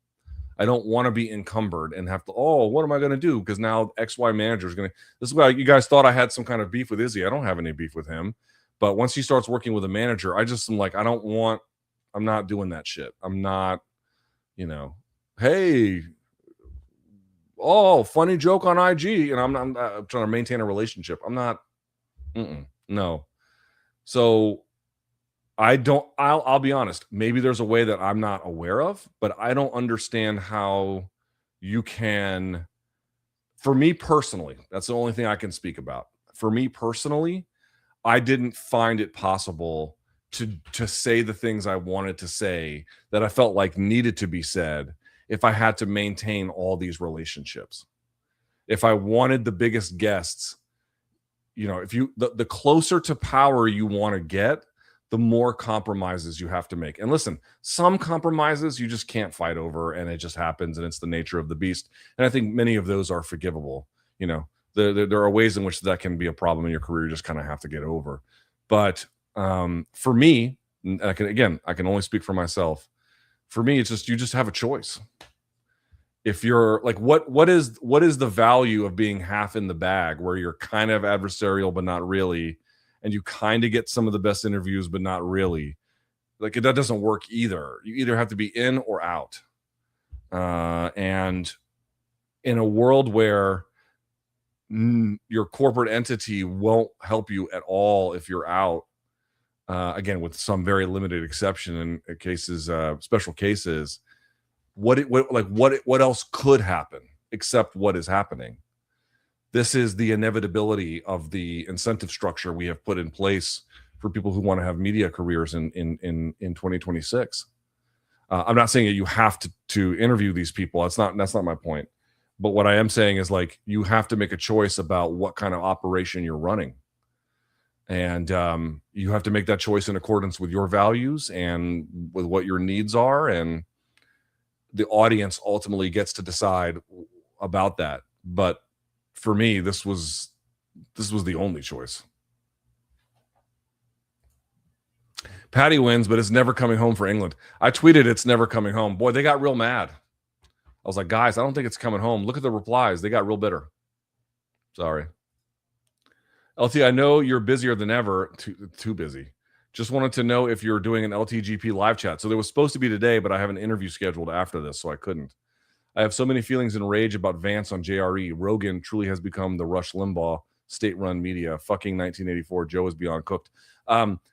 I don't want to be encumbered and have to, what am I going to do? Because now XY manager is going to, this is why you guys thought I had some kind of beef with Izzy. I don't have any beef with him. But once he starts working with a manager, I just am like, I'm not doing that shit. I'm not, you know, hey, funny joke on IG. And I'm trying to maintain a relationship. I'm not, no. So I'll be honest. Maybe there's a way that I'm not aware of, but I don't understand how you can, for me personally, that's the only thing I can speak about. For me personally, I didn't find it possible to say the things I wanted to say that I felt like needed to be said if I had to maintain all these relationships. If I wanted the biggest guests, if you the closer to power you want to get, the more compromises you have to make. And listen, some compromises you just can't fight over, and it just happens, and it's the nature of the beast. And I think many of those are forgivable. There are ways in which that can be a problem in your career. You just kind of have to get over. But for me, and I can only speak for myself. For me, it's just you just have a choice. If you're like, what is the value of being half in the bag, where you're kind of adversarial but not really, and you kind of get some of the best interviews but not really? Like, that doesn't work either. You either have to be in or out. And in a world where your corporate entity won't help you at all if you're out, again, with some very limited exception in cases, special cases, what else could happen except what is happening? This is the inevitability of the incentive structure we have put in place for people who want to have media careers in 2026. I'm not saying that you have to interview these people. That's not my point. But what I am saying is, like, you have to make a choice about what kind of operation you're running. And you have to make that choice in accordance with your values and with what your needs are. And the audience ultimately gets to decide about that. But for me, this was the only choice. Patty wins, but it's never coming home for England. I tweeted it's never coming home. Boy, they got real mad. I was like, guys, I don't think it's coming home. Look at the replies. They got real bitter. Sorry. LT, I know you're busier than ever. Too busy. Just wanted to know if you're doing an LTGP live chat. So there was supposed to be today, but I have an interview scheduled after this, so I couldn't. I have so many feelings and rage about Vance on JRE. Rogan truly has become the Rush Limbaugh state-run media. Fucking 1984. Joe is beyond cooked.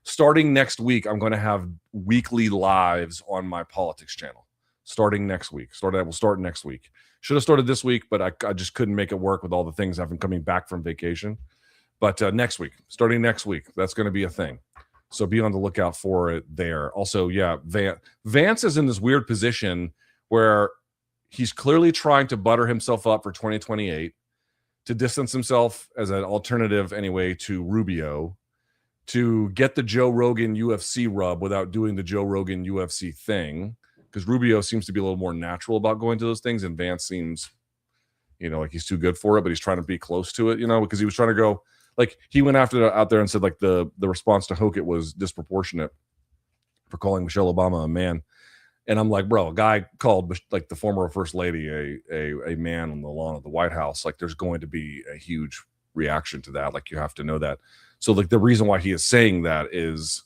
Starting next week, I'm going to have weekly lives on my politics channel. Starting next week. I will start next week. Should have started this week, but I just couldn't make it work with all the things I've been coming back from vacation. But next week, starting next week, that's going to be a thing. So be on the lookout for it there. Also, yeah, Vance is in this weird position where he's clearly trying to butter himself up for 2028 to distance himself as an alternative anyway to Rubio, to get the Joe Rogan UFC rub without doing the Joe Rogan UFC thing, because Rubio seems to be a little more natural about going to those things, and Vance seems, like he's too good for it, but he's trying to be close to it, because he was trying to go. Like, he went out there and said, like, the response to Hokett was disproportionate for calling Michelle Obama a man. And I'm like, bro, a guy called, like, the former first lady a man on the lawn of the White House. Like, there's going to be a huge reaction to that. Like, you have to know that. So, like, the reason why he is saying that is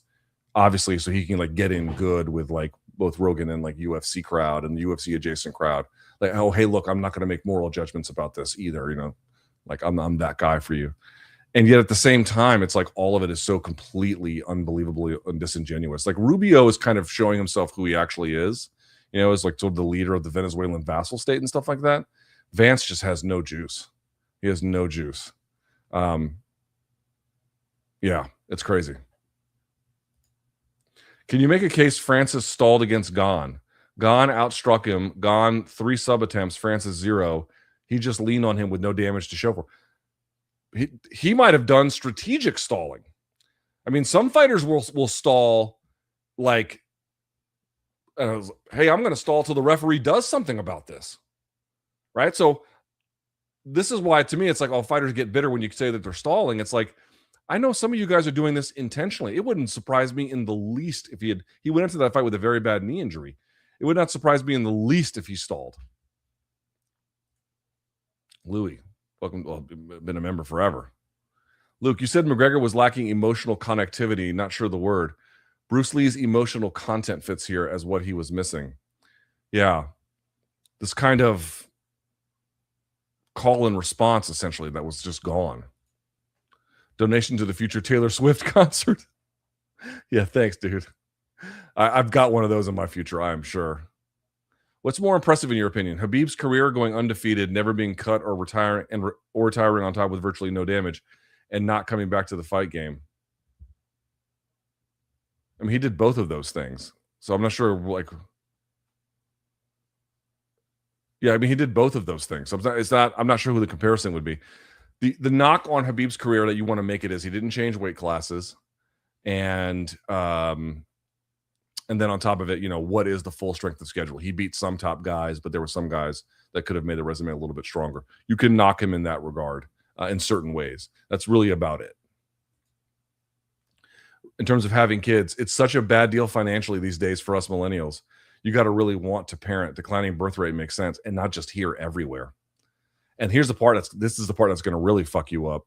obviously so he can, like, get in good with, like, both Rogan and, like, UFC crowd and the UFC adjacent crowd. Like, oh, hey, look, I'm not going to make moral judgments about this either. Like, I'm that guy for you. And yet at the same time, it's like all of it is so completely unbelievably disingenuous. Like, Rubio is kind of showing himself who he actually is, as like sort of the leader of the Venezuelan vassal state and stuff like that. Vance just has no juice. He has no juice. Yeah, it's crazy. Can you make a case Francis stalled against Gane? Gane outstruck him. Gane 3 sub attempts, Francis 0. He just leaned on him with no damage to show for. He might have done strategic stalling. I mean, some fighters will stall like, hey, I'm going to stall till the referee does something about this, right? So this is why, to me, it's like all fighters get bitter when you say that they're stalling. It's like, I know some of you guys are doing this intentionally. It wouldn't surprise me in the least if he went into that fight with a very bad knee injury. It would not surprise me in the least if he stalled. Louis. Welcome. Well, been a member forever. Luke, you said McGregor was lacking emotional connectivity. Not sure the word. Bruce Lee's emotional content fits here as what he was missing. Yeah. This kind of call and response, essentially, that was just gone. Donation to the future Taylor Swift concert. Yeah, thanks, dude. I've got one of those in my future, I am sure. What's more impressive in your opinion? Khabib's career going undefeated, never being cut or retiring on top with virtually no damage, and not coming back to the fight game. I mean, he did both of those things. So I'm not sure, like, yeah, I mean, he did both of those things. So I'm not sure who the comparison would be. The knock on Khabib's career that you want to make it is he didn't change weight classes, and then on top of it, what is the full strength of schedule? He beat some top guys, but there were some guys that could have made the resume a little bit stronger. You can knock him in that regard in certain ways. That's really about it. In terms of having kids, it's such a bad deal financially these days for us millennials. You got to really want to parent. Declining birth rate makes sense, and not just here, everywhere. And here's the part this is the part that's going to really fuck you up.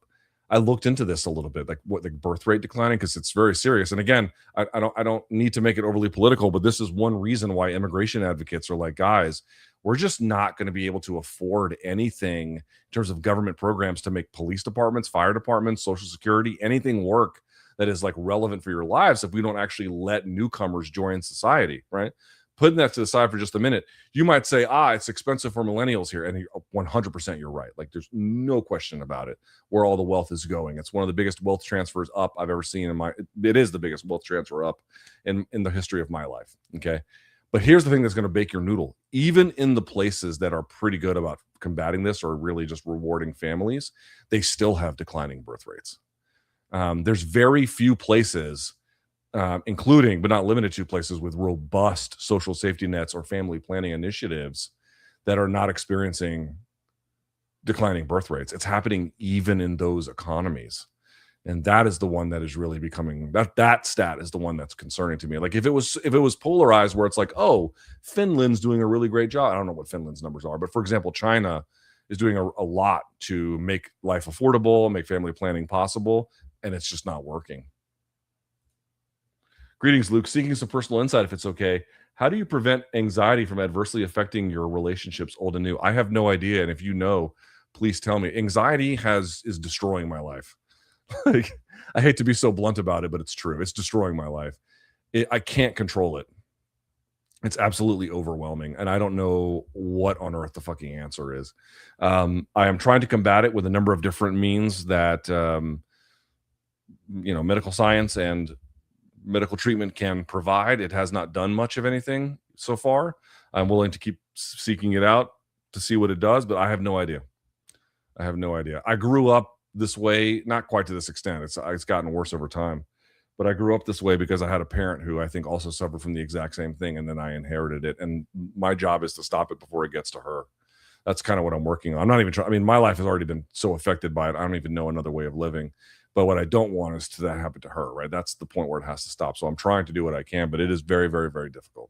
I looked into this a little bit, like what the birth rate declining, because it's very serious. And again, I don't need to make it overly political, but this is one reason why immigration advocates are like, guys, we're just not going to be able to afford anything in terms of government programs to make police departments, fire departments, Social Security, anything work that is like relevant for your lives if we don't actually let newcomers join society, right? Putting that to the side for just a minute, you might say, it's expensive for millennials here. And 100% you're right. Like, there's no question about it where all the wealth is going. It's one of the biggest wealth transfers up I've ever seen it is the biggest wealth transfer up in the history of my life. Okay. But here's the thing that's going to bake your noodle. Even in the places that are pretty good about combating this or really just rewarding families, they still have declining birth rates. There's very few places, including but not limited to places with robust social safety nets or family planning initiatives, that are not experiencing declining birth rates. It's happening even in those economies. And that is the one that is really becoming that stat is the one that's concerning to me. Like if it was polarized where it's like, oh, Finland's doing a really great job. I don't know what Finland's numbers are, but for example, China is doing a lot to make life affordable, make family planning possible, and it's just not working. Greetings, Luke. Seeking some personal insight, if it's okay. How do you prevent anxiety from adversely affecting your relationships, old and new? I have no idea, and if you know, please tell me. Anxiety is destroying my life. Like, I hate to be so blunt about it, but it's true. It's destroying my life. I can't control it. It's absolutely overwhelming, and I don't know what on earth the fucking answer is. I am trying to combat it with a number of different means that medical science and medical treatment can provide. It has not done much of anything so far. I'm willing to keep seeking it out to see what it does, but I have no idea. I grew up this way, not quite to this extent. It's gotten worse over time, but I grew up this way because I had a parent who I think also suffered from the exact same thing, and then I inherited it. And my job is to stop it before it gets to her. That's kind of what I'm working on. I'm not even trying. I mean, my life has already been so affected by it. I don't even know another way of living. But what I don't want is to that happen to her, right? That's the point where it has to stop. So I'm trying to do what I can, but it is very, very, very difficult.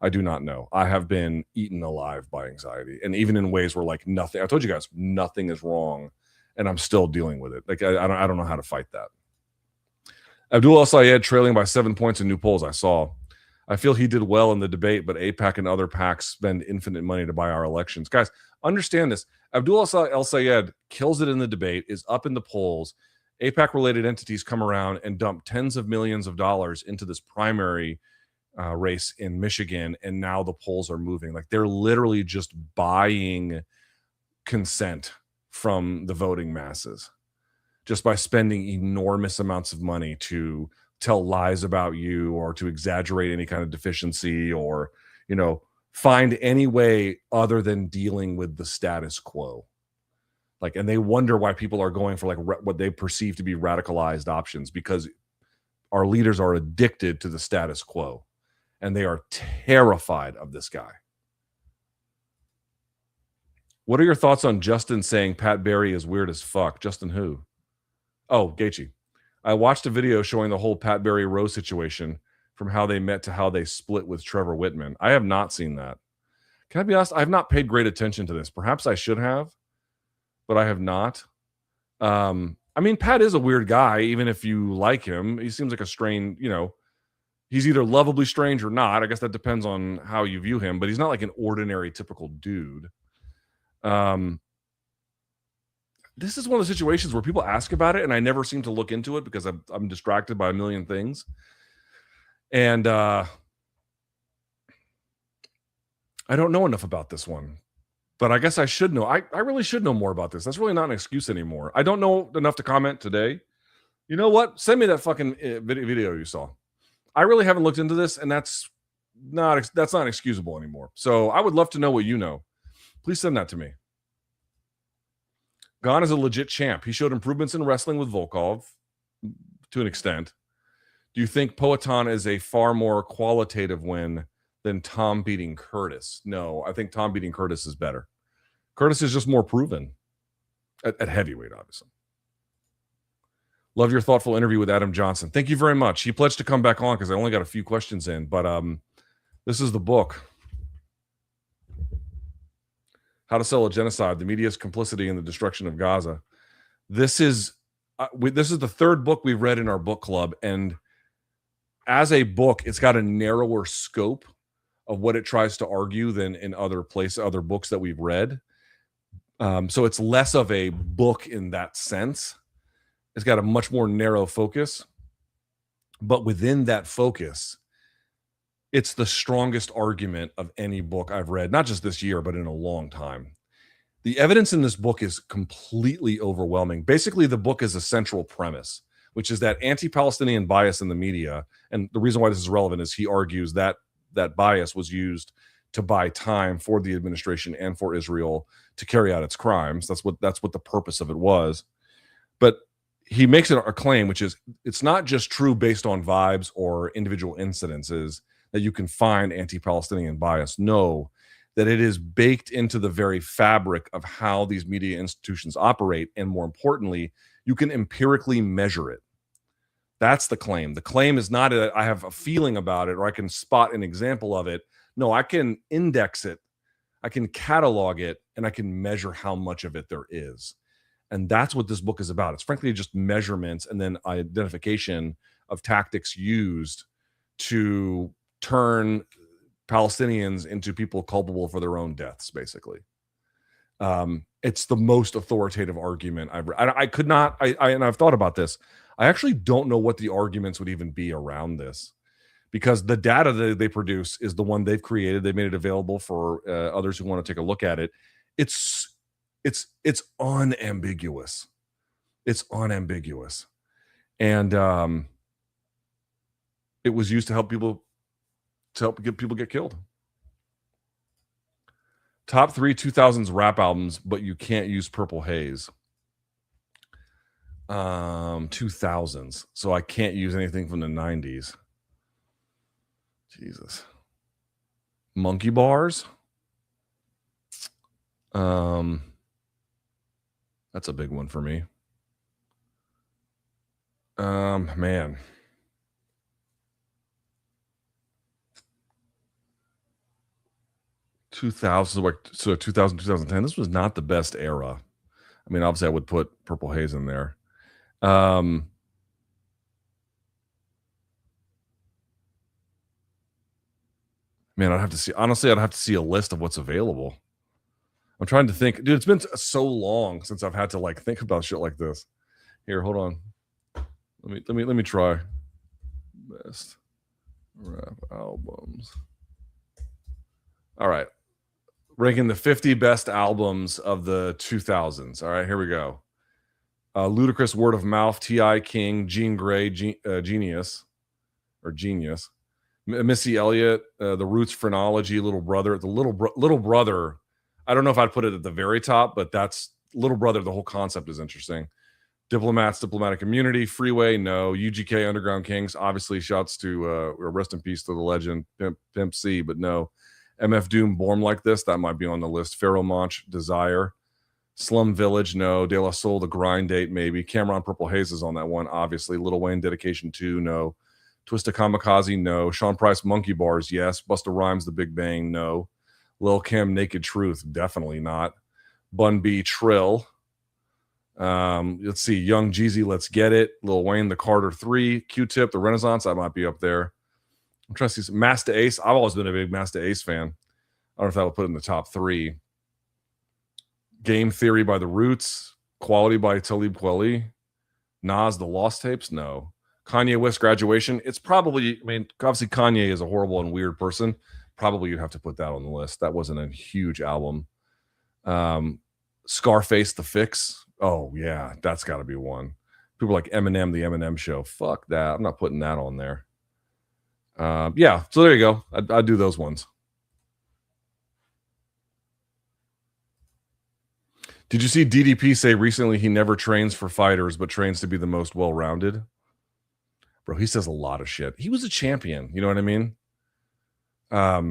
I do not know. I have been eaten alive by anxiety, and even in ways where like nothing. I told you guys nothing is wrong, and I'm still dealing with it. Like I don't know how to fight that. Abdul El-Sayed trailing by 7 points in new polls. I saw. I feel he did well in the debate, but AIPAC and other PACs spend infinite money to buy our elections. Guys, understand this. Abdul El-Sayed kills it in the debate, is up in the polls. AIPAC-related entities come around and dump tens of millions of dollars into this primary race in Michigan, and now the polls are moving. Like, they're literally just buying consent from the voting masses just by spending enormous amounts of money to tell lies about you or to exaggerate any kind of deficiency or, find any way other than dealing with the status quo. Like, and they wonder why people are going for like what they perceive to be radicalized options, because our leaders are addicted to the status quo and they are terrified of this guy. What are your thoughts on Justin saying Pat Barry is weird as fuck? Justin who? Oh, Gaethje. I watched a video showing the whole Pat Barry Rose situation from how they met to how they split with Trevor Whitman. I have not seen that. Can I be honest? I have not paid great attention to this. Perhaps I should have, but I have not. I mean, Pat is a weird guy, even if you like him. He seems like a strange, he's either lovably strange or not. I guess that depends on how you view him, but he's not like an ordinary, typical dude. This is one of the situations where people ask about it, and I never seem to look into it because I'm distracted by a million things. And I don't know enough about this one, but I guess I should know. I really should know more about this. That's really not an excuse anymore. I don't know enough to comment today. You know what? Send me that fucking video you saw. I really haven't looked into this, and that's not excusable anymore. So I would love to know what you know. Please send that to me. Gon is a legit champ. He showed improvements in wrestling with Volkov to an extent. Do you think Poatan is a far more qualitative win than Tom beating Curtis? No, I think Tom beating Curtis is better. Curtis is just more proven at heavyweight, obviously. Love your thoughtful interview with Adam Johnson. Thank you very much. He pledged to come back on because I only got a few questions in, but this is the book. How to Sell a Genocide, the Media's Complicity in the Destruction of Gaza. This is the third book we've read in our book club, and as a book, it's got a narrower scope of what it tries to argue than in other books that we've read. So it's less of a book in that sense. It's got a much more narrow focus, but within that focus, it's the strongest argument of any book I've read, not just this year, but in a long time. The evidence in this book is completely overwhelming. Basically, the book is a central premise, which is that anti-Palestinian bias in the media. And the reason why this is relevant is he argues that that bias was used to buy time for the administration and for Israel to carry out its crimes. That's what the purpose of it was. But he makes a claim, which is it's not just true based on vibes or individual incidences that you can find anti-Palestinian bias. No, that it is baked into the very fabric of how these media institutions operate. And more importantly, you can empirically measure it. That's the claim. The claim is not I have a feeling about it or I can spot an example of it. No, I can index it, I can catalog it, and I can measure how much of it there is. And that's what this book is about. It's frankly just measurements and then identification of tactics used to turn Palestinians into people culpable for their own deaths, basically. It's the most authoritative argument I've read. I could not, and I've thought about this. I actually don't know what the arguments would even be around this, because the data that they produce is the one they've created. They made it available for others who want to take a look at it. It's unambiguous. It's unambiguous. And it was used to help get people get killed. Top 3 2000s rap albums, but you can't use Purple Haze. 2000s. So I can't use anything from the 90s. Jesus. Monkey Bars. That's a big one for me. Man. So 2000, 2010. This was not the best era. I mean, obviously I would put Purple Haze in there. Man, I'd have to see. Honestly, I'd have to see a list of what's available. I'm trying to think, dude. It's been so long since I've had to like think about shit like this. Here, hold on. Let me try. Best rap albums. All right, ranking the 50 best albums of the 2000s. All right, here we go. Ludacris, Word of Mouth, T.I. King, Jean Grey, Genius. Missy Elliott, The Roots, Phrenology, Little Brother. The Little Brother, I don't know if I'd put it at the very top, but that's Little Brother. The whole concept is interesting. Diplomats, Diplomatic Immunity, Freeway, no. UGK, Underground Kings, obviously shouts to rest in peace to the legend, Pimp C, but no. MF Doom, Born Like This, that might be on the list. Pharaoh Monch, Desire. Slum Village, no. De La Soul, The Grind Date, maybe. Cameron, Purple Haze is on that one, obviously. Lil Wayne, Dedication 2, no. Twista Kamikaze, no. Sean Price, Monkey Bars, yes. Busta Rhymes, The Big Bang, no. Lil Kim, Naked Truth, definitely not. Bun B, Trill. Let's see. Young Jeezy, Let's Get It. Lil Wayne, The Carter 3. Q-Tip, The Renaissance, that might be up there. I'm trying to see some Master Ace. I've always been a big Master Ace fan. I don't know if that would put it in the top 3. Game Theory by The Roots. Quality by Talib Kweli. Nas, The Lost Tapes, no. Kanye West, Graduation. It's probably, I mean, obviously Kanye is a horrible and weird person, probably you'd have to put that on the list. That wasn't a huge album. Scarface, The Fix. Oh yeah, that's got to be one. People like Eminem, The Eminem Show. Fuck that. I'm not putting that on there. Yeah, so there you go. I'd do those ones. Did you see DDP say recently he never trains for fighters, but trains to be the most well-rounded? Bro, he says a lot of shit. He was a champion. You know what I mean? I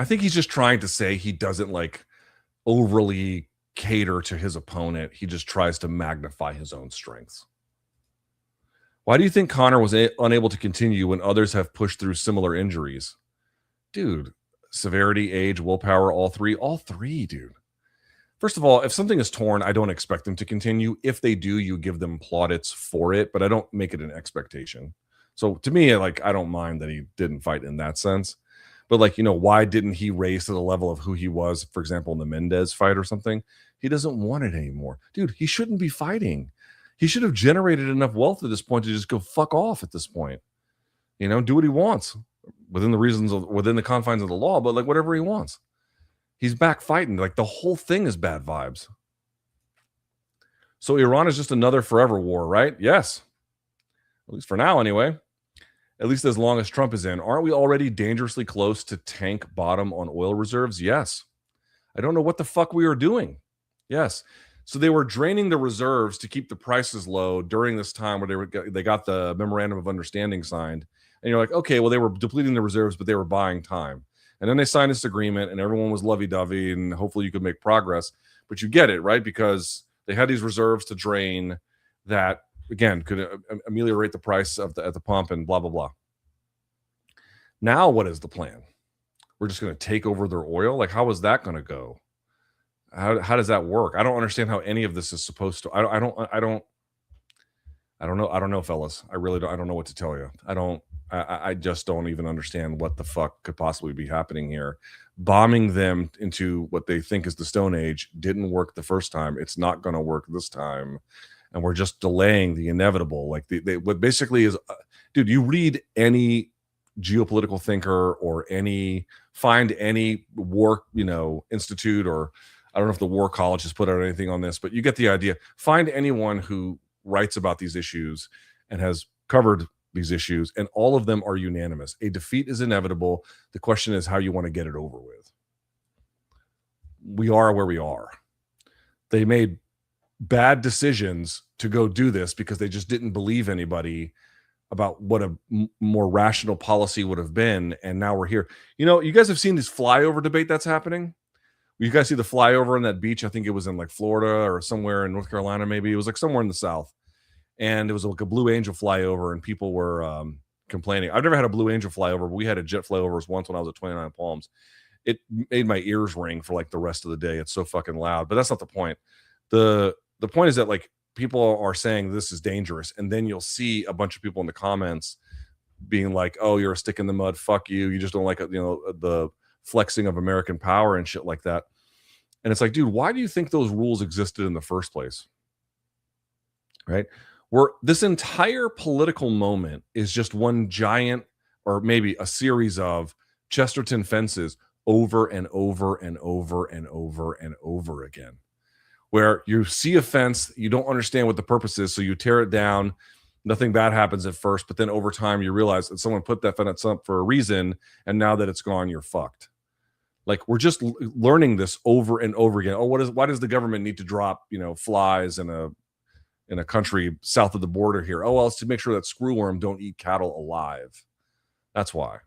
think he's just trying to say he doesn't like overly cater to his opponent. He just tries to magnify his own strengths. Why do you think Conor was unable to continue when others have pushed through similar injuries? Dude, severity, age, willpower, all three, dude. First of all, if something is torn, I don't expect them to continue. If they do, you give them plaudits for it, but I don't make it an expectation. So to me, like, I don't mind that he didn't fight in that sense. But like, why didn't he raise to the level of who he was, for example, in the Mendez fight or something? He doesn't want it anymore. Dude, he shouldn't be fighting. He should have generated enough wealth at this point to just go fuck off at this point. Do what he wants within the confines of the law, but like whatever he wants. He's back fighting. Like the whole thing is bad vibes. So Iran is just another forever war, right? Yes. At least for now, anyway. At least as long as Trump is in. Aren't we already dangerously close to tank bottom on oil reserves? Yes. I don't know what the fuck we were doing. Yes. So they were draining the reserves to keep the prices low during this time where they got the memorandum of understanding signed. And you're like, okay, well, they were depleting the reserves, but they were buying time. And then they signed this agreement and everyone was lovey-dovey and hopefully you could make progress. But you get it, right? Because they had these reserves to drain that, again, could ameliorate the price at the pump and blah, blah, blah. Now what is the plan? We're just going to take over their oil? Like, how is that going to go? How does that work? I don't understand how any of this is supposed to. I don't know, fellas. I really don't. I don't know what to tell you. I just don't even understand what the fuck could possibly be happening here. Bombing them into what they think is the Stone Age didn't work the first time. It's not going to work this time. And we're just delaying the inevitable. Like what basically is, dude, you read any geopolitical thinker or find any war, institute, or I don't know if the War College has put out anything on this, but you get the idea. Find anyone who writes about these issues and has covered these issues, and all of them are unanimous. A defeat is inevitable. The question is how you want to get it over with. We are where we are. They made bad decisions to go do this because they just didn't believe anybody about what a more rational policy would have been. And now we're here. You guys have seen this flyover debate that's happening. You guys see the flyover on that beach? I think it was in like Florida or somewhere in North Carolina, maybe. It was like somewhere in the South. And it was like a Blue Angel flyover, and people were complaining. I've never had a Blue Angel flyover, but we had a jet flyovers once when I was at 29 Palms. It made my ears ring for like the rest of the day. It's so fucking loud, but that's not the point. The point is that like people are saying this is dangerous, and then you'll see a bunch of people in the comments being like, "Oh, you're a stick in the mud. Fuck you. You just don't like the flexing of American power and shit like that." And it's like, dude, why do you think those rules existed in the first place? Right? This entire political moment is just one giant, or maybe a series of Chesterton fences over and over and over and over and over again, where you see a fence, you don't understand what the purpose is, so you tear it down. Nothing bad happens at first, but then over time you realize that someone put that fence up for a reason, and now that it's gone, you're fucked. Like, we're just learning this over and over again. Oh, why does the government need to drop flies in a country south of the border here? Oh, well, it's to make sure that screwworm don't eat cattle alive. That's why.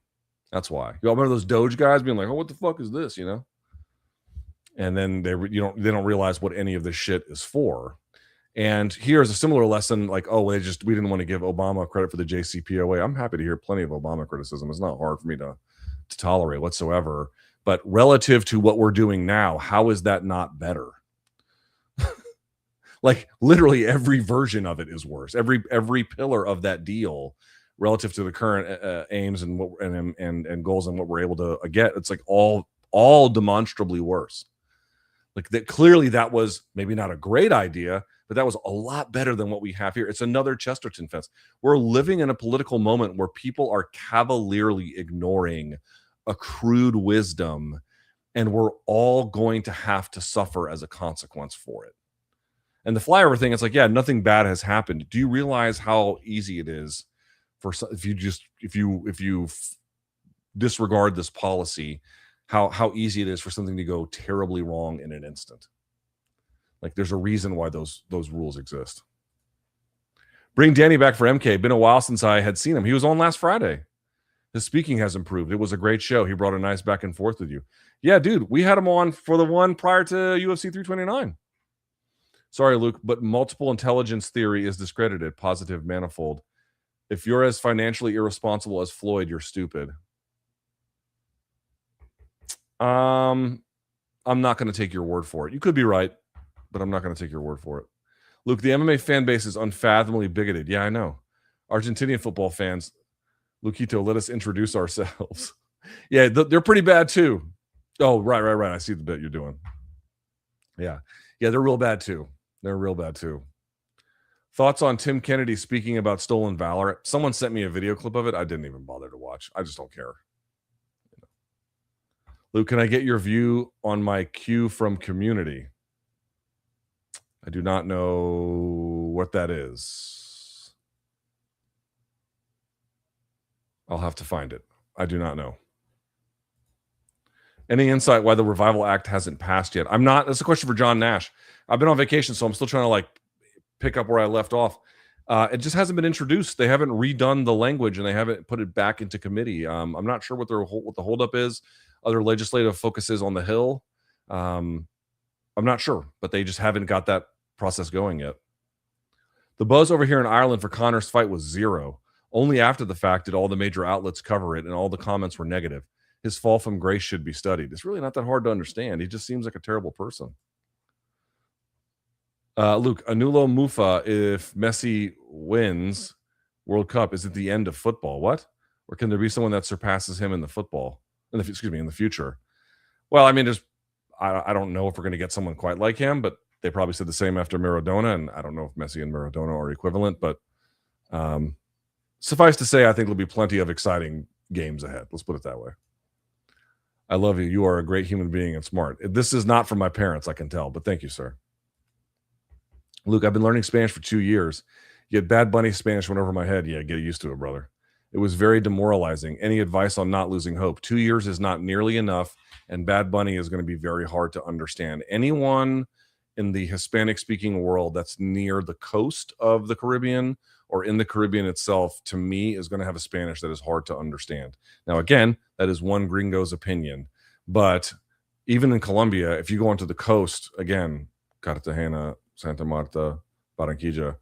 You all remember those Doge guys being like, "Oh, what the fuck is this?" And then they don't realize what any of this shit is for. And here's a similar lesson, like, oh, we didn't want to give Obama credit for the JCPOA. I'm happy to hear plenty of Obama criticism. It's not hard for me to tolerate whatsoever. But relative to what we're doing now, how is that not better? Like, literally every version of it is worse. Every pillar of that deal relative to the current aims and goals and what we're able to get, it's like all demonstrably worse. Like, that clearly that was maybe not a great idea, but that was a lot better than what we have here. It's another Chesterton fence. We're living in a political moment where people are cavalierly ignoring accrued wisdom, and we're all going to have to suffer as a consequence for it. And the flyover thing, it's like, yeah, nothing bad has happened. Do you realize how easy it is for if you disregard this policy, how easy it is for something to go terribly wrong in an instant? Like, there's a reason why those rules exist. Bring Danny back for MK. Been a while since I had seen him. He was on last Friday. His speaking has improved. It was a great show. He brought a nice back and forth with you. Yeah, dude, we had him on for the one prior to UFC 329. Sorry, Luke, but multiple intelligence theory is discredited. Positive manifold. If you're as financially irresponsible as Floyd, you're stupid. I'm not going to take your word for it. You could be right, but I'm not going to take your word for it. Luke, the MMA fan base is unfathomably bigoted. Yeah, I know. Argentinian football fans, Luquito, let us introduce ourselves. Yeah, they're pretty bad too. Oh, right. I see the bit you're doing. Yeah, they're real bad too. Thoughts on Tim Kennedy speaking about stolen valor? Someone sent me a video clip of it. I didn't even bother to watch. I just don't care. Luke, can I get your view on my cue from Community? I do not know what that is. I'll have to find it. I do not know. Any insight why the Revival Act hasn't passed yet? That's a question for John Nash. I've been on vacation, so I'm still trying to pick up where I left off. It just hasn't been introduced. They haven't redone the language, and they haven't put it back into committee. I'm not sure what the holdup is. Other legislative focuses on the Hill. I'm not sure, but they just haven't got that process going yet. The buzz over here in Ireland for Conor's fight was zero. Only after the fact did all the major outlets cover it, and all the comments were negative. His fall from grace should be studied. It's really not that hard to understand. He just seems like a terrible person. Luke, Anulo Mufa, if Messi wins World Cup, is it the end of football? What? Or can there be someone that surpasses him in the future? Well, I mean, I don't know if we're going to get someone quite like him, but they probably said the same after Maradona, and I don't know if Messi and Maradona are equivalent, but suffice to say, I think there'll be plenty of exciting games ahead. Let's put it that way. I love you. You are a great human being and smart. This is not from my parents, I can tell, but thank you, sir. Luke, I've been learning Spanish for 2 years. Yet Bad Bunny Spanish went over my head. Yeah, get used to it, brother. It was very demoralizing. Any advice on not losing hope? 2 years is not nearly enough, and Bad Bunny is going to be very hard to understand. Anyone in the Hispanic-speaking world that's near the coast of the Caribbean or in the Caribbean itself, to me, is going to have a Spanish that is hard to understand. Now, again, that is one gringo's opinion. But even in Colombia, if you go onto the coast, again, Cartagena, Santa Marta, Barranquilla,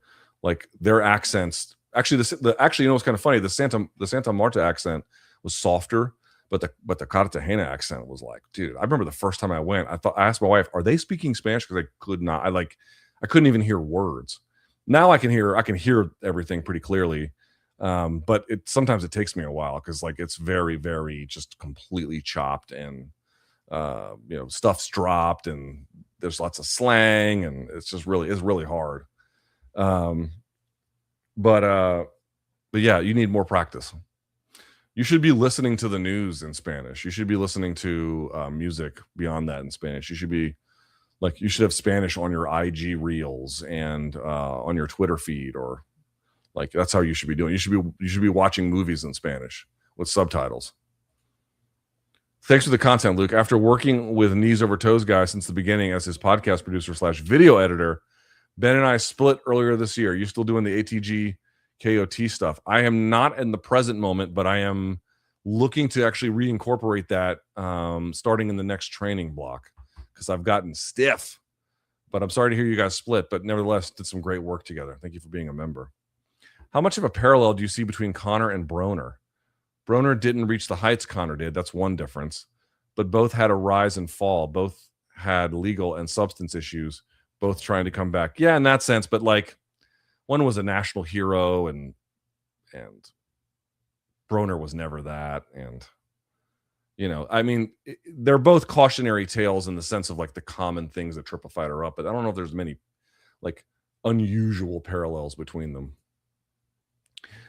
their accents, actually, you know what's kind of funny? The Santa Marta accent was softer, but the Cartagena accent was dude, I remember the first time I went, I asked my wife, are they speaking Spanish? Because I could not, I couldn't even hear words. Now I can hear everything pretty clearly. But sometimes it takes me a while because it's very, very just completely chopped, and stuff's dropped, and there's lots of slang, and it's really hard. But yeah, you need more practice. You should be listening to the news in Spanish. You should be listening to music beyond that in Spanish. You should be you should have Spanish on your IG reels and on your Twitter feed, or that's how you should be doing. You should be watching movies in Spanish with subtitles. Thanks for the content, Luke. After working with Knees Over Toes guy since the beginning as his podcast producer / video editor, Ben and I split earlier this year. Are you still doing the ATG KOT stuff? I am not in the present moment, but I am looking to actually reincorporate that starting in the next training block, because I've gotten stiff. But I'm sorry to hear you guys split, but nevertheless did some great work together. Thank you for being a member. How much of a parallel do you see between Conor and Broner? Broner didn't reach the heights Conor did. That's one difference. But both had a rise and fall. Both had legal and substance issues, both trying to come back. Yeah, in that sense. But one was a national hero, and Broner was never that. And, I mean, they're both cautionary tales in the sense of the common things that trip a fighter up. But I don't know if there's many, unusual parallels between them.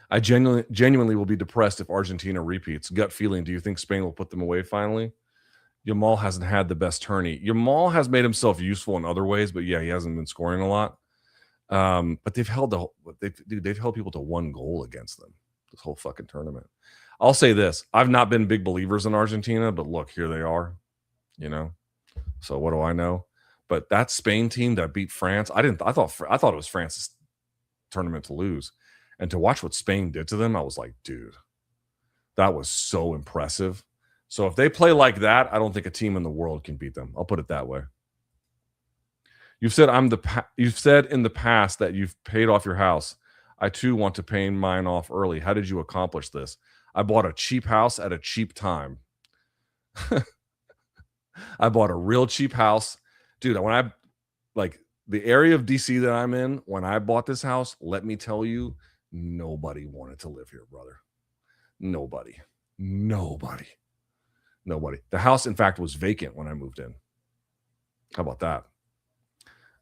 I genuinely will be depressed if Argentina repeats. Gut feeling, do you think Spain will put them away finally? Yamal hasn't had the best tourney. Yamal has made himself useful in other ways, but yeah, he hasn't been scoring a lot. But they've held people to 1 goal against them this whole fucking tournament. I'll say this: I've not been big believers in Argentina, but look, here they are. So what do I know? But that Spain team that beat France, I thought it was France's tournament to lose, and to watch what Spain did to them, I was like, dude, that was so impressive. So if they play like that, I don't think a team in the world can beat them. I'll put it that way. You've said in the past that you've paid off your house. I too want to pay mine off early. How did you accomplish this? I bought a cheap house at a cheap time. I bought a real cheap house. Dude, when the area of DC that I'm in, when I bought this house, let me tell you, nobody wanted to live here, brother. Nobody. The house, in fact, was vacant when I moved in. How about that?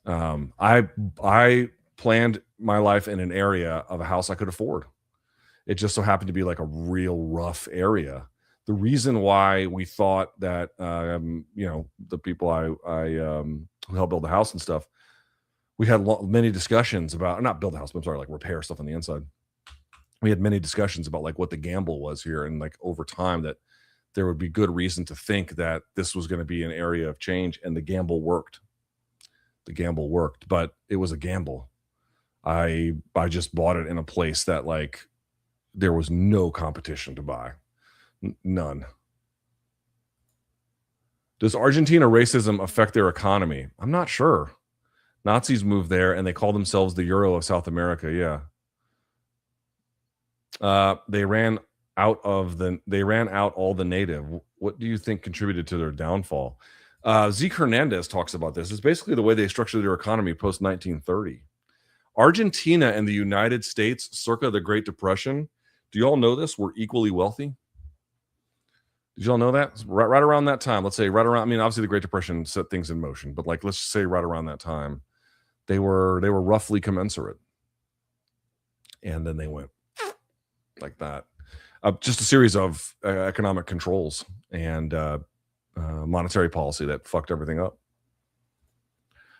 I planned my life in an area of a house I could afford. It just so happened to be like a real rough area. The reason why we thought that, the people who helped build the house and stuff, we had many discussions about, not build the house, but I'm sorry, like repair stuff on the inside. We had many discussions about like what the gamble was here, and like over time that there would be good reason to think that this was going to be an area of change, and the gamble worked. But it was a gamble. I just bought it in a place that like there was no competition to buy. None. Does Argentina racism affect their economy? I'm not sure. Nazis moved there and they call themselves the Euro of South America. Yeah. They ran out all the native. What do you think contributed to their downfall? Zeke Hernandez talks about this. It's basically the way they structured their economy post 1930. Argentina and the United States, circa the Great Depression, do you all know this? Were equally wealthy. Did you all know that? Right around that time, let's say right around, I mean, obviously the Great Depression set things in motion, but like, let's just say right around that time, they were roughly commensurate. And then they went like that. Just a series of economic controls and monetary policy that fucked everything up.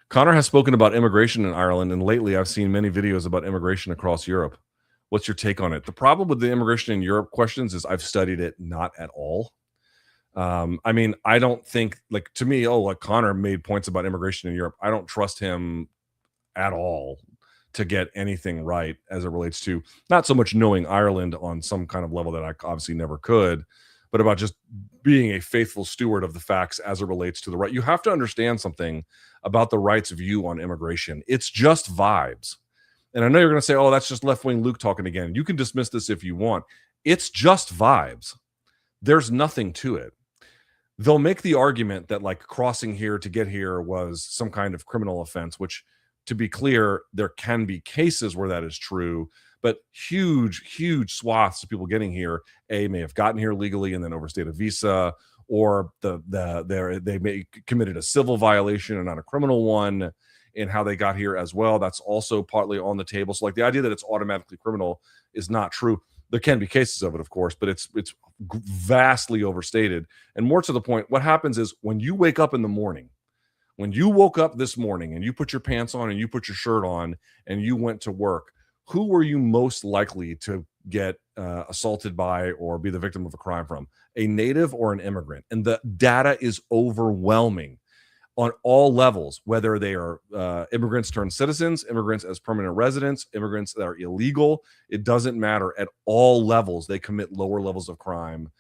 Conor has spoken about immigration in Ireland, and lately I've seen many videos about immigration across Europe. What's your take on it? The problem with the immigration in Europe questions is I've studied it not at all. I mean, I don't think, like, to me, like Conor made points about immigration in Europe. I don't trust him at all to get anything right as it relates to not so much knowing Ireland on some kind of level that I obviously never could, but about just being a faithful steward of the facts as it relates to the right. You have to understand something about the right's view on immigration. It's just vibes. And I know you're going to say, oh, that's just left-wing Luke talking again. You can dismiss this if you want. It's just vibes. There's nothing to it. They'll make the argument that like crossing here to get here was some kind of criminal offense, which, to be clear, there can be cases where that is true, but huge swaths of people getting here, may have gotten here legally and then overstayed a visa, or they may committed a civil violation and not a criminal one in how they got here as well. That's also partly on the table. So like the idea that it's automatically criminal is not true. There can be cases of it, of course, but it's vastly overstated. And more to the point, what happens is when you wake up in the morning, when you woke up this morning and you put your pants on and you put your shirt on and you went to work, who were you most likely to get assaulted by or be the victim of a crime from? A native or an immigrant? And the data is overwhelming on all levels, whether they are immigrants turned citizens, immigrants as permanent residents, immigrants that are illegal. It doesn't matter. At all levels, they commit lower levels of crime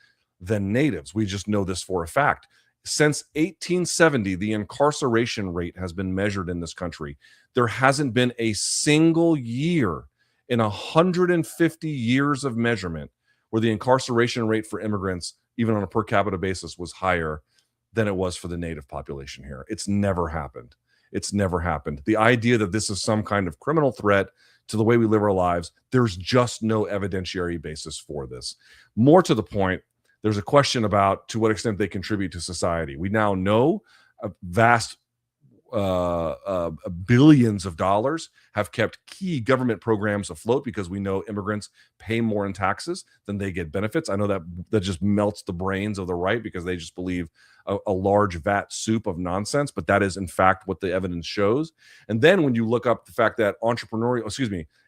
than natives. We just know this for a fact. Since 1870, the incarceration rate has been measured in this country. There hasn't been a single year in 150 years of measurement where the incarceration rate for immigrants, even on a per capita basis, was higher than it was for the native population here. It's never happened. It's never happened. The idea that this is some kind of criminal threat to the way we live our lives, there's just no evidentiary basis for this. More to the point, there's a question about to what extent they contribute to society. We now know a vast billions of dollars, have kept key government programs afloat because we know immigrants pay more in taxes than they get benefits. I know that just melts the brains of the right because they just believe a large vat soup of nonsense, but that is in fact what the evidence shows. And then when you look up the fact that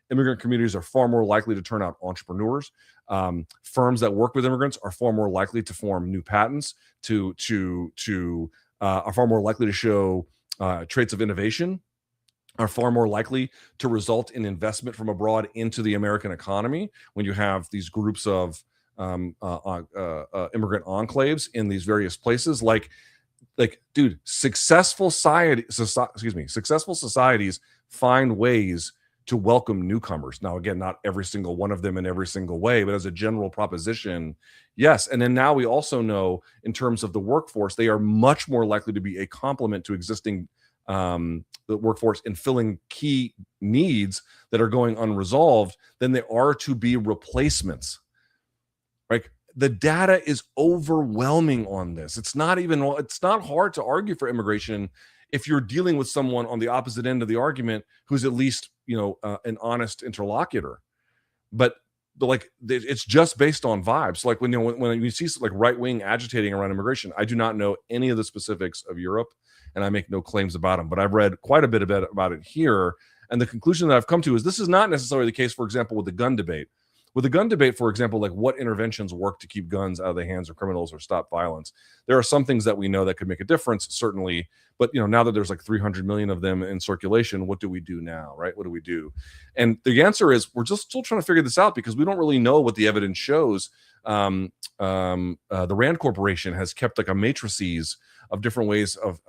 immigrant communities are far more likely to turn out entrepreneurs. Firms that work with immigrants are far more likely to form new patents, are far more likely to show traits of innovation, are far more likely to result in investment from abroad into the American economy when you have these groups of immigrant enclaves in these various places. Dude, successful societies find ways to welcome newcomers. Now, again, not every single one of them in every single way, but as a general proposition, yes. And then now we also know in terms of the workforce, they are much more likely to be a complement to existing the workforce in filling key needs that are going unresolved than they are to be replacements. Right? The data is overwhelming on this. It's not hard to argue for immigration if you're dealing with someone on the opposite end of the argument who's at least an honest interlocutor. But it's just based on vibes. Like when you see like right wing agitating around immigration, I do not know any of the specifics of Europe, and I make no claims about them. But I've read quite a bit about it here, and the conclusion that I've come to is this is not necessarily the case. For example, with the gun debate. With the gun debate, for example, like what interventions work to keep guns out of the hands of criminals or stop violence? There are some things that we know that could make a difference, certainly. But now that there's like 300 million of them in circulation, what do we do now, right? What do we do? And the answer is we're just still trying to figure this out because we don't really know what the evidence shows. The Rand Corporation has kept like a matrices of different ways of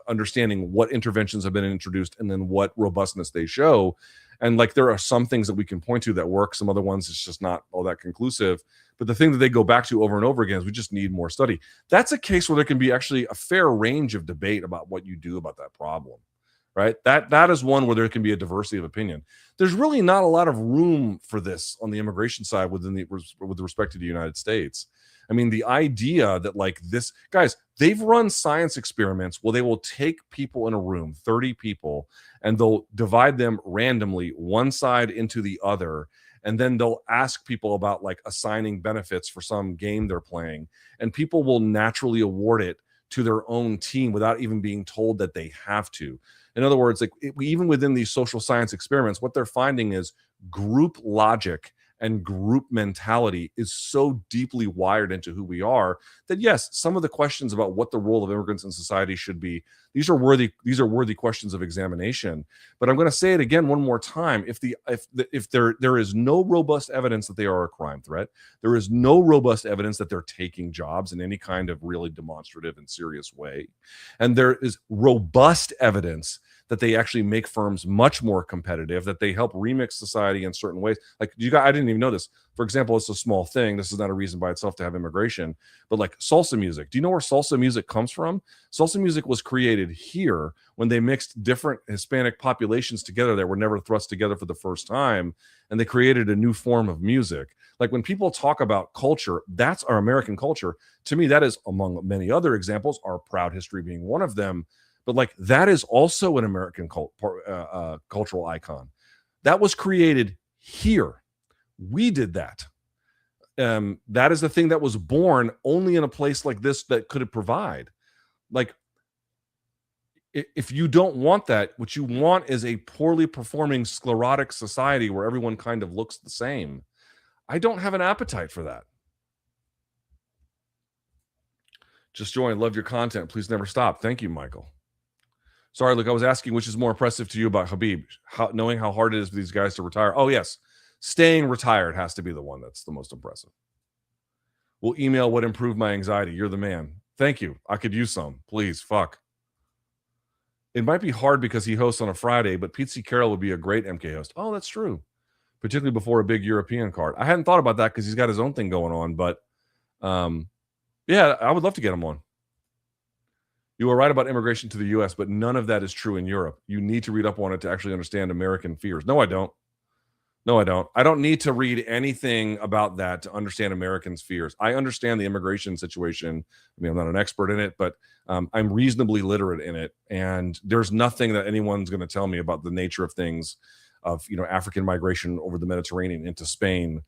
understanding what interventions have been introduced and then what robustness they show. And like there are some things that we can point to that work, some other ones it's just not all that conclusive. But the thing that they go back to over and over again is we just need more study. That's a case where there can be actually a fair range of debate about what you do about that problem, right? That is one where there can be a diversity of opinion. There's really not a lot of room for this on the immigration side with respect to the United States. I mean, the idea that like this, guys, they've run science experiments where they will take people in a room, 30 people, and they'll divide them randomly one side into the other. And then they'll ask people about like assigning benefits for some game they're playing. And people will naturally award it to their own team without even being told that they have to. In other words, even within these social science experiments, what they're finding is group logic and group mentality is so deeply wired into who we are that yes, some of the questions about what the role of immigrants in society should be, these are worthy questions of examination. But I'm going to say it again one more time: if there is no robust evidence that they are a crime threat, there is no robust evidence that they're taking jobs in any kind of really demonstrative and serious way, and there is robust evidence that they actually make firms much more competitive, that they help remix society in certain ways. Like I didn't even know this. For example, it's a small thing. This is not a reason by itself to have immigration, but like salsa music. Do you know where salsa music comes from? Salsa music was created here when they mixed different Hispanic populations together that were never thrust together for the first time, and they created a new form of music. Like when people talk about culture, that's our American culture. To me, that is, among many other examples, our proud history being one of them. But like that is also an American cultural icon that was created here. We did that. That is the thing that was born only in a place like this that could provide. Like, if you don't want that, what you want is a poorly performing sclerotic society where everyone kind of looks the same. I don't have an appetite for that. Just join. Love your content. Please never stop. Thank you, Michael. Sorry, look, I was asking which is more impressive to you about Khabib, knowing how hard it is for these guys to retire. Oh, yes. Staying retired has to be the one that's the most impressive. We'll email what improved my anxiety. You're the man. Thank you. I could use some. Please, fuck. It might be hard because he hosts on a Friday, but Pete Carroll would be a great MK host. Oh, that's true. Particularly before a big European card. I hadn't thought about that because he's got his own thing going on, but yeah, I would love to get him on. You were right about immigration to the U.S., but none of that is true in Europe. You need to read up on it to actually understand American fears. No, I don't. No, I don't. I don't need to read anything about that to understand Americans' fears. I understand the immigration situation. I mean, I'm not an expert in it, but I'm reasonably literate in it. And there's nothing that anyone's going to tell me about the nature of things, of African migration over the Mediterranean into Spain,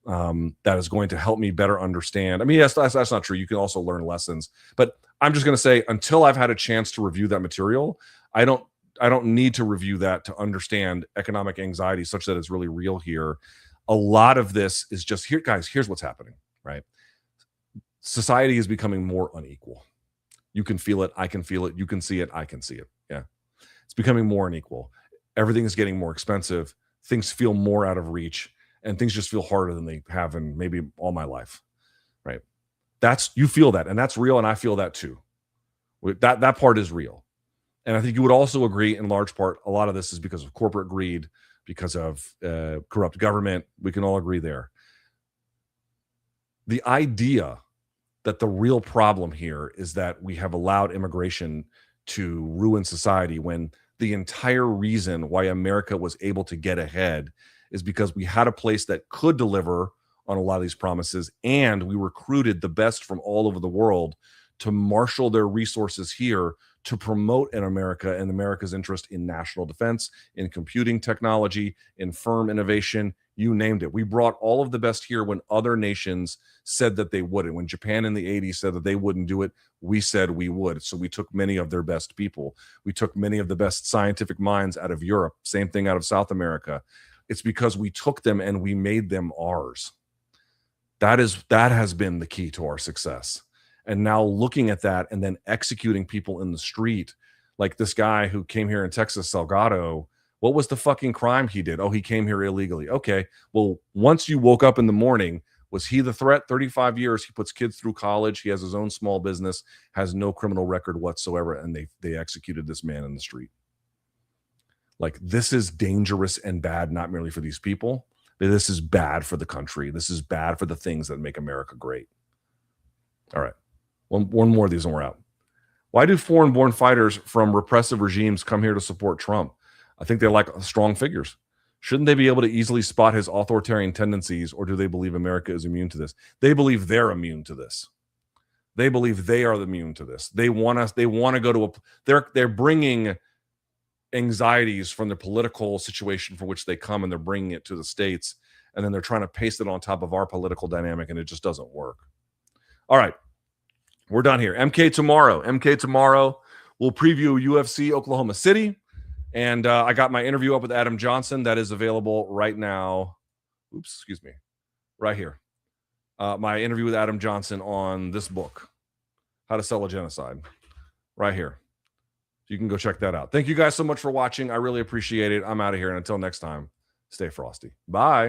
that is going to help me better understand. I mean, yes, that's not true. You can also learn lessons, but I'm just going to say until I've had a chance to review that material, I don't need to review that to understand economic anxiety such that it's really real here. A lot of this is just here, guys. Here's what's happening, right? Society is becoming more unequal. You can feel it. I can feel it. You can see it. I can see it. Yeah. It's becoming more unequal. Everything is getting more expensive. Things feel more out of reach, and things just feel harder than they have in maybe all my life, right? You feel that, and that's real, and I feel that too. That part is real. And I think you would also agree, in large part, a lot of this is because of corporate greed, because of corrupt government. We can all agree there. The idea that the real problem here is that we have allowed immigration to ruin society, when the entire reason why America was able to get ahead is because we had a place that could deliver on a lot of these promises, and we recruited the best from all over the world to marshal their resources here to promote in America and America's interest in national defense, in computing technology, in firm innovation, you named it. We brought all of the best here when other nations said that they wouldn't. When Japan in the 80s said that they wouldn't do it, we said we would. So we took many of their best people. We took many of the best scientific minds out of Europe, same thing out of South America. It's because we took them and we made them ours. That has been the key to our success. And now looking at that and then executing people in the street, like this guy who came here in Texas, Salgado, what was the fucking crime he did? Oh, he came here illegally. Okay, well, once you woke up in the morning, was he the threat? 35 years, he puts kids through college, he has his own small business, has no criminal record whatsoever, and they executed this man in the street. Like, this is dangerous and bad, not merely for these people, but this is bad for the country. This is bad for the things that make America great. All right. One more of these and we're out. Why do foreign-born fighters from repressive regimes come here to support Trump? I think they like strong figures. Shouldn't they be able to easily spot his authoritarian tendencies, or do they believe America is immune to this? They believe they're immune to this. They believe they are immune to this. They want us. They want to go to they're bringing anxieties from the political situation for which they come, and they're bringing it to the States, and then they're trying to paste it on top of our political dynamic, and it just doesn't work. All right. We're done here. MK tomorrow. We'll preview UFC Oklahoma City. And I got my interview up with Adam Johnson. That is available right now. Oops, excuse me. Right here. My interview with Adam Johnson on this book, How to Sell a Genocide. Right here. You can go check that out. Thank you guys so much for watching. I really appreciate it. I'm out of here. And until next time, stay frosty. Bye.